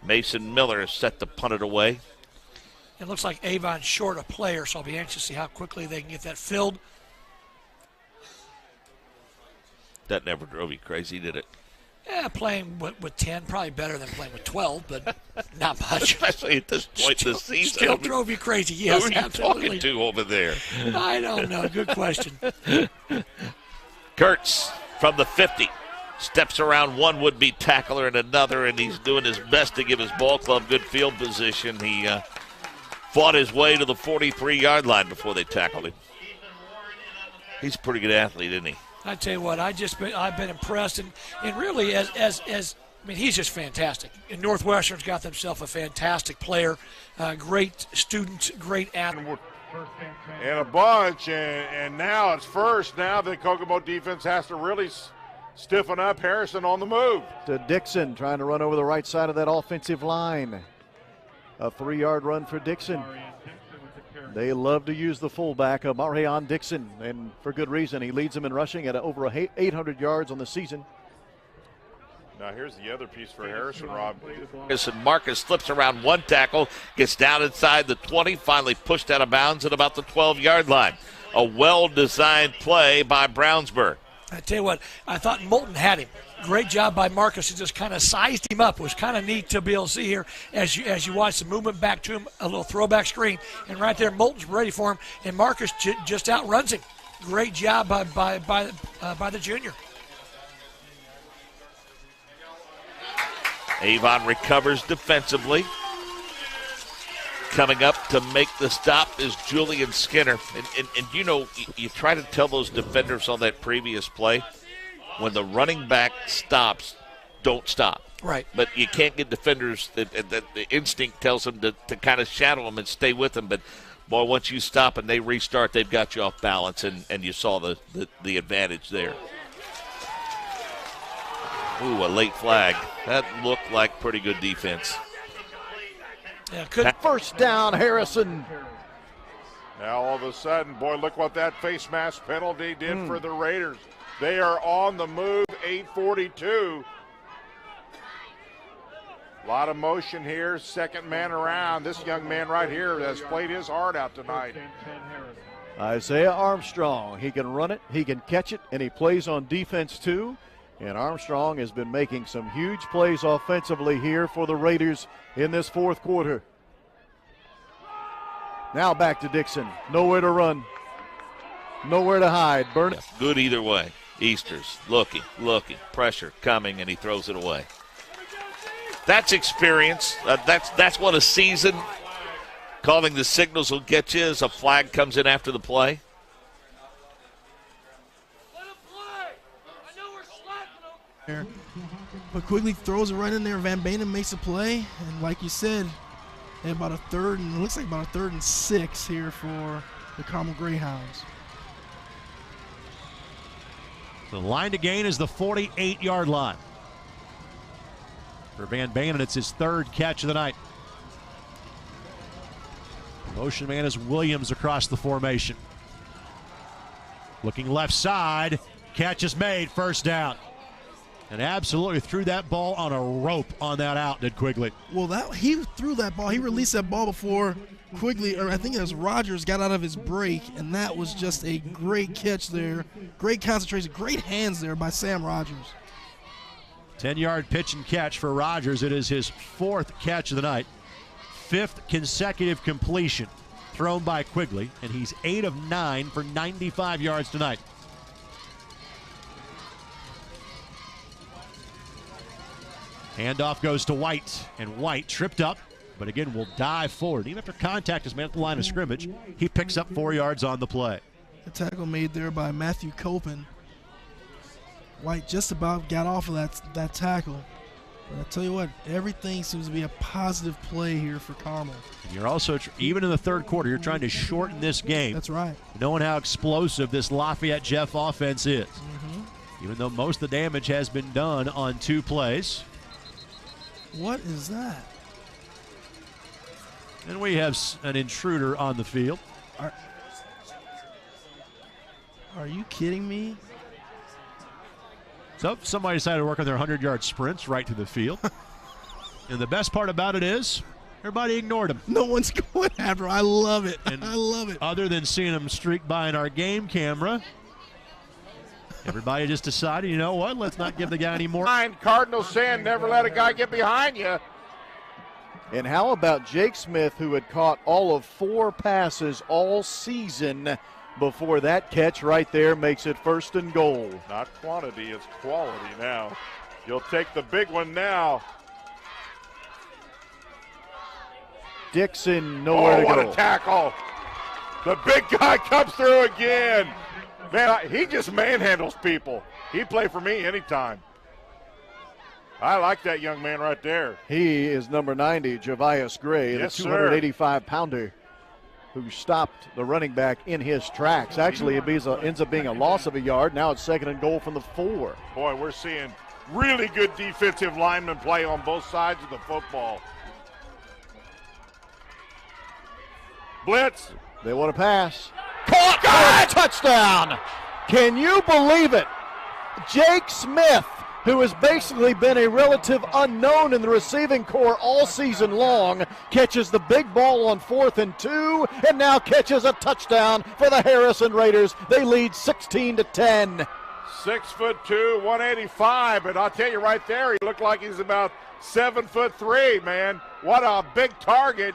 Mason Miller is set to punt it away. It looks like Avon's short a player, so I'll be anxious to see how quickly they can get that filled. That never drove you crazy, did it? Yeah, playing with 10, probably better than playing with 12, but not much. Especially at this point in the season. Still drove you crazy, yes, who are you absolutely. talking to over there? I don't know. Good question. Kurtz from the 50 steps around one would-be tackler and another, and he's doing his best to give his ball club good field position. He fought his way to the 43-yard line before they tackled him. He's a pretty good athlete, isn't he? I tell you what, I've been impressed, and really as I mean, he's just fantastic. And Northwestern's got themselves a fantastic player, great student, great athlete. And a bunch, and now it's first. Now the Kokomo defense has to really stiffen up. Harrison on the move. To Dixon, trying to run over the right side of that offensive line. A 3-yard run for Dixon. They love to use the fullback, Marion Dixon, and for good reason. He leads them in rushing at over 800 yards on the season. Now here's the other piece for Harrison, Rob. Marcus slips around one tackle, gets down inside the 20, finally pushed out of bounds at about the 12-yard line. A well-designed play by Brownsburg. I tell you what, I thought Moulton had him. Great job by Marcus. He just kind of sized him up. It was kind of neat to be able to see here as you watch the movement back to him, a little throwback screen, and right there Moulton's ready for him, and Marcus just outruns him. Great job by the junior. Avon recovers defensively. Coming up to make the stop is Julian Skinner. And you know, you try to tell those defenders on that previous play, when the running back stops, don't stop. Right. But you can't get defenders that the instinct tells them to kind of shadow them and stay with them. But, boy, once you stop and they restart, they've got you off balance, and you saw the advantage there. Ooh, a late flag. That looked like pretty good defense. Yeah, First down, Harrison. Now all of a sudden, boy, look what that face mask penalty did for the Raiders. They are on the move, 8:42. A lot of motion here, second man around. This young man right here has played his heart out tonight. Isaiah Armstrong, he can run it, he can catch it, and he plays on defense too. And Armstrong has been making some huge plays offensively here for the Raiders in this fourth quarter. Now back to Dixon. Nowhere to run. Nowhere to hide. Burn it. Good either way. Easters looking, pressure coming, and he throws it away. That's experience. That's what a season calling the signals will get you as a flag comes in after the play. But Quigley throws it right in there. Van Banen makes a play, and like you said, they have about a third, and it looks like about a 3rd and 6 here for the Carmel Greyhounds. The line to gain is the 48-yard line. For Van Banen, it's his 3rd catch of the night. Motion man is Williams across the formation. Looking left side. Catch is made. First down. And absolutely threw that ball on a rope on that out, did Quigley. Well, he threw that ball. He released that ball before Quigley, or I think it was Rogers, got out of his break, and that was just a great catch there. Great concentration, great hands there by Sam Rogers. 10-yard pitch and catch for Rogers. It is his 4th catch of the night. 5th consecutive completion thrown by Quigley, and he's 8 of 9 for 95 yards tonight. Handoff goes to White, and White tripped up, but again will dive forward. Even after contact is made at the line of scrimmage, he picks up 4 yards on the play. The tackle made there by Matthew Copen. White just about got off of that tackle. But I tell you what, everything seems to be a positive play here for Carmel. And you're also, even in the 3rd quarter, you're trying to shorten this game. That's right. Knowing how explosive this Lafayette Jeff offense is. Even though most of the damage has been done on 2 plays. What is that? And we have an intruder on the field. Are you kidding me? So somebody decided to work on their 100-yard sprints right to the field. And the best part about it is everybody ignored him. No one's going after him. I love it. I love it. Other than seeing him streak by in our game camera, everybody just decided, you know what, let's not give the guy any more. Cardinal saying never let a guy get behind you. And how about Jake Smith, who had caught all of 4 passes all season before that catch right there makes it 1st and goal. Not quantity, it's quality now. You'll take the big one now. Dixon nowhere to go. What a tackle. The big guy comes through again. Man, he just manhandles people. He'd play for me anytime. I like that young man right there. He is number 90, Javius Gray, yes, the 285-pounder who stopped the running back in his tracks. Actually, it ends up being a loss of a yard. Now it's 2nd and goal from the 4. Boy, we're seeing really good defensive linemen play on both sides of the football. Blitz. They want to pass. Caught for a touchdown. Can you believe it? Jake Smith, who has basically been a relative unknown in the receiving corps all season long, catches the big ball on 4th and 2, and now catches a touchdown for the Harrison Raiders. They lead 16-10. 6'2", 185, but I'll tell you right there, he looked like he's about 7'3", man. What a big target.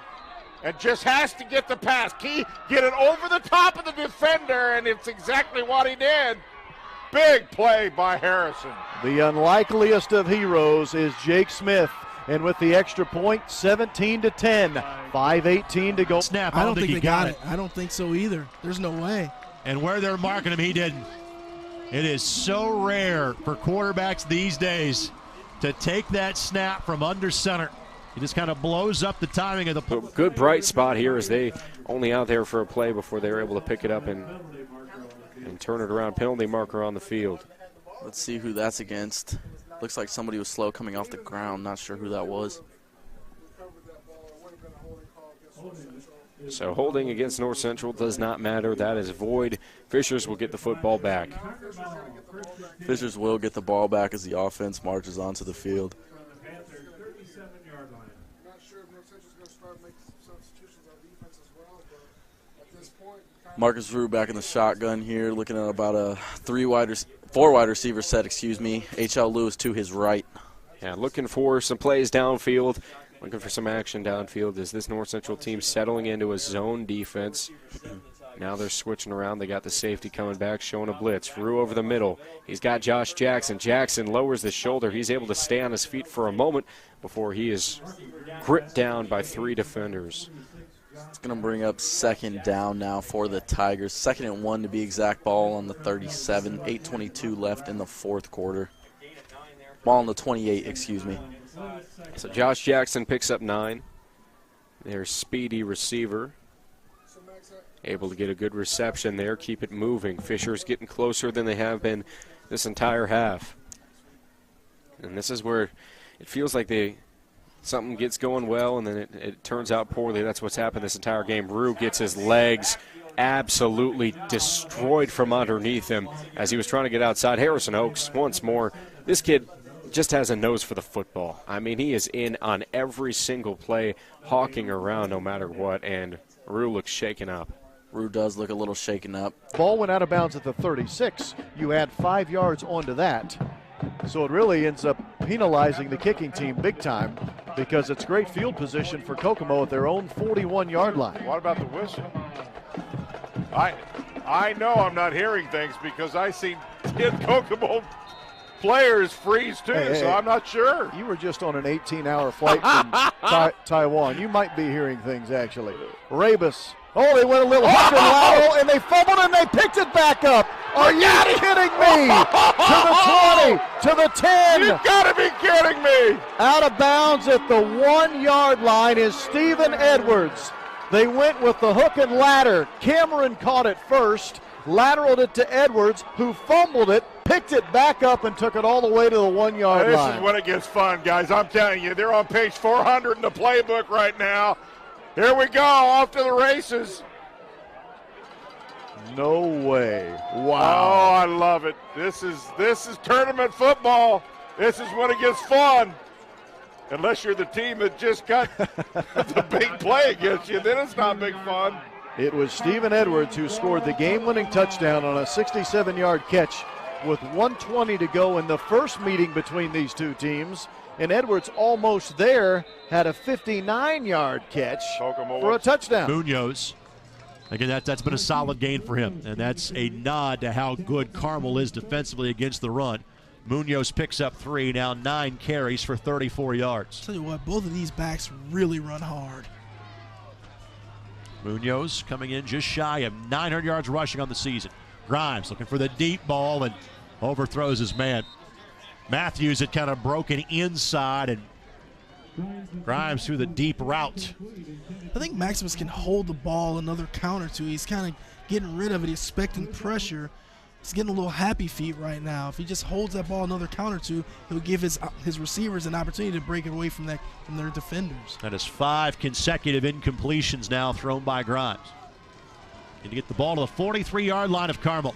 And just has to get the pass. Get it over the top of the defender, and it's exactly what he did. Big play by Harrison. The unlikeliest of heroes is Jake Smith. And with the extra point, 17-10, 5:18 to go. Snap. I don't think they got it. I don't think so either. There's no way. And where they're marking him, he didn't. It is so rare for quarterbacks these days to take that snap from under center. He just kind of blows up the timing of the play. Good bright spot here as they only out there for a play before they were able to pick it up and turn it around. Penalty marker on the field. Let's see who that's against. Looks like somebody was slow coming off the ground. Not sure who that was. So holding against North Central does not matter. That is void. Fishers will get the football back. Fishers will get the ball back as the offense marches onto the field. Marcus Rue back in the shotgun here, looking at about a 4 wide receiver set, HL Lewis to his right. Yeah, looking for some plays downfield. Looking for some action downfield as this North Central team settling into a zone defense. Now they're switching around. They got the safety coming back, showing a blitz. Rue over the middle. He's got Josh Jackson. Jackson lowers the shoulder. He's able to stay on his feet for a moment before he is gripped down by 3 defenders. It's going to bring up second down now for the Tigers. 2nd and 1 to be exact, ball on the 37. 8:22 left in the fourth quarter. Ball on the 28, excuse me. So Josh Jackson picks up 9. Their speedy receiver. Able to get a good reception there, keep it moving. Fisher's getting closer than they have been this entire half. And this is where it feels like something gets going well and then it turns out poorly. That's what's happened this entire game. Rue gets his legs absolutely destroyed from underneath him as he was trying to get outside. Harrison Oaks, once more, this kid just has a nose for the football. I mean, he is in on every single play, hawking around no matter what, and Rue looks shaken up. Rue does look a little shaken up. Ball went out of bounds at the 36. You add 5 yards onto that. So it really ends up penalizing the kicking team big time because it's great field position for Kokomo at their own 41-yard line. What about the whistle? I know I'm not hearing things because I see 10 Kokomo players freeze too, so I'm not sure. You were just on an 18-hour flight from Taiwan. You might be hearing things, actually. Rabus. Oh, they went a little hook and lateral, and they fumbled, and they picked it back up. Are you kidding me? To the 20, to the 10. You gotta be kidding me. Out of bounds at the 1-yard line is Stephen Edwards. They went with the hook and ladder. Cameron caught it first, lateraled it to Edwards, who fumbled it, picked it back up, and took it all the way to the 1-yard line. This is when it gets fun, guys. I'm telling you, they're on page 400 in the playbook right now. Here we go, off to the races. No way. Oh, Wow. I love it. This is tournament football. This is when it gets fun. Unless you're the team that just got the big play against you, then it's not big fun. It was Stephen Edwards who scored the game-winning touchdown on a 67-yard catch with 1:20 to go in the first meeting between these two teams. And Edwards, almost there, had a 59-yard catch for a touchdown. Munoz. Again, that's been a solid gain for him, and that's a nod to how good Carmel is defensively against the run. Munoz picks up 3, now 9 carries for 34 yards. Tell you what, both of these backs really run hard. Munoz coming in just shy of 900 yards rushing on the season. Grimes looking for the deep ball and overthrows his man. Matthews had kind of broken inside, and Grimes through the deep route. I think Maximus can hold the ball another count or two. He's kind of getting rid of it, expecting pressure. He's getting a little happy feet right now. If he just holds that ball another count or two, he'll give his receivers an opportunity to break it away from their defenders. That is 5 consecutive incompletions now thrown by Grimes. And to get the ball to the 43-yard line of Carmel.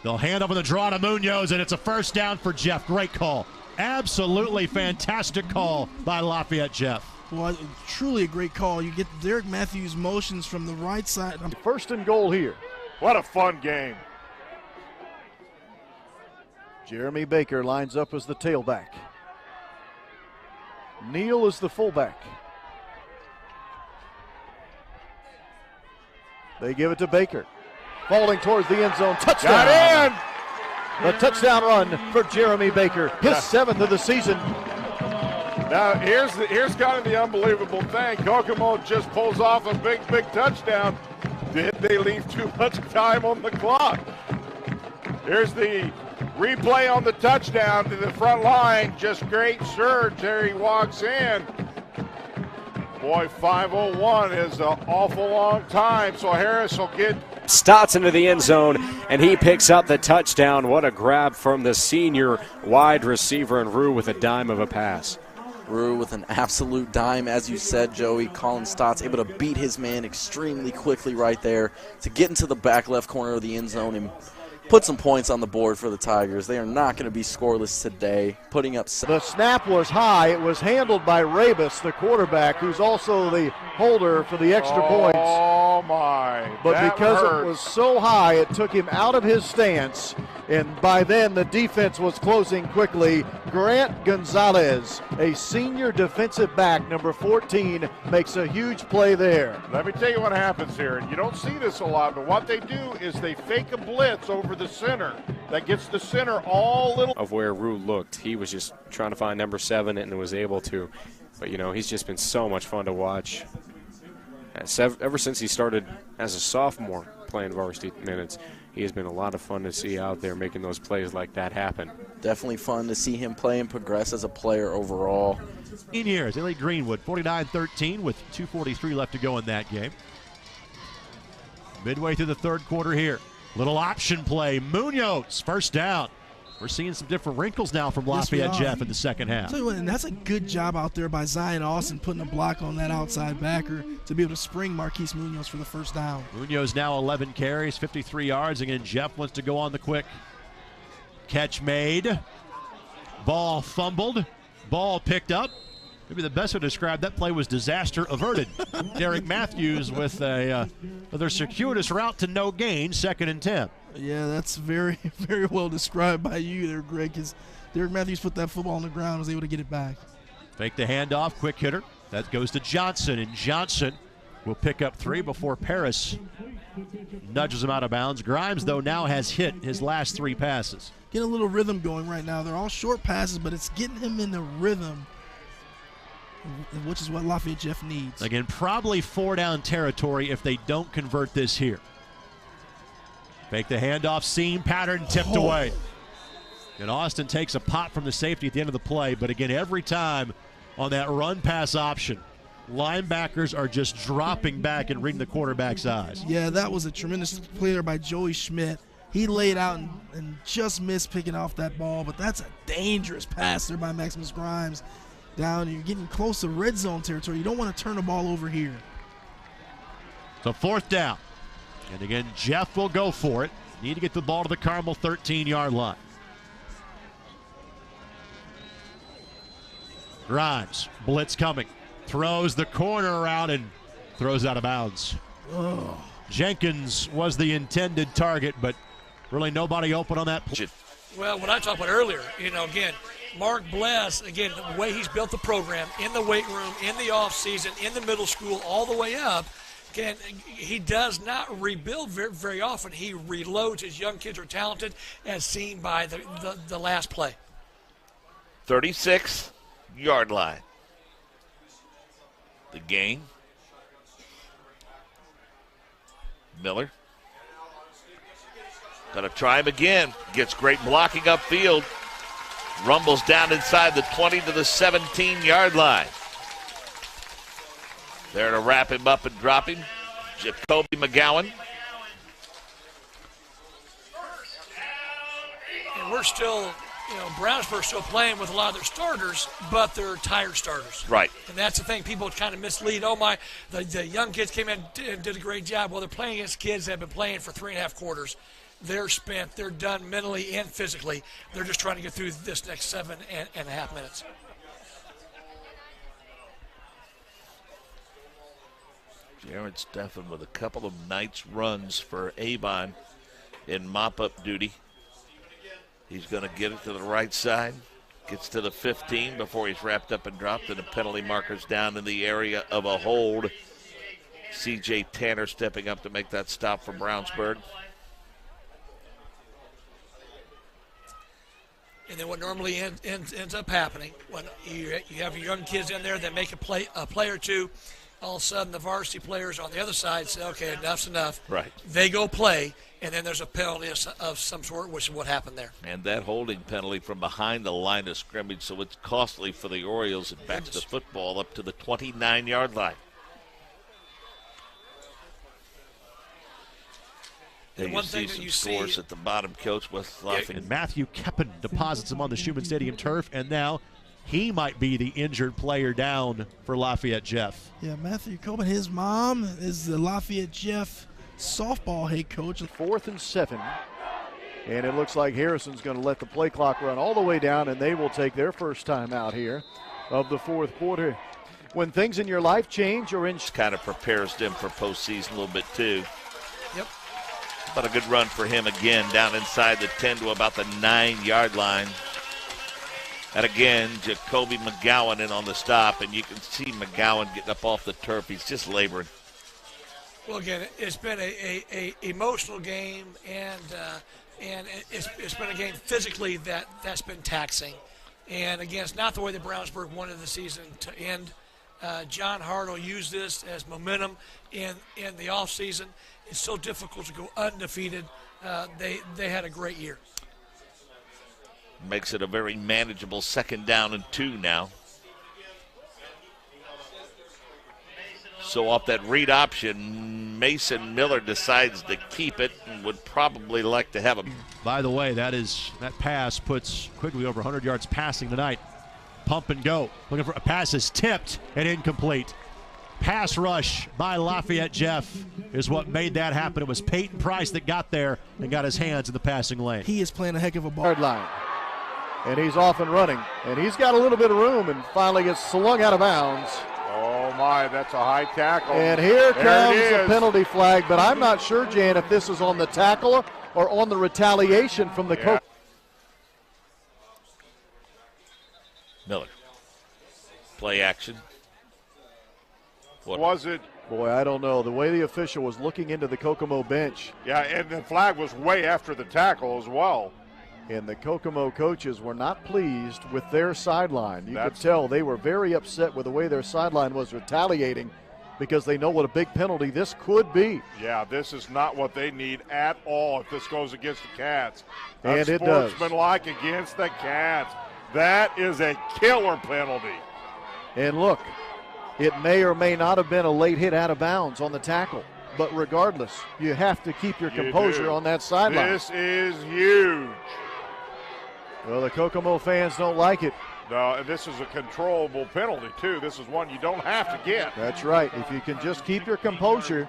They'll hand over the draw to Munoz, and it's a first down for Jeff. Great call. Absolutely fantastic call by Lafayette Jeff. Well, truly a great call. You get Derek Matthews' motions from the right side. First and goal here. What a fun game. Jeremy Baker lines up as the tailback. Neal is the fullback. They give it to Baker. Falling towards the end zone. Touchdown. Got in. The touchdown run for Jeremy Baker. His 7th of the season. Now, here's kind of the unbelievable thing. Kokomo just pulls off a big touchdown. Did they leave too much time on the clock? Here's the replay on the touchdown to the front line. Just great surge. There he walks in. Boy, 5:01 is an awful long time, so Harris will get. Stotts into the end zone, and he picks up the touchdown. What a grab from the senior wide receiver, and Rue with a dime of a pass. Rue with an absolute dime, as you said, Joey. Colin Stotts able to beat his man extremely quickly right there to get into the back left corner of the end zone and put some points on the board for the Tigers. They are not going to be scoreless today, putting up. The snap was high. It was handled by Rabus, the quarterback, who's also the holder for the extra points. Oh, my. But that because hurts. it was so high, it took him out of his stance, And by then, the defense was closing quickly. Grant Gonzalez, a senior defensive back, number 14, makes a huge play there. Let me tell you what happens here, and you don't see this a lot, but what they do is they fake a blitz over the center. That gets the center all little. Of where Rue looked, he was just trying to find number 7 and was able to. But, you know, he's just been so much fun to watch. Ever since he started as a sophomore playing varsity minutes, he has been a lot of fun to see out there making those plays like that happen. Definitely fun to see him play and progress as a player overall. 15 years, they lead Greenwood 49-13 with 2:43 left to go in that game. Midway through the third quarter here. Little option play. Munoz, first down. We're seeing some different wrinkles now from Lafayette Jeff in the second half. Tell you what, and that's a good job out there by Zion Austin putting a block on that outside backer to be able to spring Marquise Munoz for the first down. Munoz now 11 carries, 53 yards. Again, Jeff wants to go on the quick. Catch made. Ball fumbled. Ball picked up. Maybe the best way to describe that play was disaster averted. Derek Matthews with another circuitous route to no gain, 2nd and 10. Yeah, that's very, very well described by you there, Greg, because Derek Matthews put that football on the ground and was able to get it back. Fake the handoff, quick hitter. That goes to Johnson, and Johnson will pick up 3 before Paris nudges him out of bounds. Grimes, though, now has hit his last 3 passes. Getting a little rhythm going right now. They're all short passes, but it's getting him in the rhythm, which is what Lafayette Jeff needs. Again, probably 4-down territory if they don't convert this here. Fake the handoff, seam pattern, tipped away. And Austin takes a pot from the safety at the end of the play, but again, every time on that run-pass option, linebackers are just dropping back and reading the quarterback's eyes. Yeah, that was a tremendous play there by Joey Schmidt. He laid out and just missed picking off that ball, but that's a dangerous pass there by Maximus Grimes. Down, you're getting close to red zone territory. You don't want to turn the ball over here. So 4th down. And again, Jeff will go for it. Need to get the ball to the Carmel 13-yard line. Grimes, blitz coming. Throws the corner around and throws out of bounds. Oh. Jenkins was the intended target, but really nobody open on that play. Well, what I talked about earlier, again, Mark Bless, again, the way he's built the program in the weight room, in the offseason, in the middle school, all the way up, again, he does not rebuild very, very often. He reloads. His young kids are talented, as seen by the last play. 36-yard line. The gain. Miller. Gonna try him again. Gets great blocking upfield. Rumbles down inside the 20 to the 17-yard line. There to wrap him up and drop him, Jacoby McGowan. And we're still, Brownsburg's still playing with a lot of their starters, but they're tired starters. Right. And that's the thing people kind of mislead. The young kids came in and did a great job. Well, they're playing against kids that have been playing for 3.5 quarters. They're spent. They're done mentally and physically. They're just trying to get through this next 7.5 minutes. Jared Steffen with a couple of nice runs for Avon in mop-up duty. He's going to get it to the right side. Gets to the 15 before he's wrapped up and dropped, and the penalty marker's down in the area of a hold. C.J. Tanner stepping up to make that stop for Brownsburg. And then what normally ends up happening when you have your young kids in there that make a play or two, all of a sudden the varsity players on the other side say, okay, enough's enough. Right. They go play, and then there's a penalty of some sort, which is what happened there. And that holding penalty from behind the line of scrimmage, so it's costly for the Orioles. It backs the football up to the 29-yard line. There you see some scores at the bottom, Coach, with Lafayette. And Matthew Keppen deposits him on the Schumann Stadium turf, and now he might be the injured player down for Lafayette Jeff. Yeah, Matthew Coben, his mom is the Lafayette Jeff softball head coach. 4th and 7. And it looks like Harrison's going to let the play clock run all the way down, and they will take their first time out here of the 4th quarter. When things in your life change or in... Kind of prepares them for postseason a little bit, too. Yep. But a good run for him again, down inside the 10 to about the 9-yard line. And again, Jacoby McGowan in on the stop, and you can see McGowan getting up off the turf. He's just laboring. Well, again, it's been a emotional game, and it's been a game physically that's been taxing. And again, it's not the way that Brownsburg wanted the season to end. John Hart will use this as momentum in the offseason. It's so difficult to go undefeated. They had a great year. Makes it a very manageable 2nd down and 2 now. So off that read option, Mason Miller decides to keep it and would probably like to have him. By the way, that pass puts Quigley over 100 yards passing tonight. Pump and go. Looking for a pass is tipped and incomplete. Pass rush by Lafayette Jeff is what made that happen. It was Peyton Price that got there and got his hands in the passing lane. He is playing a heck of a ball. Yard line. And he's off and running. And he's got a little bit of room and finally gets slung out of bounds. Oh, my, that's a high tackle. And here comes the penalty flag, but I'm not sure, Jan, if this is on the tackle or on the retaliation from the coach. Miller. Play action. What was it? Boy, I don't know. The way the official was looking into the Kokomo bench. Yeah, and the flag was way after the tackle as well. And the Kokomo coaches were not pleased with their sideline. You could tell they were very upset with the way their sideline was retaliating because they know what a big penalty this could be. Yeah, this is not what they need at all if this goes against the Cats. And it does. Sportsmanlike against the Cats. That is a killer penalty. And look, it may or may not have been a late hit out of bounds on the tackle. But regardless, you have to keep your composure on that sideline. This is huge. Well, the Kokomo fans don't like it. No, and this is a controllable penalty, too. This is one you don't have to get. That's right. If you can just keep your composure,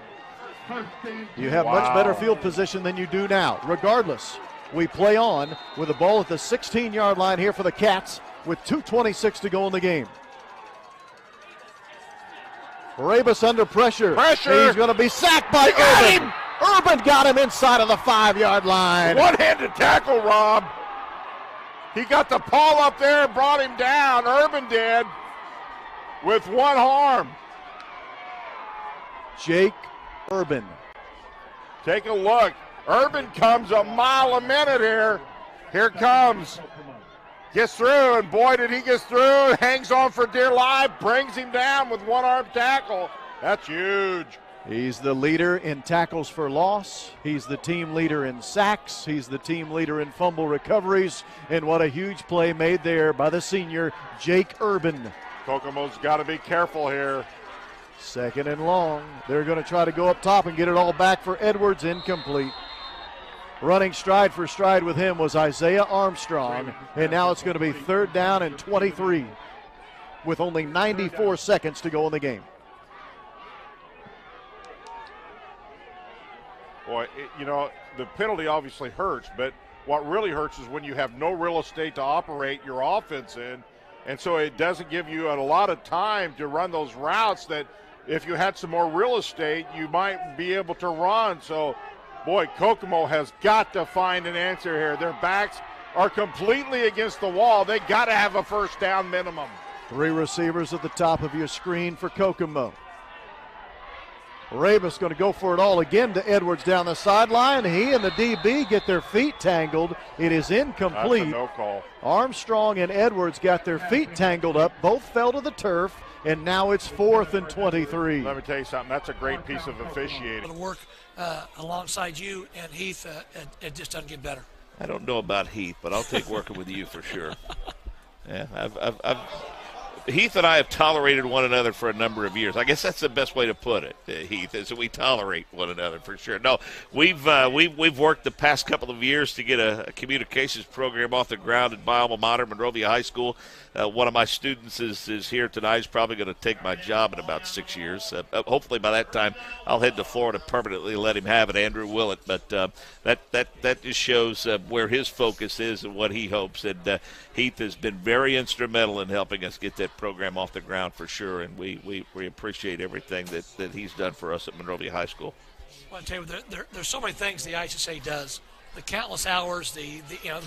you have much better field position than you do now. Regardless, we play on with the ball at the 16-yard line here for the Cats with 2:26 to go in the game. Rabus under pressure. He's going to be sacked by Urban. Urban got him inside of the 5-yard line. One-handed tackle, Rob. He got the paw up there and brought him down. Urban did with one arm. Jake Urban. Take a look. Urban comes a mile a minute here. Here comes. Gets through, and boy, did he get through. Hangs on for dear life. Brings him down with one-arm tackle. That's huge. He's the leader in tackles for loss. He's the team leader in sacks. He's the team leader in fumble recoveries. And what a huge play made there by the senior, Jake Urban. Kokomo's got to be careful here. 2nd and long. They're going to try to go up top and get it all back for Edwards. Incomplete. Running stride for stride with him was Isaiah Armstrong. And now it's going to be 3rd down and 23 with only 94 seconds to go in the game. Boy, the penalty obviously hurts, but what really hurts is when you have no real estate to operate your offense in, and so it doesn't give you a lot of time to run those routes that if you had some more real estate, you might be able to run. So, boy, Kokomo has got to find an answer here. Their backs are completely against the wall. They got to have a 1st down minimum. 3 receivers at the top of your screen for Kokomo. Rabus going to go for it all again to Edwards down the sideline. He and the DB get their feet tangled. It is incomplete. That's a no call. Armstrong and Edwards got their feet tangled up. Both fell to the turf, and now it's 4th and 23. Let me tell you something. That's a great piece of officiating. To work alongside you and Heath, it just doesn't get better. I don't know about Heath, but I'll take working with you for sure. Yeah, Heath and I have tolerated one another for a number of years. I guess that's the best way to put it, Heath, is that we tolerate one another for sure. No, we've worked the past couple of years to get a communications program off the ground at my alma mater, Monrovia High School. One of my students is here tonight. He's probably going to take my job in about 6 years. Hopefully by that time I'll head to Florida permanently and let him have it, Andrew Willett. But that just shows where his focus is and what he hopes. And Heath has been very instrumental in helping us get that program off the ground for sure, and we appreciate everything that he's done for us at Monrovia High School. I want to tell you, there's so many things the ISSA does. The countless hours,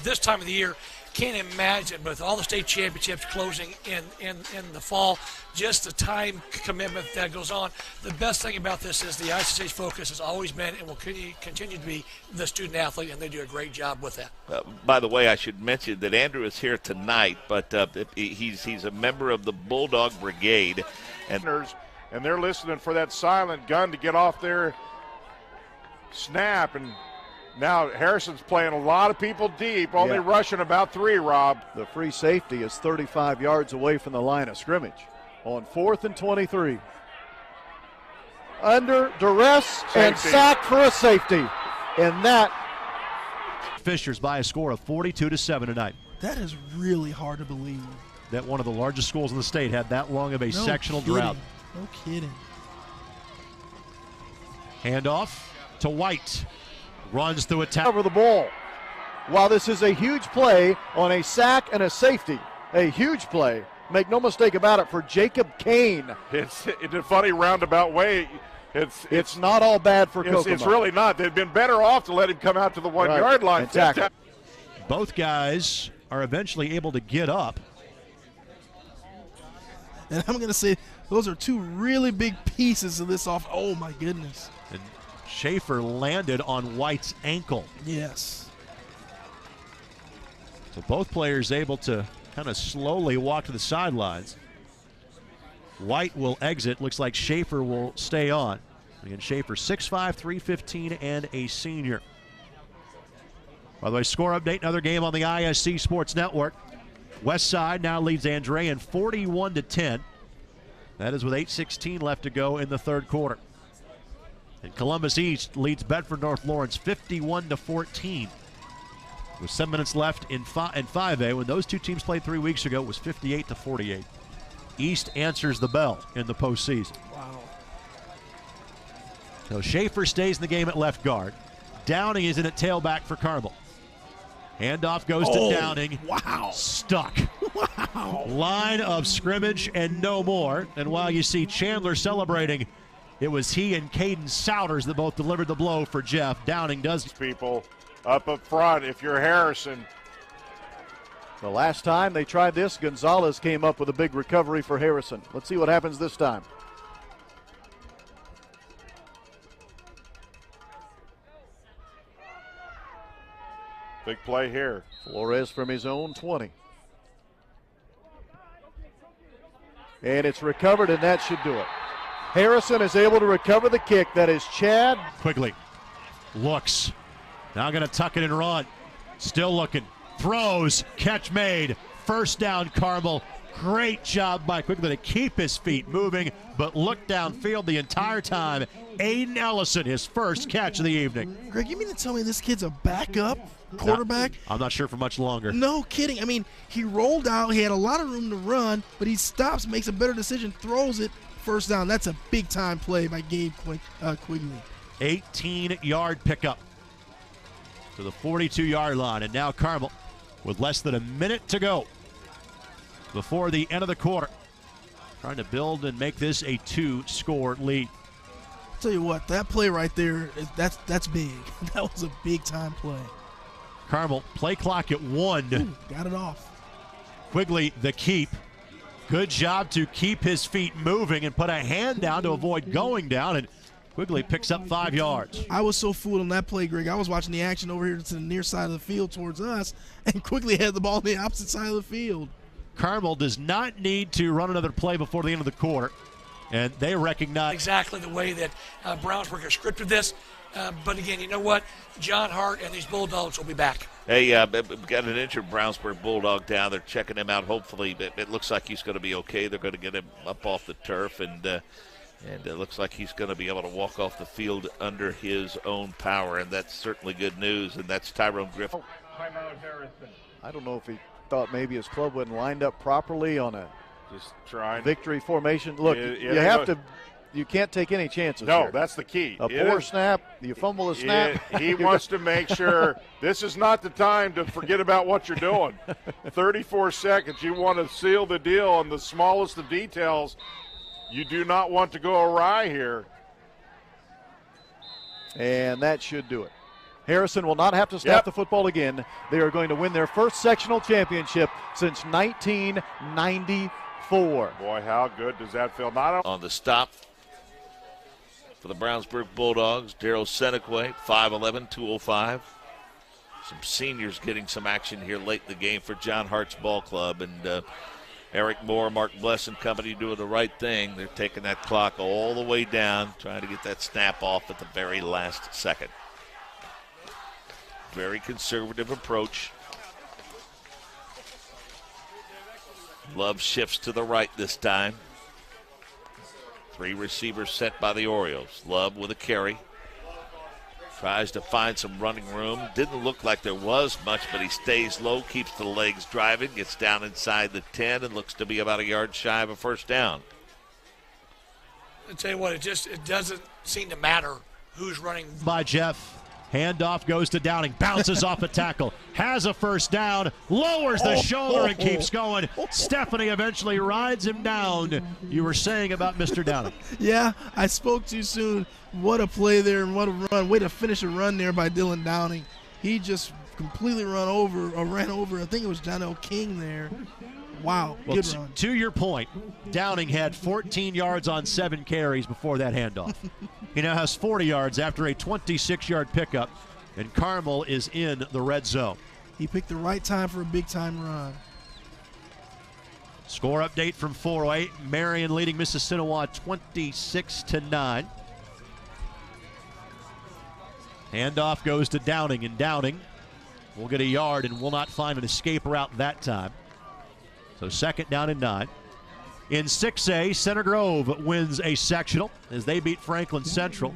this time of the year, can't imagine with all the state championships closing in the fall, just the time commitment that goes on. The best thing about this is the ISSA's focus has always been and will continue to be the student athlete, and they do a great job with that. By the way, I should mention that Andrew is here tonight, but he's a member of the Bulldog Brigade, And they're listening for that silent gun to get off their snap, and now Harrison's playing a lot of people deep, only rushing about 3, Rob. The free safety is 35 yards away from the line of scrimmage on 4th and 23. Under duress and sacked for a safety. And that. Fishers by a score of 42-7 tonight. That is really hard to believe. That one of the largest schools in the state had that long of a sectional drought. No kidding. Handoff to White. Runs through a tackle. Cover the ball. While this is a huge play on a sack and a safety, a huge play, make no mistake about it, for Jacob Kane. It's in a funny roundabout way. It's not all bad for Kokomo. It's really not. They'd been better off to let him come out to the 1-yard line. Both guys are eventually able to get up. And I'm going to say those are 2 really big pieces of this off. Oh, my goodness. And Schaefer landed on White's ankle. Yes. So both players able to kind of slowly walk to the sidelines. White will exit. Looks like Schaefer will stay on. Again, Schaefer 6'5", 315, and a senior. By the way, score update, another game on the ISC Sports Network. West Side now leads Andrean 41-10. That is with 8:16 left to go in the third quarter. And Columbus East leads Bedford North Lawrence 51-14. With 7 minutes left in 5A. When those two teams played 3 weeks ago, it was 58-48. East answers the bell in the postseason. Wow. So Schaefer stays in the game at left guard. Downing is in at tailback for Carmel. Handoff goes to Downing. Wow. Stuck. Wow. Line of scrimmage and no more. And while you see Chandler celebrating, it was he and Caden Souders that both delivered the blow for Jeff. Downing does. People up front, if you're Harrison. The last time they tried this, Gonzalez came up with a big recovery for Harrison. Let's see what happens this time. Big play here. Flores from his own 20. And it's recovered, and that should do it. Harrison is able to recover the kick. That is Chad. Quigley looks. Now going to tuck it and run. Still looking. Throws. Catch made. First down, Carmel. Great job by Quigley to keep his feet moving, but look downfield the entire time. Aiden Ellison, his first catch of the evening. Greg, you mean to tell me this kid's a backup quarterback? I'm not sure for much longer. No kidding. I mean, he rolled out. He had a lot of room to run, but he stops, makes a better decision, throws it, first down. That's a big-time play by Gabe Quigley. 18-yard pickup to the 42-yard line, and now Carmel with less than a minute to go before the end of the quarter, trying to build and make this a 2-score lead. I'll tell you what, that play right there, that's big. That was a big-time play. Carmel, play clock at 1. Ooh, got it off. Quigley, the keep. Good job to keep his feet moving and put a hand down to avoid going down, and Quigley picks up 5 yards. I was so fooled on that play, Greg. I was watching the action over here to the near side of the field towards us, and Quigley had the ball on the opposite side of the field. Carmel does not need to run another play before the end of the quarter, and they recognize exactly the way that Brownsburg has scripted this. But again, you know what? John Hart and these Bulldogs will be back. Hey, we've got an injured Brownsburg Bulldog down. They're checking him out. Hopefully, it looks like he's going to be okay. They're going to get him up off the turf, and it looks like he's going to be able to walk off the field under his own power, and that's certainly good news. And that's Tyrone Griffin. I don't know if he thought maybe his club wasn't lined up properly on a victory formation. Look, you can't take any chances. No, here. That's the key. A poor snap, you fumble a snap. He wants to make sure this is not the time to forget about what you're doing. 34 seconds. You want to seal the deal on the smallest of details. You do not want to go awry here. And that should do it. Harrison will not have to snap the football again. They are going to win their first sectional championship since 1994. Boy, how good does that feel? Not on the stop for the Brownsburg Bulldogs, Darryl Senequay, 5'11", 205. Some seniors getting some action here late in the game for John Hart's ball club. And Eric Moore, Mark Bless and company doing the right thing. They're taking that clock all the way down, trying to get that snap off at the very last second. Very conservative approach. Love shifts to the right this time. 3 receivers set by the Orioles. Love with a carry. Tries to find some running room. Didn't look like there was much, but he stays low, keeps the legs driving, gets down inside the 10, and looks to be about a yard shy of a first down. I'll tell you what, it doesn't seem to matter who's running. By Jeff. Handoff goes to Downing, bounces off a tackle, has a first down, lowers the shoulder and keeps going. Stephanie eventually rides him down. You were saying about Mr. Downing. Yeah, I spoke too soon. What a play there and what a run. Way to finish a run there by Dylan Downing. He just completely ran over, I think it was John L. King there. Wow, well, good run. To your point, Downing had 14 yards on 7 carries before that handoff. He now has 40 yards after a 26-yard pickup, and Carmel is in the red zone. He picked the right time for a big-time run. Score update from 408. Marion leading Mississinewa 26-9. Handoff goes to Downing, and Downing will get a yard and will not find an escape route that time. So second down and 9. In 6A, Center Grove wins a sectional as they beat Franklin Central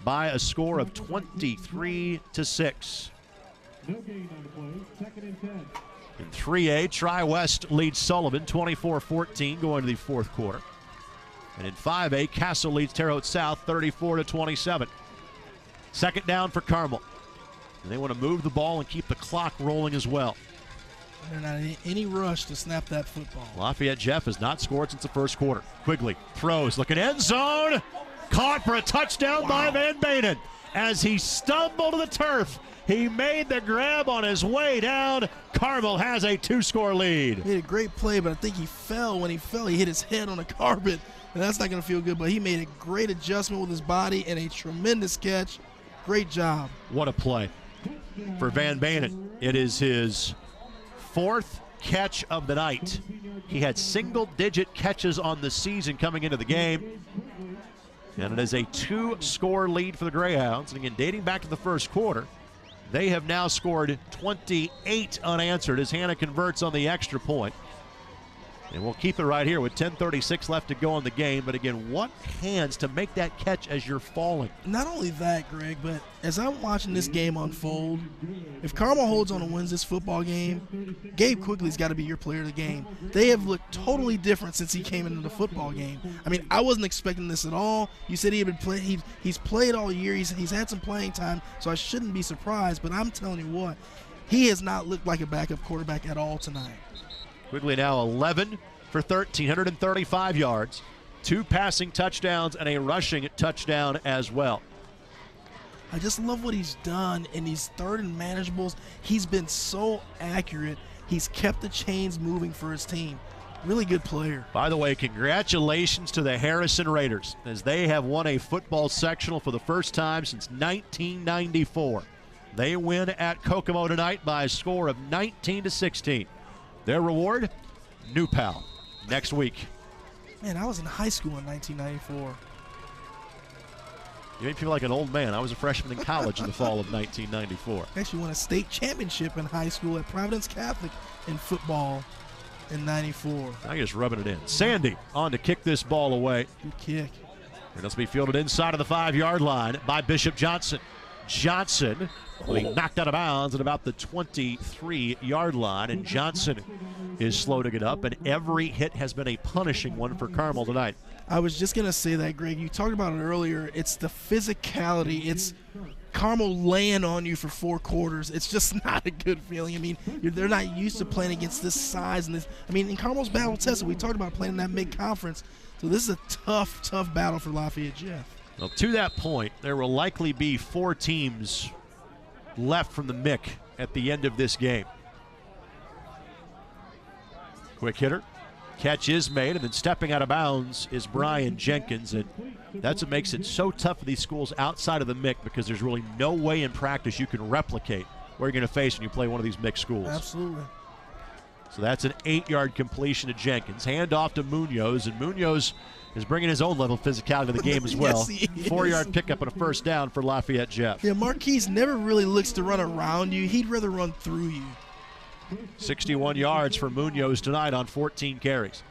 by a score of 23-6. In 3A, Tri-West leads Sullivan 24-14 going to the fourth quarter. And in 5A, Castle leads Terre Haute South 34-27. Second down for Carmel. And they want to move the ball and keep the clock rolling as well. They're not in any rush to snap that football. Lafayette Jeff has not scored since the first quarter. Quigley throws, looking end zone. Caught for a touchdown by Van Banen. As he stumbled to the turf, he made the grab on his way down. Carmel has a 2-score lead. He had a great play, but I think he fell. When he fell, he hit his head on the carpet, and that's not going to feel good. But he made a great adjustment with his body and a tremendous catch. Great job. What a play for Van Banen. It is his 4th catch of the night. He had single-digit catches on the season coming into the game. And it is a 2-score lead for the Greyhounds. And again, dating back to the first quarter, they have now scored 28 unanswered as Hannah converts on the extra point. And we'll keep it right here with 10:36 left to go in the game. But again, what hands to make that catch as you're falling. Not only that, Greg, but as I'm watching this game unfold, if Carmel holds on and wins this football game, Gabe Quigley's got to be your player of the game. They have looked totally different since he came into the football game. I mean, I wasn't expecting this at all. You said he had been playing. He's played all year. He's had some playing time, so I shouldn't be surprised. But I'm telling you what, he has not looked like a backup quarterback at all tonight. Quigley now 11 for 1,335 yards, 2 passing touchdowns, and a rushing touchdown as well. I just love what he's done in these third and manageables. He's been so accurate. He's kept the chains moving for his team. Really good player. By the way, congratulations to the Harrison Raiders as they have won a football sectional for the first time since 1994. They win at Kokomo tonight by a score of 19-16. Their reward, new pal, next week. Man, I was in high school in 1994. You make me feel like an old man. I was a freshman in college in the fall of 1994. I actually won a state championship in high school at Providence Catholic in football in 94. Now you're just rubbing it in. Sandy on to kick this ball away. Good kick. And it'll be fielded inside of the 5-yard line by Bishop Johnson. Johnson will be knocked out of bounds at about the 23-yard line, and Johnson is slow to get up, and every hit has been a punishing one for Carmel tonight. I was just going to say that, Greg. You talked about it earlier. It's the physicality. It's Carmel laying on you for 4 quarters. It's just not a good feeling. I mean, they're not used to playing against this size. And this. I mean, in Carmel's battle tested, we talked about playing in that mid-conference. So this is a tough, tough battle for Lafayette Jeff. Well, to that point, there will likely be 4 teams left from the MIC at the end of this game. Quick hitter. Catch is made, and then stepping out of bounds is Brian Jenkins. And that's what makes it so tough for these schools outside of the MIC, because there's really no way in practice you can replicate where you're going to face when you play one of these MIC schools. Absolutely. So that's an 8-yard completion to Jenkins. Hand off to Munoz, and Munoz is bringing his own level of physicality to the game as well. Yes, 4-yard pickup and a first down for Lafayette Jeff. Yeah, Marquise never really looks to run around you. He'd rather run through you. 61 yards for Munoz tonight on 14 carries.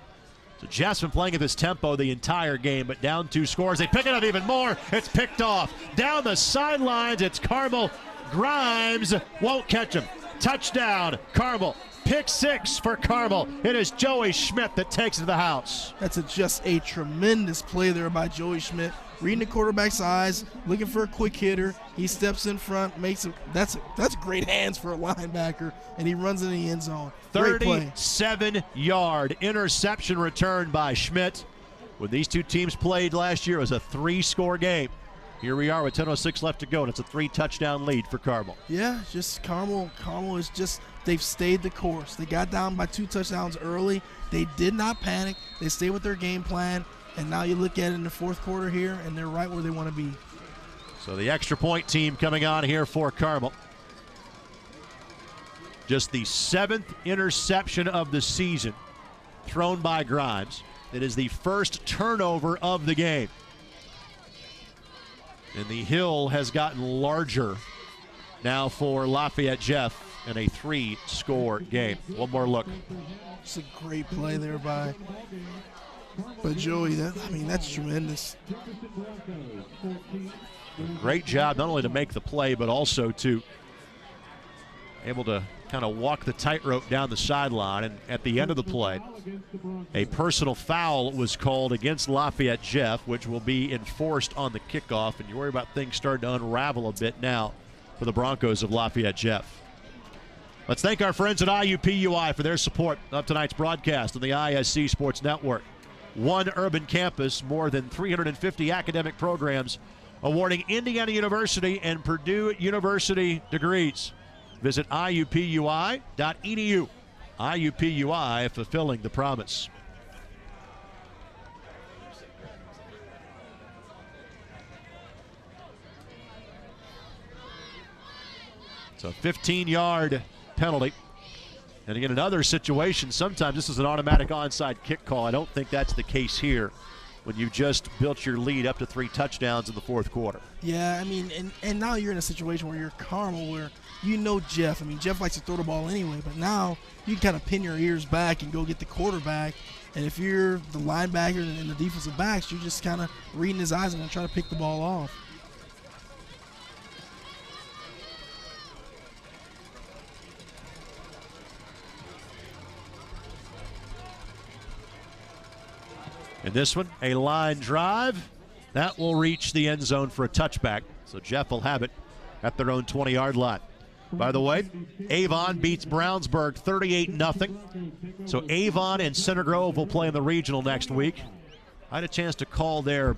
So Jeff's been playing at this tempo the entire game, but down 2 scores. They pick it up even more. It's picked off. Down the sidelines, it's Carmel. Grimes won't catch him. Touchdown, Carmel. Pick 6 for Carmel. It is Joey Schmidt that takes it to the house. That's just a tremendous play there by Joey Schmidt. Reading the quarterback's eyes, looking for a quick hitter. He steps in front, makes it. That's great hands for a linebacker, and he runs in the end zone. 37-yard interception return by Schmidt. When these two teams played last year, it was a 3-score game. Here we are with 10:06 left to go, and it's a 3-touchdown lead for Carmel. Yeah, just Carmel is just, they've stayed the course. They got down by 2 touchdowns early. They did not panic. They stayed with their game plan, and now you look at it in the fourth quarter here, and they're right where they want to be. So the extra point team coming on here for Carmel. Just the 7th interception of the season thrown by Grimes. It is the first turnover of the game. And the hill has gotten larger now for Lafayette Jeff in a 3-score game. One more look. It's a great play there by Joey. That's tremendous. Great job not only to make the play, but also to able to kind of walk the tightrope down the sideline. And at the end of the play, a personal foul was called against Lafayette Jeff, which will be enforced on the kickoff. And you worry about things starting to unravel a bit now for the Broncos of Lafayette Jeff. Let's thank our friends at IUPUI for their support of tonight's broadcast on the ISC Sports Network. One urban campus, more than 350 academic programs, awarding Indiana University and Purdue University degrees. Visit IUPUI.edu. IUPUI, fulfilling the promise. It's a 15-yard penalty. And again, another situation, sometimes this is an automatic onside kick call. I don't think that's the case here when you just built your lead up to 3 touchdowns in the fourth quarter. Yeah, and now you're in a situation where you're Carmel, where you know Jeff. Jeff likes to throw the ball anyway, but now you can kind of pin your ears back and go get the quarterback. And if you're the linebacker and the defensive backs, you're just kind of reading his eyes and then trying to pick the ball off. And this one, a line drive. That will reach the end zone for a touchback. So Jeff will have it at their own 20-yard line. By the way, Avon beats Brownsburg 38-0. So Avon and Center Grove will play in the regional next week. I had a chance to call their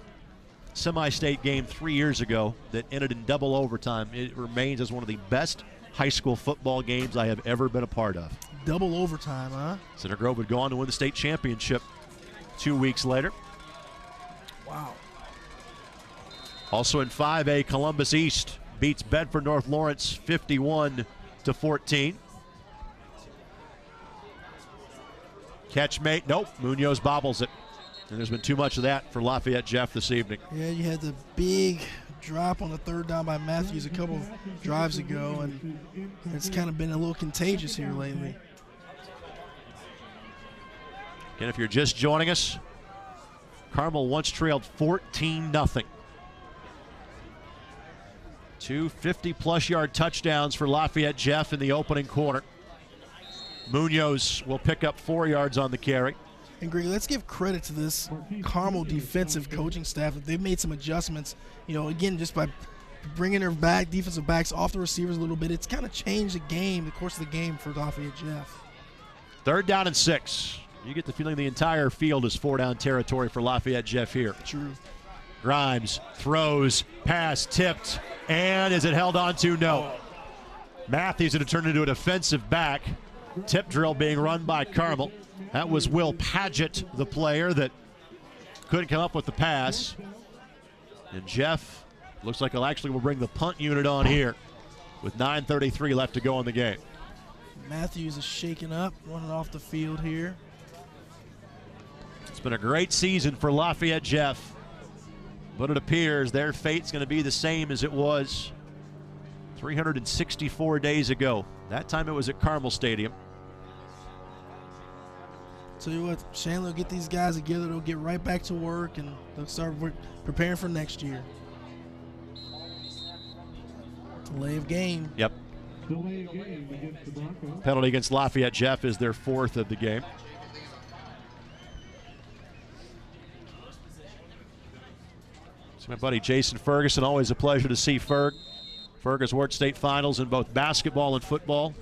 semi-state game 3 years ago that ended in double overtime. It remains as one of the best high school football games I have ever been a part of. Double overtime, huh? Center Grove would go on to win the state championship 2 weeks later. Wow. Also in 5A, Columbus East beats Bedford North Lawrence 51-14. Catch mate, nope, Munoz bobbles it. And there's been too much of that for Lafayette Jeff this evening. Yeah, you had the big drop on the 3rd down by Matthews a couple drives ago, and it's kind of been a little contagious here lately. And if you're just joining us, Carmel once trailed 14-0. 2 50-plus yard touchdowns for Lafayette Jeff in the opening quarter. Munoz will pick up 4 yards on the carry. And Greg, let's give credit to this Carmel defensive coaching staff. They've made some adjustments, again, just by bringing their defensive backs off the receivers a little bit. It's kind of changed the course of the game for Lafayette Jeff. 3rd down and 6. You get the feeling the entire field is 4-down territory for Lafayette Jeff here. True. Grimes throws, pass tipped, and is it held on to? No. Matthews had to turn into a defensive back. Tip drill being run by Carmel. That was Will Paget, the player that couldn't come up with the pass. And Jeff looks like will bring the punt unit on here with 9:33 left to go in the game. Matthews is shaking up, running off the field here. It's been a great season for Lafayette Jeff, but it appears their fate's going to be the same as it was 364 days ago. That time it was at Carmel Stadium. Tell you what, Chandler will get these guys together. They'll get right back to work, and they'll start preparing for next year. Delay of game. Yep. Penalty against Lafayette Jeff is their 4th of the game. It's my buddy Jason Ferguson. Always a pleasure to see Ferg. Ferg has worked state finals in both basketball and football.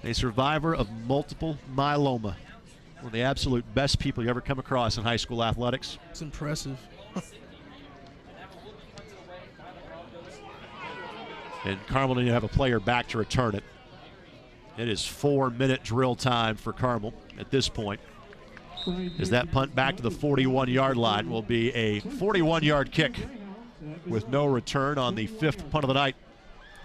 A survivor of multiple myeloma. One of the absolute best people you ever come across in high school athletics. It's impressive. And Carmel didn't have a player back to return it. It is 4-minute drill time for Carmel at this point. As that punt back to the 41-yard line will be a 41-yard kick with no return on the 5th punt of the night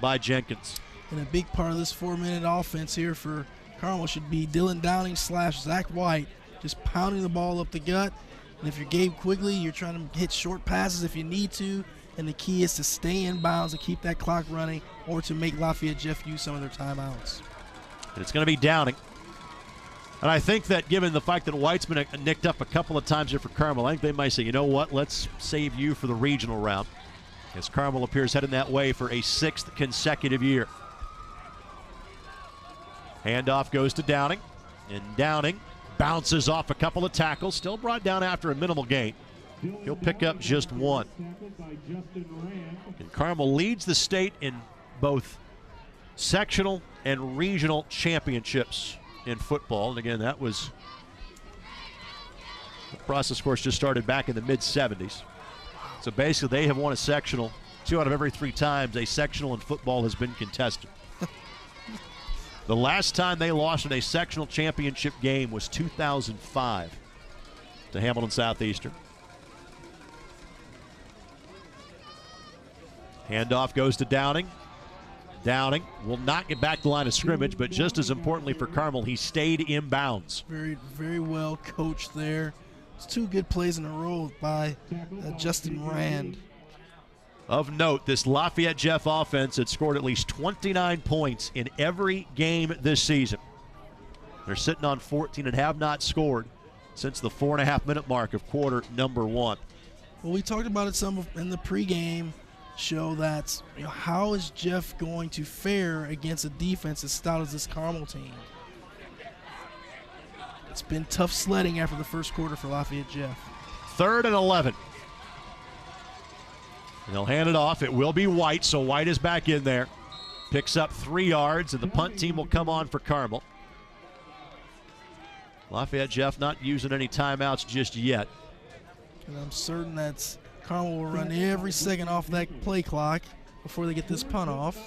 by Jenkins. And a big part of this 4-minute offense here for Carmel should be Dylan Downing / Zach White, just pounding the ball up the gut. And if you're Gabe Quigley, you're trying to hit short passes if you need to. And the key is to stay in bounds and keep that clock running, or to make Lafayette Jeff use some of their timeouts. And it's going to be Downing. And I think that given the fact that White's been nicked up a couple of times here for Carmel, I think they might say, you know what, let's save you for the regional round. As Carmel appears heading that way for a 6th consecutive year. Handoff goes to Downing, and Downing bounces off a couple of tackles, still brought down after a minimal gain. He'll pick up just 1. And Carmel leads the state in both sectional and regional championships in football. And again, that was the process, of course, just started back in the mid-70s. So basically they have won a sectional 2 out of every 3 times a sectional in football has been contested. The last time they lost in a sectional championship game was 2005 to Hamilton Southeastern. Handoff goes to Downing. Downing will not get back to the line of scrimmage, but just as importantly for Carmel, he stayed in bounds. Very, very well coached there. It's 2 good plays in a row by Justin Rand. Of note, this Lafayette Jeff offense had scored at least 29 points in every game this season. They're sitting on 14 and have not scored since the 4.5-minute mark of quarter number 1. Well, we talked about it some in the pregame show that, how is Jeff going to fare against a defense as stout as this Carmel team? It's been tough sledding after the first quarter for Lafayette Jeff. 3rd and 11. And they'll hand it off. It will be White, so White is back in there. Picks up 3 yards, and the punt team will come on for Carmel. Lafayette Jeff not using any timeouts just yet. And I'm certain that Carmel will run every second off that play clock before they get this punt off.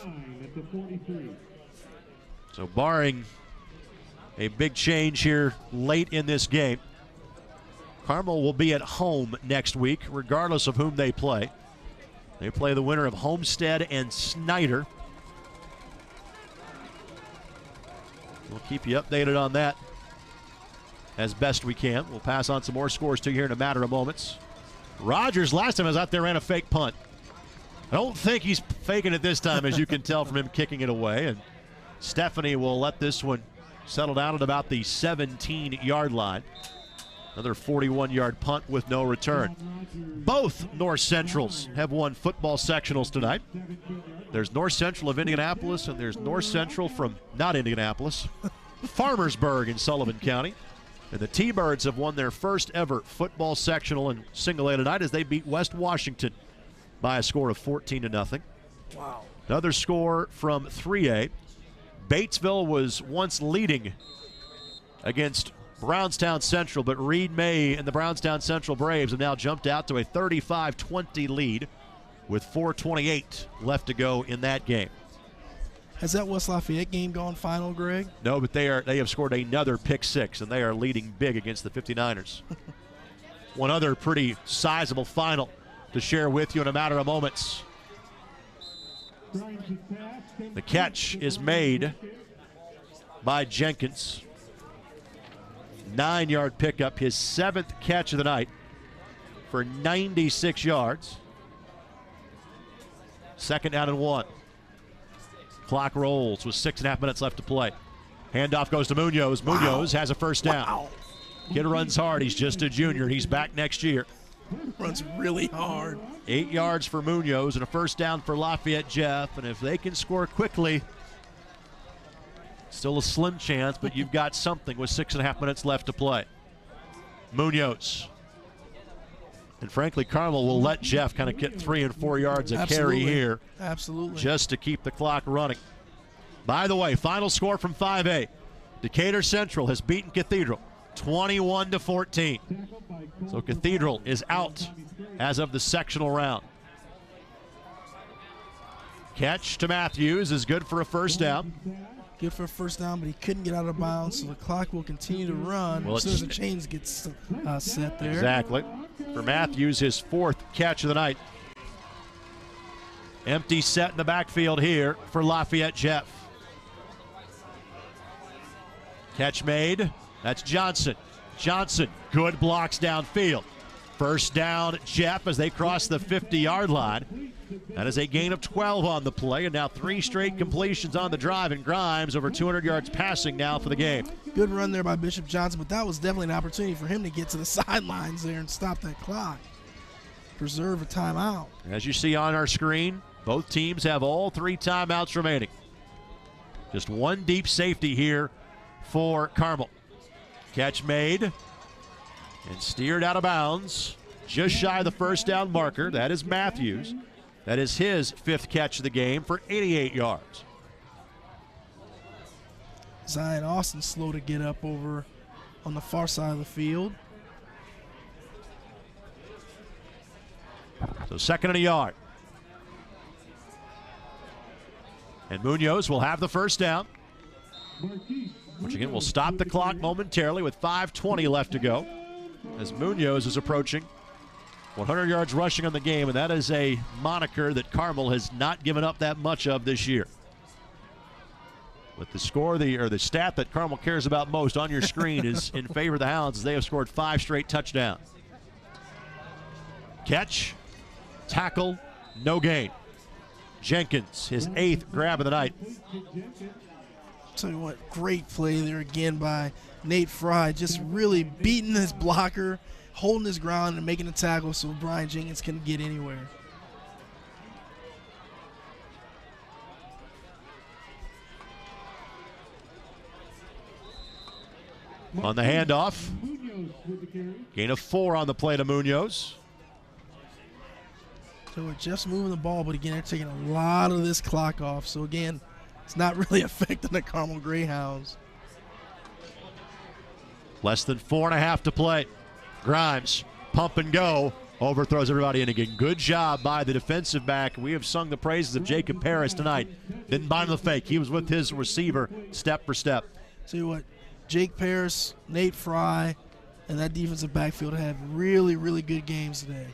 So barring a big change here late in this game, Carmel will be at home next week, regardless of whom they play. They play the winner of Homestead and Snyder. We'll keep you updated on that as best we can. We'll pass on some more scores to you here in a matter of moments. Rogers last time I was out there ran a fake punt. I don't think he's faking it this time, as you can tell from him kicking it away. And Stephanie will let this one settle down at about the 17-yard line. Another 41-yard punt with no return. Both North Centrals have won football sectionals tonight. There's North Central of Indianapolis, and there's North Central from not Indianapolis, Farmersburg in Sullivan County. And the T-Birds have won their first ever football sectional in single A tonight as they beat West Washington by a score of 14-0. Wow. Another score from 3A. Batesville was once leading against Brownstown Central, but Reed May and the Brownstown Central Braves have now jumped out to a 35-20 lead with 4:28 left to go in that game. Has that West Lafayette game gone final, Greg? No, but they have scored another pick six, and they are leading big against the 59ers. One other pretty sizable final to share with you in a matter of moments. The catch is made by Jenkins. 9-yard pickup, his 7th catch of the night for 96 yards. 2nd down and 1. Clock rolls with 6.5 minutes left to play. Handoff goes to Munoz. Munoz has a first down. Wow. Kid runs hard. He's just a junior. He's back next year. Runs really hard. 8 yards for Munoz and a first down for Lafayette Jeff. And if they can score quickly, still a slim chance, but you've got something with 6.5 minutes left to play. Munoz. And frankly, Carmel will let Jeff kind of get 3 and 4 yards a carry here. Absolutely. Just to keep the clock running. By the way, final score from 5A. Decatur Central has beaten Cathedral 21-14. So Cathedral is out as of the sectional round. Catch to Matthews is good for a first down. Good for a first down, but he couldn't get out of bounds, so the clock will continue to run as soon as the chains get set there. Exactly. For Matthews, his 4th catch of the night. Empty set in the backfield here for Lafayette Jeff. Catch made. That's Johnson. Johnson, good blocks downfield. First down, Jeff, as they cross the 50-yard line. That is a gain of 12 on the play, and now 3 straight completions on the drive, and Grimes over 200 yards passing now for the game. Good run there by Bishop Johnson, but that was definitely an opportunity for him to get to the sidelines there and stop that clock. Preserve a timeout. As you see on our screen, both teams have all 3 timeouts remaining. Just one deep safety here for Carmel. Catch made and steered out of bounds. Just shy of the first down marker. That is Matthews. That is his 5th catch of the game for 88 yards. Zion Austin slow to get up over on the far side of the field. So 2nd and a yard. And Munoz will have the first down, which again will stop the clock momentarily with 5:20 left to go as Munoz is approaching 100 yards rushing on the game, and that is a moniker that Carmel has not given up that much of this year. But the score, the stat that Carmel cares about most on your screen is in favor of the Hounds, as they have scored 5 straight touchdowns. Catch, tackle, no gain. Jenkins, his 8th grab of the night. Tell you what, great play there again by Nate Fry, just really beating his blocker, holding his ground and making a tackle so Brian Jenkins couldn't get anywhere. On the handoff, gain of 4 on the play to Munoz. So we're just moving the ball, but again, they're taking a lot of this clock off. So again, it's not really affecting the Carmel Greyhounds. Less than 4.5 to play. Grimes, pump and go, overthrows everybody in again. Good job by the defensive back. We have sung the praises of Jacob Paris tonight. Didn't buy him the fake. He was with his receiver step for step. Tell you what, Jake Paris, Nate Fry, and that defensive backfield have really, really good games today.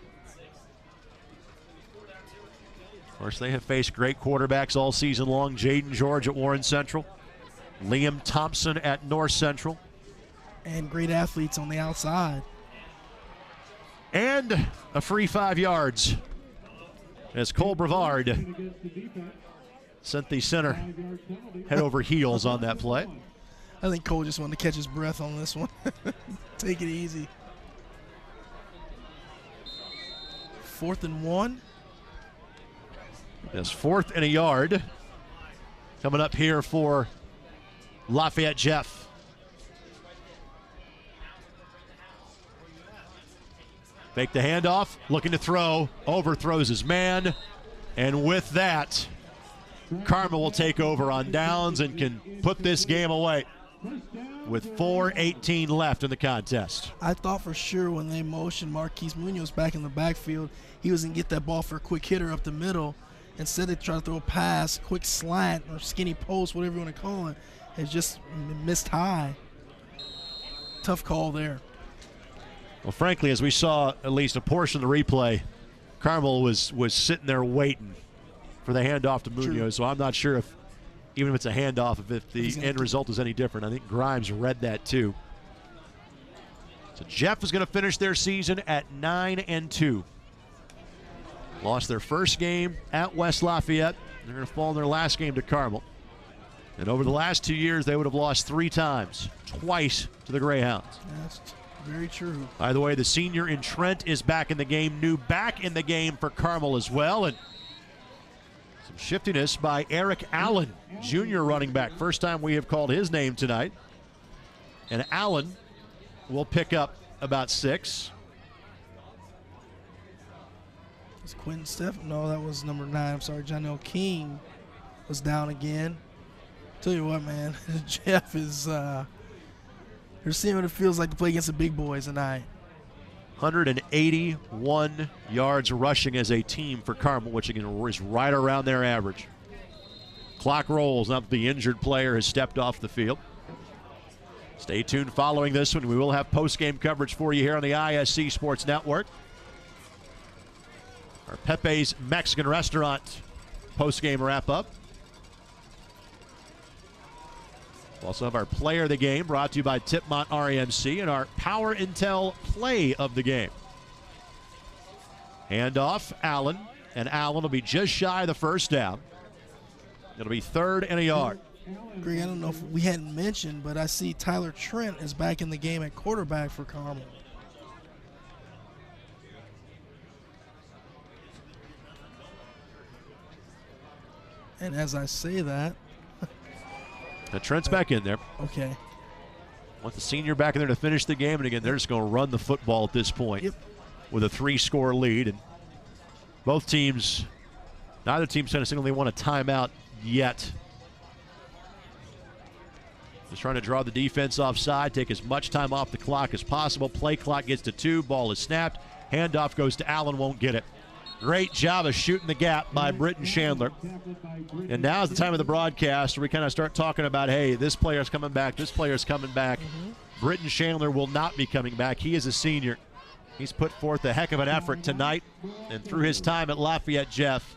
Of course, they have faced great quarterbacks all season long. Jaden George at Warren Central, Liam Thompson at North Central. And great athletes on the outside. And a free 5 yards as Cole Brevard sent the center head over heels on that play. I think Cole just wanted to catch his breath on this one. Take it easy. 4th and 1. Yes, 4th and a yard coming up here for Lafayette Jeff. Fake the handoff, looking to throw, overthrows his man, and with that, Carmel will take over on downs and can put this game away. with 4:18 left in the contest. I thought for sure when they motioned Marquise Munoz back in the backfield, he was going to get that ball for a quick hitter up the middle. Instead, they tried to throw a pass, quick slant, or skinny post, whatever you want to call it. It just missed high. Tough call there. Well, frankly, as we saw at least a portion of the replay, Carmel was sitting there waiting for the handoff to Munoz. True. So I'm not sure if, even if it's a handoff, if the end result is any different. I think Grimes read that too. So Jeff is going to finish their season at 9-2. Lost their first game at West Lafayette. They're going to fall in their last game to Carmel. And over the last 2 years, they would have lost 3 times, twice to the Greyhounds. That's very true. By the way, the senior in Trent is back in the game. New back in the game for Carmel as well. And some shiftiness by Eric Allen, junior running back. First time we have called his name tonight. And Allen will pick up about 6. It's Quentin Steff. No, that was number 9. I'm sorry. Janelle King was down again. Tell you what, man. Jeff is they're seeing what it feels like to play against the big boys tonight. 181 yards rushing as a team for Carmel, which again is right around their average. Clock rolls. Now the injured player has stepped off the field. Stay tuned following this one. We will have post-game coverage for you here on the ISC Sports Network. Our Pepe's Mexican Restaurant post-game wrap-up. We'll also have our player of the game brought to you by Tipmont REMC and our Power Intel play of the game. Handoff, Allen, and Allen will be just shy of the first down. It'll be 3rd and a yard. Greg, I don't know if we hadn't mentioned, but I see Tyler Trent is back in the game at quarterback for Carmel. And as I say that, now Trent's back in there. Okay. Want the senior back in there to finish the game, and again, they're just going to run the football at this point with a 3-score lead. And both teams, neither team's trying to signal they want a timeout yet. Just trying to draw the defense offside, take as much time off the clock as possible. Play clock gets to 2, ball is snapped. Handoff goes to Allen, won't get it. Great job of shooting the gap by Britton Chandler. And now is the time of the broadcast where we kind of start talking about, hey, this player's coming back, this player's coming back. Britton Chandler will not be coming back. He is a senior. He's put forth a heck of an effort tonight. And through his time at Lafayette, Jeff,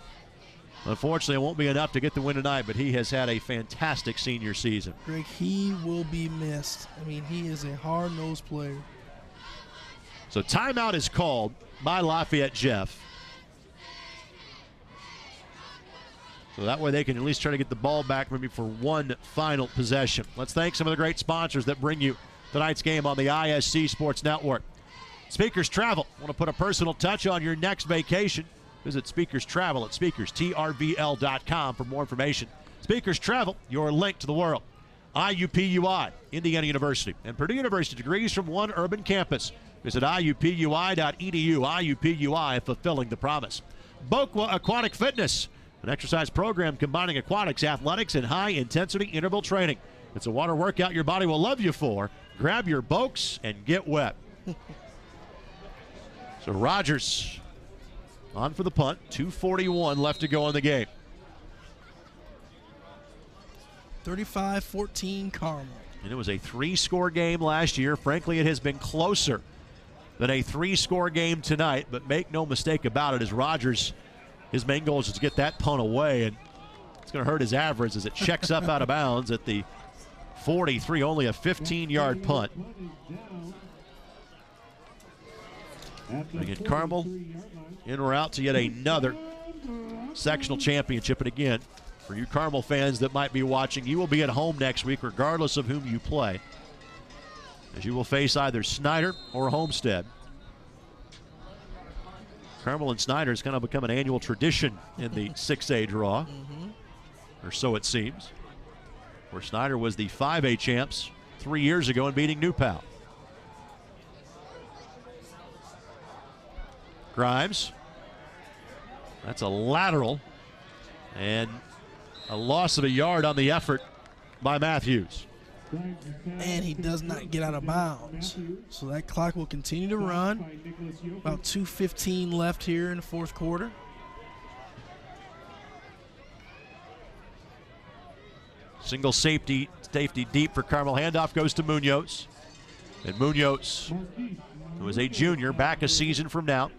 unfortunately, it won't be enough to get the win tonight, but he has had a fantastic senior season. Greg, he will be missed. I mean, he is a hard-nosed player. So timeout is called by Lafayette, Jeff. So that way they can at least try to get the ball back maybe for one final possession. Let's thank some of the great sponsors that bring you tonight's game on the ISC Sports Network. Speakers Travel. Want to put a personal touch on your next vacation? Visit Speakers Travel at speakerstrvl.com for more information. Speakers Travel, your link to the world. IUPUI, Indiana University, and Purdue University degrees from one urban campus. Visit iupui.edu. IUPUI, fulfilling the promise. Boqua Aquatic Fitness, an exercise program combining aquatics, athletics, and high-intensity interval training. It's a water workout your body will love you for. Grab your Boaks and get wet. So Rogers on for the punt. 2:41 left to go in the game. 35-14 Carmel. And it was a 3-score game last year. Frankly, it has been closer than a 3-score game tonight. But make no mistake about it, as Rogers, his main goal is to get that punt away, and it's going to hurt his average as it checks up out of bounds at the 43, only a 15-yard punt. Again, Carmel in route to yet another sectional championship. And again, for you Carmel fans that might be watching, you will be at home next week regardless of whom you play, as you will face either Snyder or Homestead. Carmel and Snyder has kind of become an annual tradition in the 6A draw, or so it seems, where Snyder was the 5A champs 3 years ago in beating New Pal. Grimes, that's a lateral, and a loss of a yard on the effort by Matthews. and he does not get out of bounds. So that clock will continue to run. About 2:15 left here in the fourth quarter. Single safety deep for Carmel. Handoff goes to Munoz. And Munoz, who is a junior, back a season from now.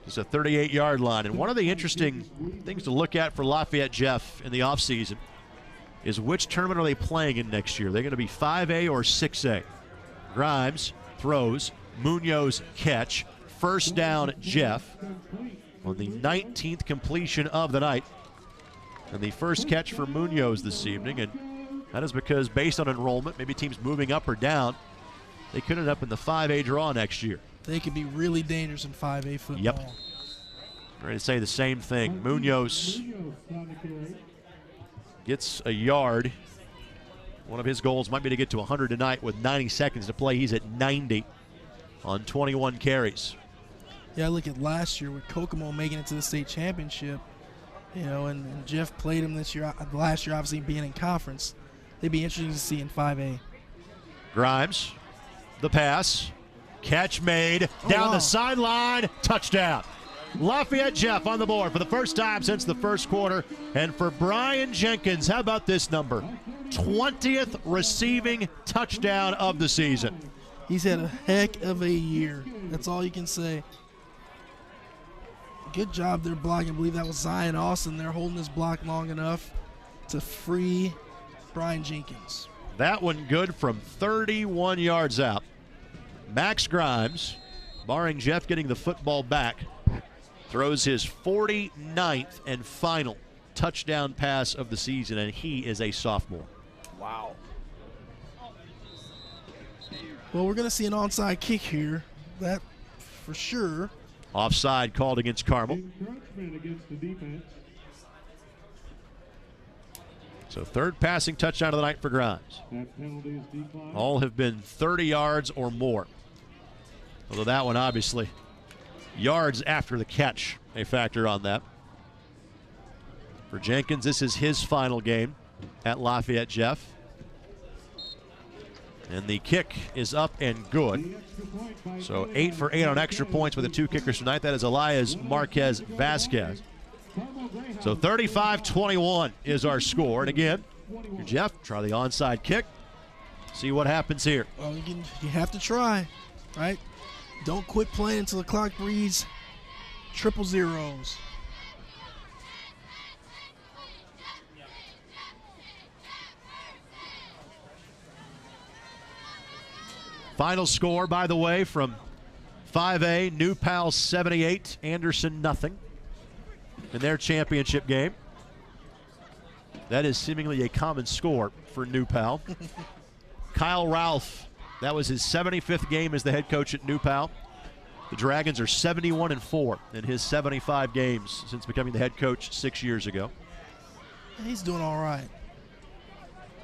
It's a 38-yard line. And one of the interesting things to look at for Lafayette Jeff in the offseason is which tournament are they playing in next year? They're going to be 5A or 6A. Grimes throws, Munoz catch, first down Jeff on the 19th completion of the night. And the first catch for Munoz this evening, and that is because based on enrollment, maybe teams moving up or down, they could end up in the 5A draw next year. They could be really dangerous in 5A football. Yep. Ready to say the same thing. Munoz gets a yard. One of his goals might be to get to 100 tonight with 90 seconds to play. He's at 90 on 21 carries. Yeah, I look at last year with Kokomo making it to the state championship, you know, and Jeff played him this year. Last year, obviously, being in conference. They'd be interesting to see in 5A. Grimes, the pass, catch made, down the sideline, touchdown. Lafayette Jeff on the board for the first time since the first quarter. And for Brian Jenkins, how about this number? 20th receiving touchdown of the season. He's had a heck of a year. That's all you can say. Good job there blocking. I believe that was Zion Austin. They're holding this block long enough to free Brian Jenkins. That one good from 31 yards out. Max Grimes, barring Jeff getting the football back, throws his 49th and final touchdown pass of the season, and he is a sophomore. Wow. Well, we're going to see an onside kick here. That for sure. Offside called against Carmel. So third passing touchdown of the night for Grimes. All have been 30 yards or more. Although that one, obviously, yards after the catch, a factor on that. For Jenkins, this is his final game at Lafayette Jeff. And the kick is up and good. So 8 for 8 on extra points with the two kickers tonight. That is Elias Marquez Vasquez. So 35-21 is our score. And again, Jeff, try the onside kick. See what happens here. Well, you have to try, right? Don't quit playing until the clock reads triple zeros. Final score, by the way, from 5A, New Pal 78, Anderson nothing in their championship game. That is seemingly a common score for New Pal. Kyle Ralph, that was his 75th game as the head coach at New Pal. The Dragons are 71-4 in his 75 games since becoming the head coach 6 years ago. He's doing all right.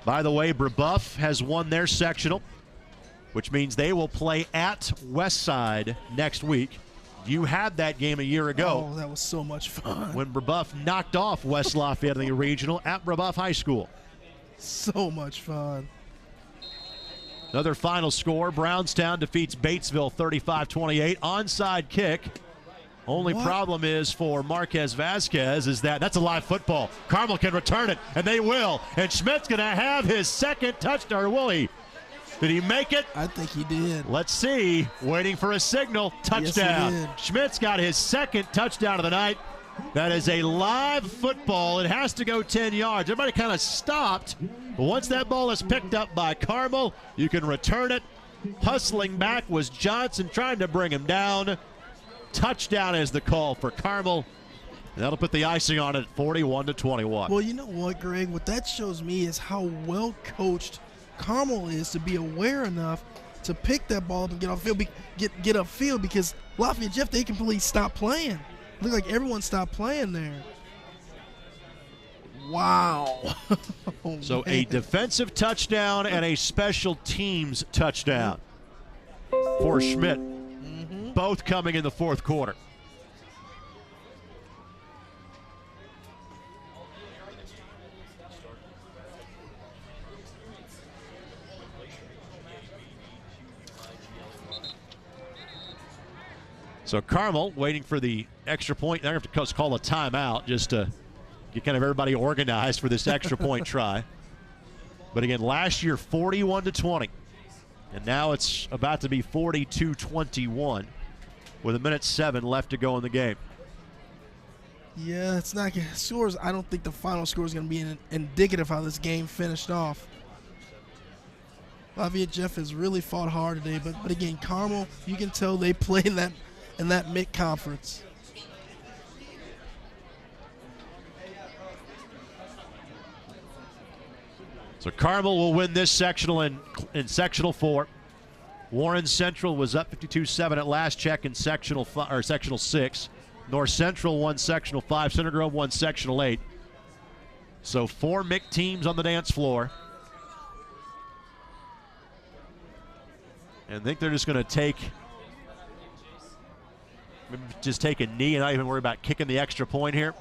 By the way, Brebeuf has won their sectional, which means they will play at Westside next week. You had that game a year ago. Oh, that was so much fun. When Brebeuf knocked off West Lafayette in the regional at Brebeuf High School. So much fun. Another final score, Brownstown defeats Batesville 35-28. Onside kick. Only problem is for Marquez Vasquez is that's a live football. Carmel can return it, and they will. And Schmidt's going to have his second touchdown, or will he? Did he make it? I think he did. Let's see. Waiting for a signal. Touchdown. Yes, he did. Schmidt's got his second touchdown of the night. That is a live football. It has to go 10 yards. Everybody kind of stopped. But once that ball is picked up by Carmel, you can return it. Hustling back was Johnson trying to bring him down. Touchdown is the call for Carmel. And that'll put the icing on it at 41-21. Well, you know what, Greg? What that shows me is how well coached Carmel is to be aware enough to pick that ball up and get upfield, get upfield, because Lafayette Jeff, they completely stopped playing. Looked like everyone stopped playing there. Wow. So a defensive touchdown and a special teams touchdown for Schmidt. Both coming in the fourth quarter. So Carmel waiting for the extra point. They're going to have to call a timeout just to get kind of everybody organized for this extra point try. But again, last year 41-20. And now it's about to be 42-21 with 1:07 left to go in the game. Yeah, it's not scores. I don't think the final score is going to be indicative of how this game finished off. Lafayette Jeff has really fought hard today, but again, Carmel, you can tell they play in that mid-conference. So Carmel will win this sectional in sectional 4. Warren Central was up 52-7 at last check in sectional 6. North Central won sectional 5. Center Grove won sectional 8. So 4 MIC teams on the dance floor. And I think they're just going to take a knee and not even worry about kicking the extra point here.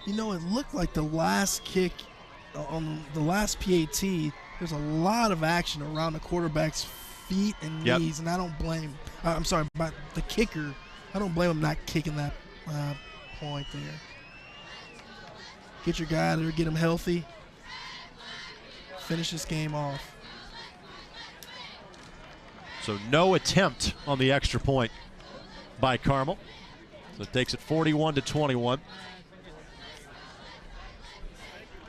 You know, it looked like the last kick on the last PAT, there's a lot of action around the quarterback's feet and knees, and I don't blame but the kicker, I don't blame him not kicking that point there. Get your guy there, get him healthy, finish this game off. So no attempt on the extra point by Carmel. So it takes it 41-21.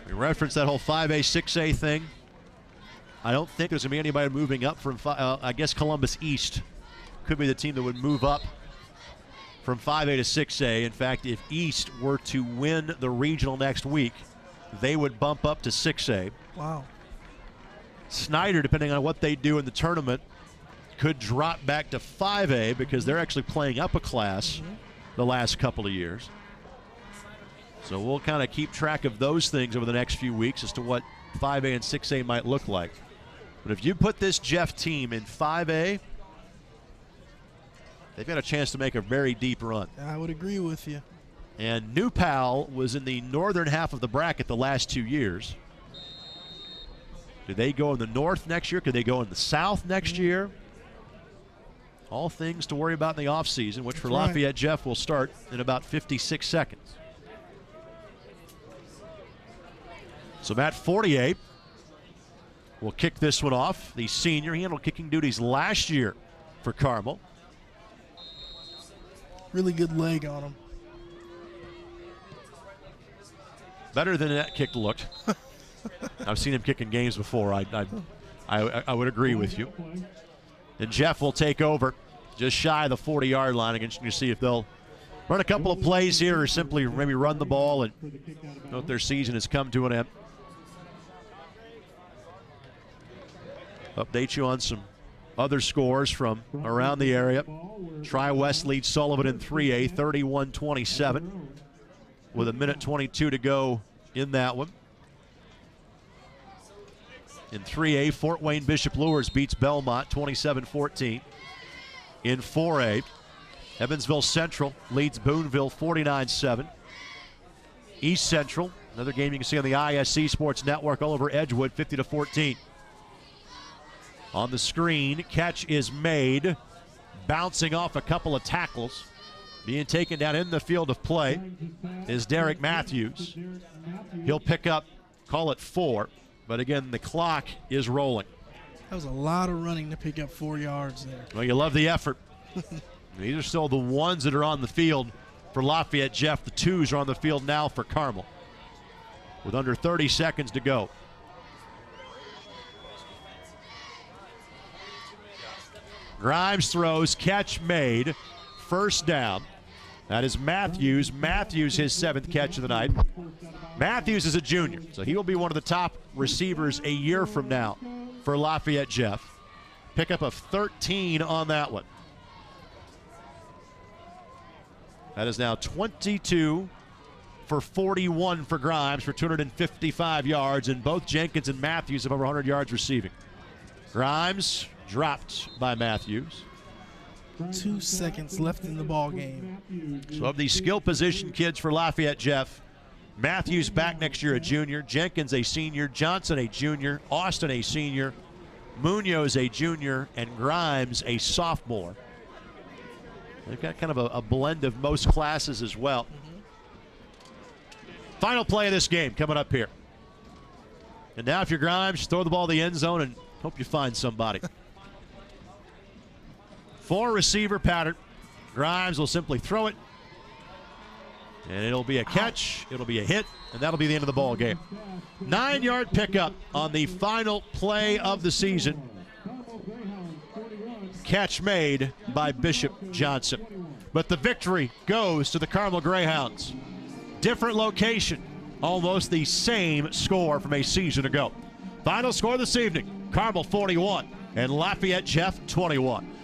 We referenced that whole 5A, 6A thing. I don't think there's going to be anybody moving up from, I guess Columbus East could be the team that would move up from 5A to 6A. In fact, if East were to win the regional next week, they would bump up to 6A. Wow. Snyder, depending on what they do in the tournament, could drop back to 5A because they're actually playing up a class the last couple of years. So we'll kind of keep track of those things over the next few weeks as to what 5A and 6A might look like. But if you put this Jeff team in 5A, they've got a chance to make a very deep run. I would agree with you. And New Pal was in the northern half of the bracket the last 2 years. Do they go in the north next year? Could they go in the south next year? All things to worry about in the offseason, which for Lafayette Jeff will start in about 56 seconds. So Matt Fortier will kick this one off. The senior, he handled kicking duties last year for Carmel. Really good leg on him. Better than that kick looked. I've seen him kick in games before. I would agree with you. And Jeff will take over just shy of the 40-yard line against you. See if they'll run a couple of plays here or simply maybe run the ball and note their season has come to an end. Update you on some other scores from around the area. Tri-West leads Sullivan in 3A, 31-27, with 1:22 to go in that one. In 3A, Fort Wayne Bishop Luers beats Belmont 27-14. In 4A, Evansville Central leads Boonville 49-7. East Central, another game you can see on the ISC Sports Network all over Edgewood, 50-14. On the screen, catch is made, bouncing off a couple of tackles. Being taken down in the field of play is Derek Matthews. He'll pick up, call it 4, but again, the clock is rolling. That was a lot of running to pick up 4 yards there. Well, you love the effort. These are still the ones that are on the field for Lafayette Jeff. The 2s are on the field now for Carmel with under 30 seconds to go. Grimes throws, catch made, first down. That is Matthews. Matthews, his 7th catch of the night. Matthews is a junior, so he will be one of the top receivers a year from now for Lafayette Jeff. Pickup of 13 on that one. That is now 22 for 41 for Grimes for 255 yards, and both Jenkins and Matthews have over 100 yards receiving. Grimes dropped by Matthews. 2 seconds left in the ball game. So of these skill position kids for Lafayette Jeff, Matthews back next year, a junior. Jenkins a senior. Johnson a junior. Austin a senior. Munoz a junior. And Grimes a sophomore. They've got kind of a blend of most classes as well. Final play of this game coming up here. And now if you're Grimes, throw the ball to the end zone and hope you find somebody. 4-receiver pattern. Grimes will simply throw it. And it'll be a catch, it'll be a hit, and that'll be the end of the ball game. 9-yard pickup on the final play of the season. Catch made by Bishop Johnson. But the victory goes to the Carmel Greyhounds. Different location, almost the same score from a season ago. Final score this evening, Carmel 41 and Lafayette Jeff 21.